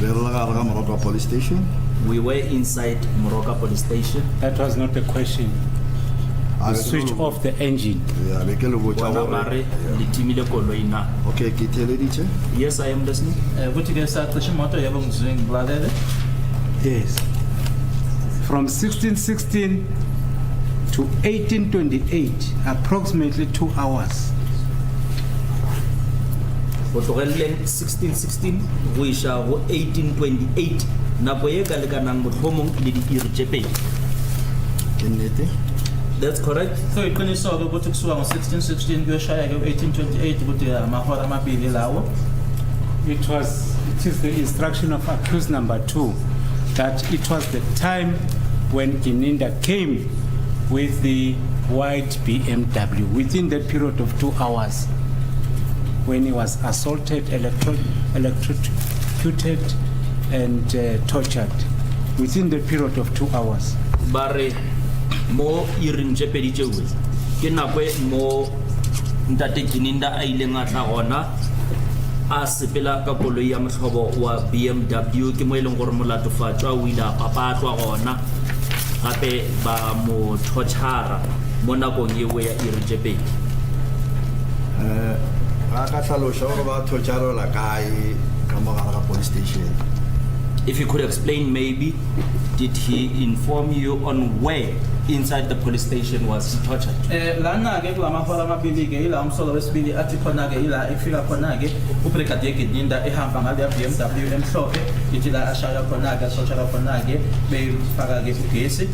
Moroka police station.
We were inside Moroka police station.
That was not a question.
Ah,
You switch off the engine.
Yeah,
Wana mare litimile koloi na.
okay,
Yes, I am listening.
Ukuthi ke sacisha imoto yebo ngizwe ngilalele.
Yes. From 16:16 to 18:28, approximately 2 hours.
Go tlogelle 16:16 go isha go 18:28 nako e ka lekanang motlhomong le diiri tse pedi. That's correct.
So iqiniso ke ukuthi kusuka ngo16:16 kuyoshaya ke 18:28 ukuthi amahora amabili lawo.
It is the instruction of accused number 2 that it was the time when Gininda came with the white BMW within that period of 2 hours when he was assaulted, electrocuted and tortured within the period of 2 hours.
Bare mo iring tse pedi tseo ke nako mo ntate Gininda a ile ngatla gona a sepela ka koloi ya motlhobo wa BMW ke mo ileng gore molatofatswa o ile a papatlwa gona gape ba mo tortura mo nakong eo ya iring tse pedi.
ka tlhalosha gore ba torture la kae ka mogare ga police station.
If you could explain, maybe, did he inform you on where inside the police station was he tortured?
Lana ke kulamahora amabili ke ila umsolo wesibili athi khona ke ila efika khona ke uBrigadier Gininda ehamba ngale BMW emhlophe ithi la ashaya khona ke asoshara khona ke befaka ke ugesi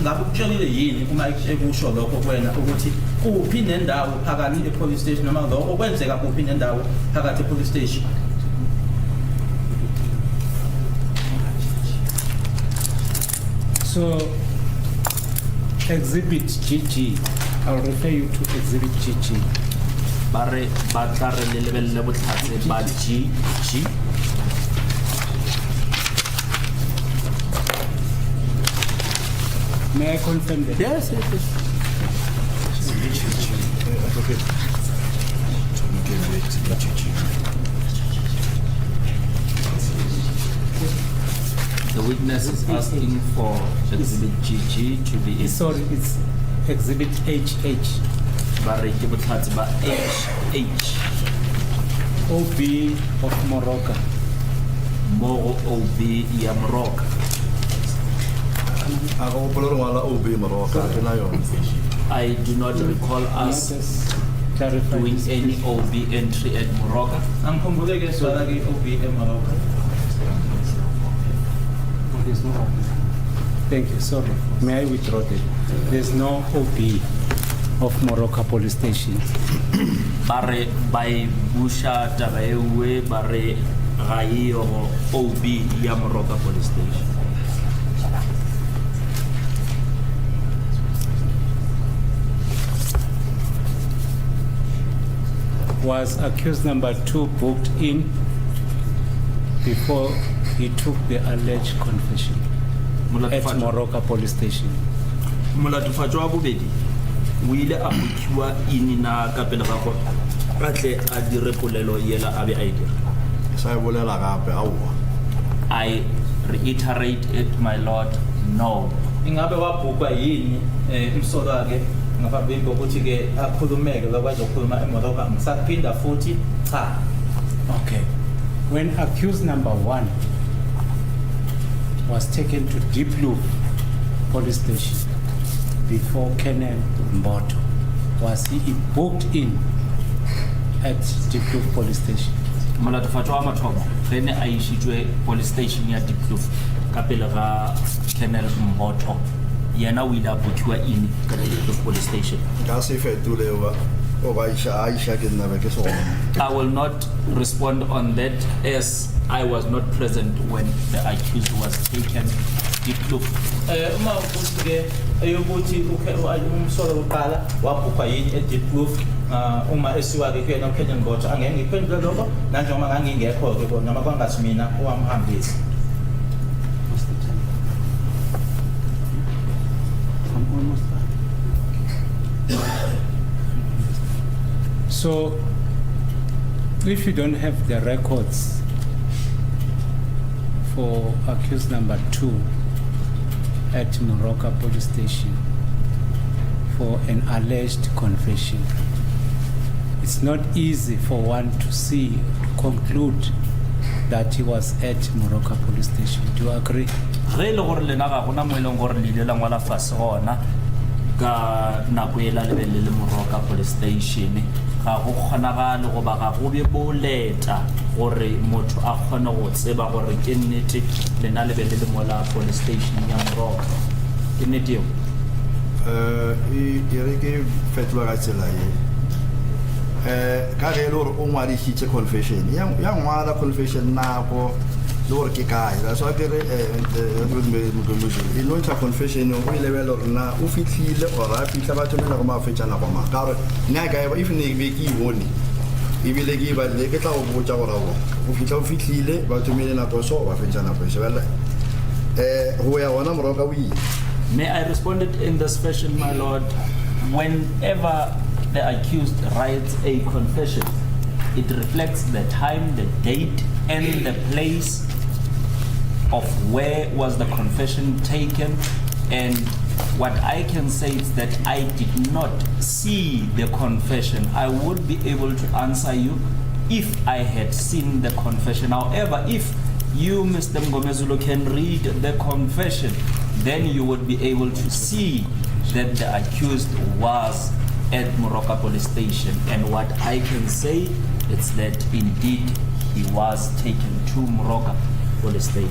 ngabe kutshelile yini uma ekusho lokho kwena ukuthi kuphi nendawo phakathi epolice station noma lokho kwenzeka kuphi nendawo phakathi epolice station?
So, Exhibit GG, I'll refer you to Exhibit GG.
Bare batlare le lebelle botlhatse ba GG.
May I confirm that?
Yes, yes, yes.
The witness is asking for Exhibit GG to be
Sorry, it's Exhibit HH.
Bare ke botlhatse ba HH.
OB of Moroka.
Moro OB ya Moroka. I do not recall us doing any OB entry at Moroka.
Angikhumbule ke sala ke OB eMoroka.
There's no OB. Thank you, sorry. May I withdraw that? There's no OB of Moroka police station.
Bare by busha tabaewe bare gai or OB ya Moroka police station.
Was accused number 2 booked in before he took the alleged confession at Moroka police station.
Molatofatso wa bobedi o ile a bokiwa inina ka pele ga go batle a dire polelo yela a be a dira.
Sa bolela gape aowa.
I reiterate it, my lord, no.
Ingabe wabhukwa yini umsolo ke ngaphambi kokuthi ke akhulumeke lokwazi ukukhuluma eMoroka ngisaphinda futhi cha.
Okay. When accused number 1 was taken to Deep Loop police station before Colonel Mboto, was he booked in at Deep Loop police station?
Molatofatso wa mathomo rene a ishitswe police station ya Deep Loop ka pele ga Colonel Mboto yena o ile a bokiwa in ka Deep Loop police station.
Ka se fetole o ba Aisha ke nna be ke so.
I will not respond on that as I was not present when the accused was taken Deep Loop.
Uma ukuthi ke eyokuthi umsolo wokuqala wabhukwa yini eDeep Loop uma esiwa ke kuyena uKenyan Mboto angeke ngiphendule lokho nanjengoba ngangingekho ke noma kwangathi mina owamhambisa.
So, if you don't have the records for accused number 2 at Moroka police station for an alleged confession, it's not easy for one to see, conclude that he was at Moroka police station. Do you agree?
Ge le gore lena ga gona mo eleng gore le ile la ngwala fase gona ka nako e la lebelele Moroka police station ga go kgonagale go ba ga go be boleta gore motho a kgone go tseba gore ke nnete lena lebelele mo la police station ya Moroka ke nnete eo.
E re ke fetwa ga tsela e ka ge le gore o ngwadisitse confession ya ngwala confession nako le gore ke kae ra so ke re Mngomezulu e no tsa confession o ile belo rena o fitlhile ora fitla batho mena go mafetjana go ma ka re nna ga if ne be ke bone e bile ke ba le ke tla go botsa gore o fitla o fitlhile batho mena na go so ba fetjana go shebela go ya ona Moroka o ile.
May I respond it in this fashion, my lord? Whenever the accused writes a confession, it reflects the time, the date, and the place of where was the confession taken. And what I can say is that I did not see the confession. I would be able to answer you if I had seen the confession. However, if you, Mr. Mngomezulu, can read the confession, then you would be able to see that the accused was at Moroka police station. And what I can say is that indeed he was taken to Moroka police station.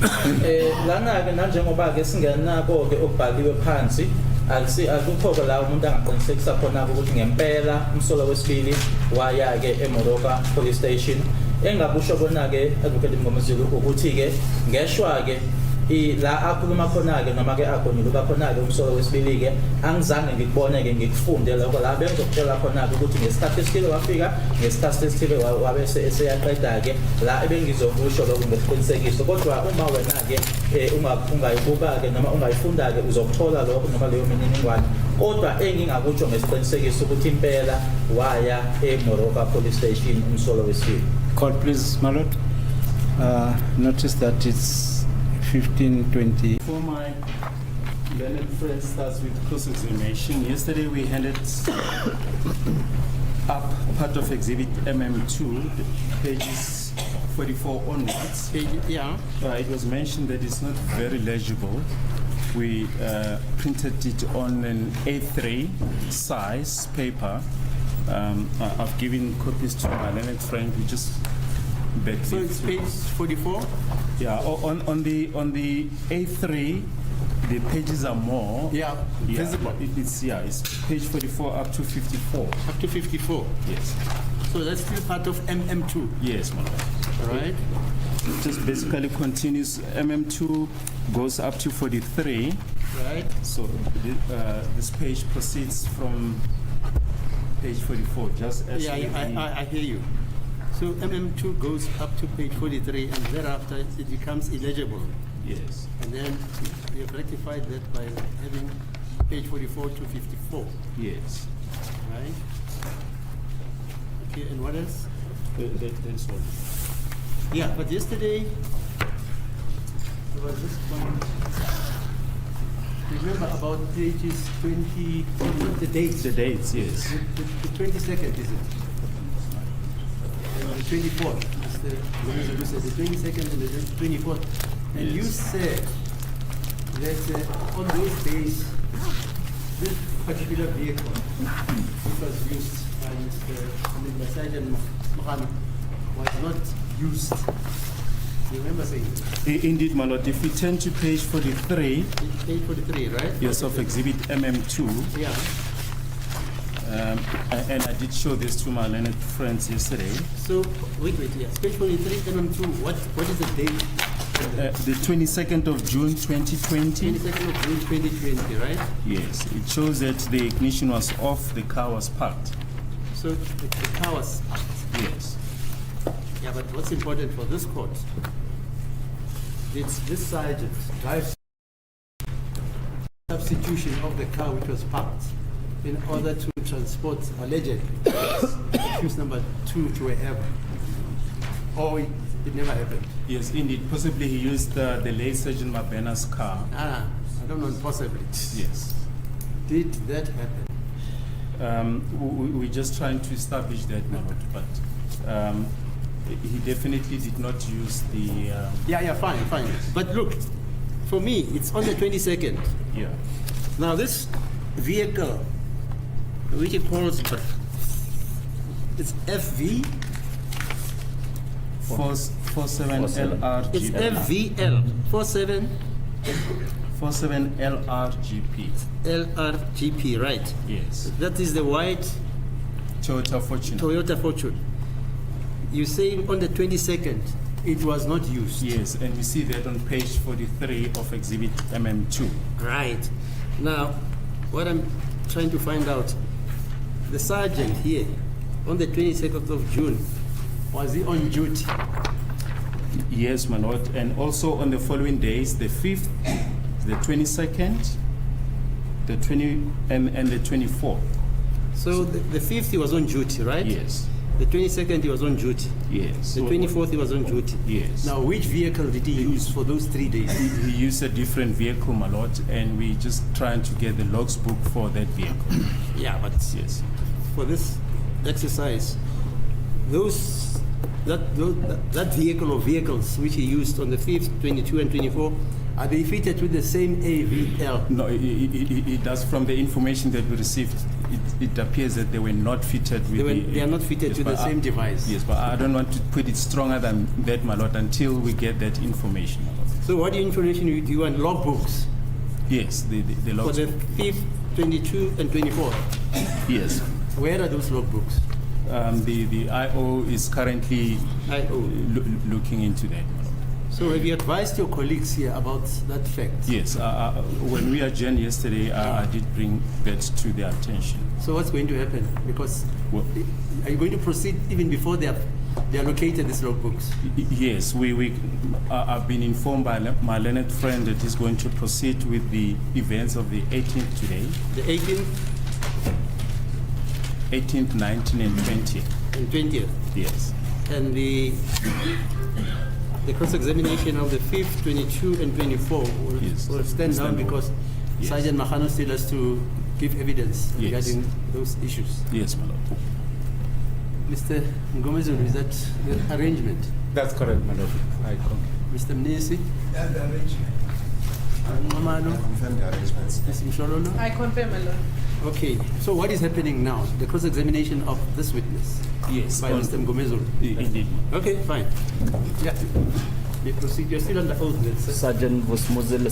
Lana ke nanjengoba ke singenako ke okubhaliwe phansi akukho la umuntu angaqinisekisa khona ukuthi ngempela umsolo wesibili waya ke eMoroka police station. Engakusho kona ke advocate Mngomezulu ukuthi ke ngeshwa ke la akhuluma khona ke noma ke akhona luka khona ke umsolo wesibili ke angizange ngikubone ke ngikufunde lokho la bengizokutshela khona ke ukuthi ngesikhathi esithile wafika ngesikhathi esithile wabe eseyaqeda ke la ebengizokusho lokho ngesiqinisekiso kodwa uma wena ke ungayibuka ke noma ungayifunda ke uzokuthola lokho noma leyo mininingwane kodwa engingakutsho ngesiqinisekiso ukuthi impela waya eMoroka police station umsolo wesibili.
Court, please, my lord. Notice that it's 15:20.
For my learned friend starts with cross-examination. Yesterday we handed up part of exhibit MM2, pages 44 onwards.
Yeah.
It was mentioned that it's not very legible. We printed it on an A3 size paper. I've given copies to my learned friend. We just begged.
So it's page 44?
Yeah, on the A3, the pages are more.
Yeah, visible.
It's page 44 up to 54.
Up to 54?
Yes.
So that's still part of MM2?
Yes, my lord.
Right.
It just basically continues. MM2 goes up to 43.
Right.
So this page proceeds from page 44, just as
Yeah, I hear you. So MM2 goes up to page 43 and thereafter it becomes illegible.
Yes.
And then you have rectified that by having page 44 to 54,
Yes.
right? Okay, and what else?
That's all.
Yeah, but yesterday, there was this one. Remember about pages 20, the dates?
The dates, yes.
The 22nd, is it? The 24th. Mr. Mngomezulu said the 22nd and the 24th. And you
Yes.
said that on those days, this particular vehicle, which was used by Mr. Sergeant Mogane, was not used. You remember saying it?
Indeed, my lord. If we turn to page 43,
Page 43, right?
yes, of exhibit MM2,
Yeah.
and I did show this to my learned friends yesterday.
So, wait, yes. Page 43, MM2, what is the date?
The 22nd of June 2020.
22nd of June 2020, right?
Yes, it shows that the ignition was off, the car was parked.
So the car was parked.
Yes.
Yeah, but what's important for this court? It's this sergeant drives substitution of the car which was parked in order to transport allegedly accused number 2 to wherever. Or it never happened.
Yes, indeed. Possibly he used the late Sergeant Mabena's car.
I don't know, possibly.
Yes.
Did that happen?
We're just trying to establish that, my lord, but he definitely did not use the.
Yeah, fine. But look, for me, it's on the 22nd.
Yeah.
Now this vehicle, which it calls, it's FV.
47 LRGP.
It's FVL 47
LRGP.
LRGP, right?
Yes.
That is the white
Toyota Fortuner.
Toyota Fortune. You're saying on the 22nd it was not used.
Yes, and we see that on page 43 of exhibit MM2.
Right. Now, what I'm trying to find out, the sergeant here on the 22nd of June, was he on duty?
Yes, my lord, and also on the following days, the 5th, the 22nd, the 20 and the 24th.
So the 5th he was on duty, right?
Yes.
The 22nd he was on duty.
Yes.
The 24th he was on duty.
Yes.
Now, which vehicle did he use for those 3 days?
He used a different vehicle, my lord, and we just trying to get the logs book for that vehicle.
Yeah, but
Yes.
for this exercise, that vehicle or vehicles which he used on the 5th, 22 and 24, are they fitted with the same AVL?
No, it does. From the information that we received, it appears that they were not fitted with
They are not fitted
yes,
with the
but
same device.
Yes, but I don't want to put it stronger than that, my lord, until we get that information, my lord.
So what information do you want? Logbooks
Yes, the
for
logs.
the 5th, 22 and 24.
Yes.
Where are those logbooks?
The IO is currently looking into that, my lord.
So have you advised your colleagues here about that fact?
Yes, when we adjourned yesterday, I did bring that to their attention.
So what's going to happen? Because
Well-
are you going to proceed even before they are located, these logbooks?
Yes, I've been informed by my learned friend that he's going to proceed with the events of the 18th today,
The 18th
18th, 19th, and 20th.
and 20th.
Yes.
And the cross-examination of the 5th, 22 and 24
Yes.
will stand down because
Yes.
Sergeant Mogane still has to give evidence
Yes.
regarding those issues.
Yes, my lord.
Mr. Mngomezulu, is that the arrangement?
That's correct, my lord. I concur.
Mr. Mnisi?
Yeah, the arrangement. I
Mamano?
confirm the arrangements.
Mr. Mshololo?
I confirm, my lord.
Okay, so what is happening now? The cross-examination of this witness
Yes.
by Mr. Mngomezulu?
Indeed.
Okay, fine. Yeah. May proceed. You're still under oath, then, sir.
Sergeant Mngomezulu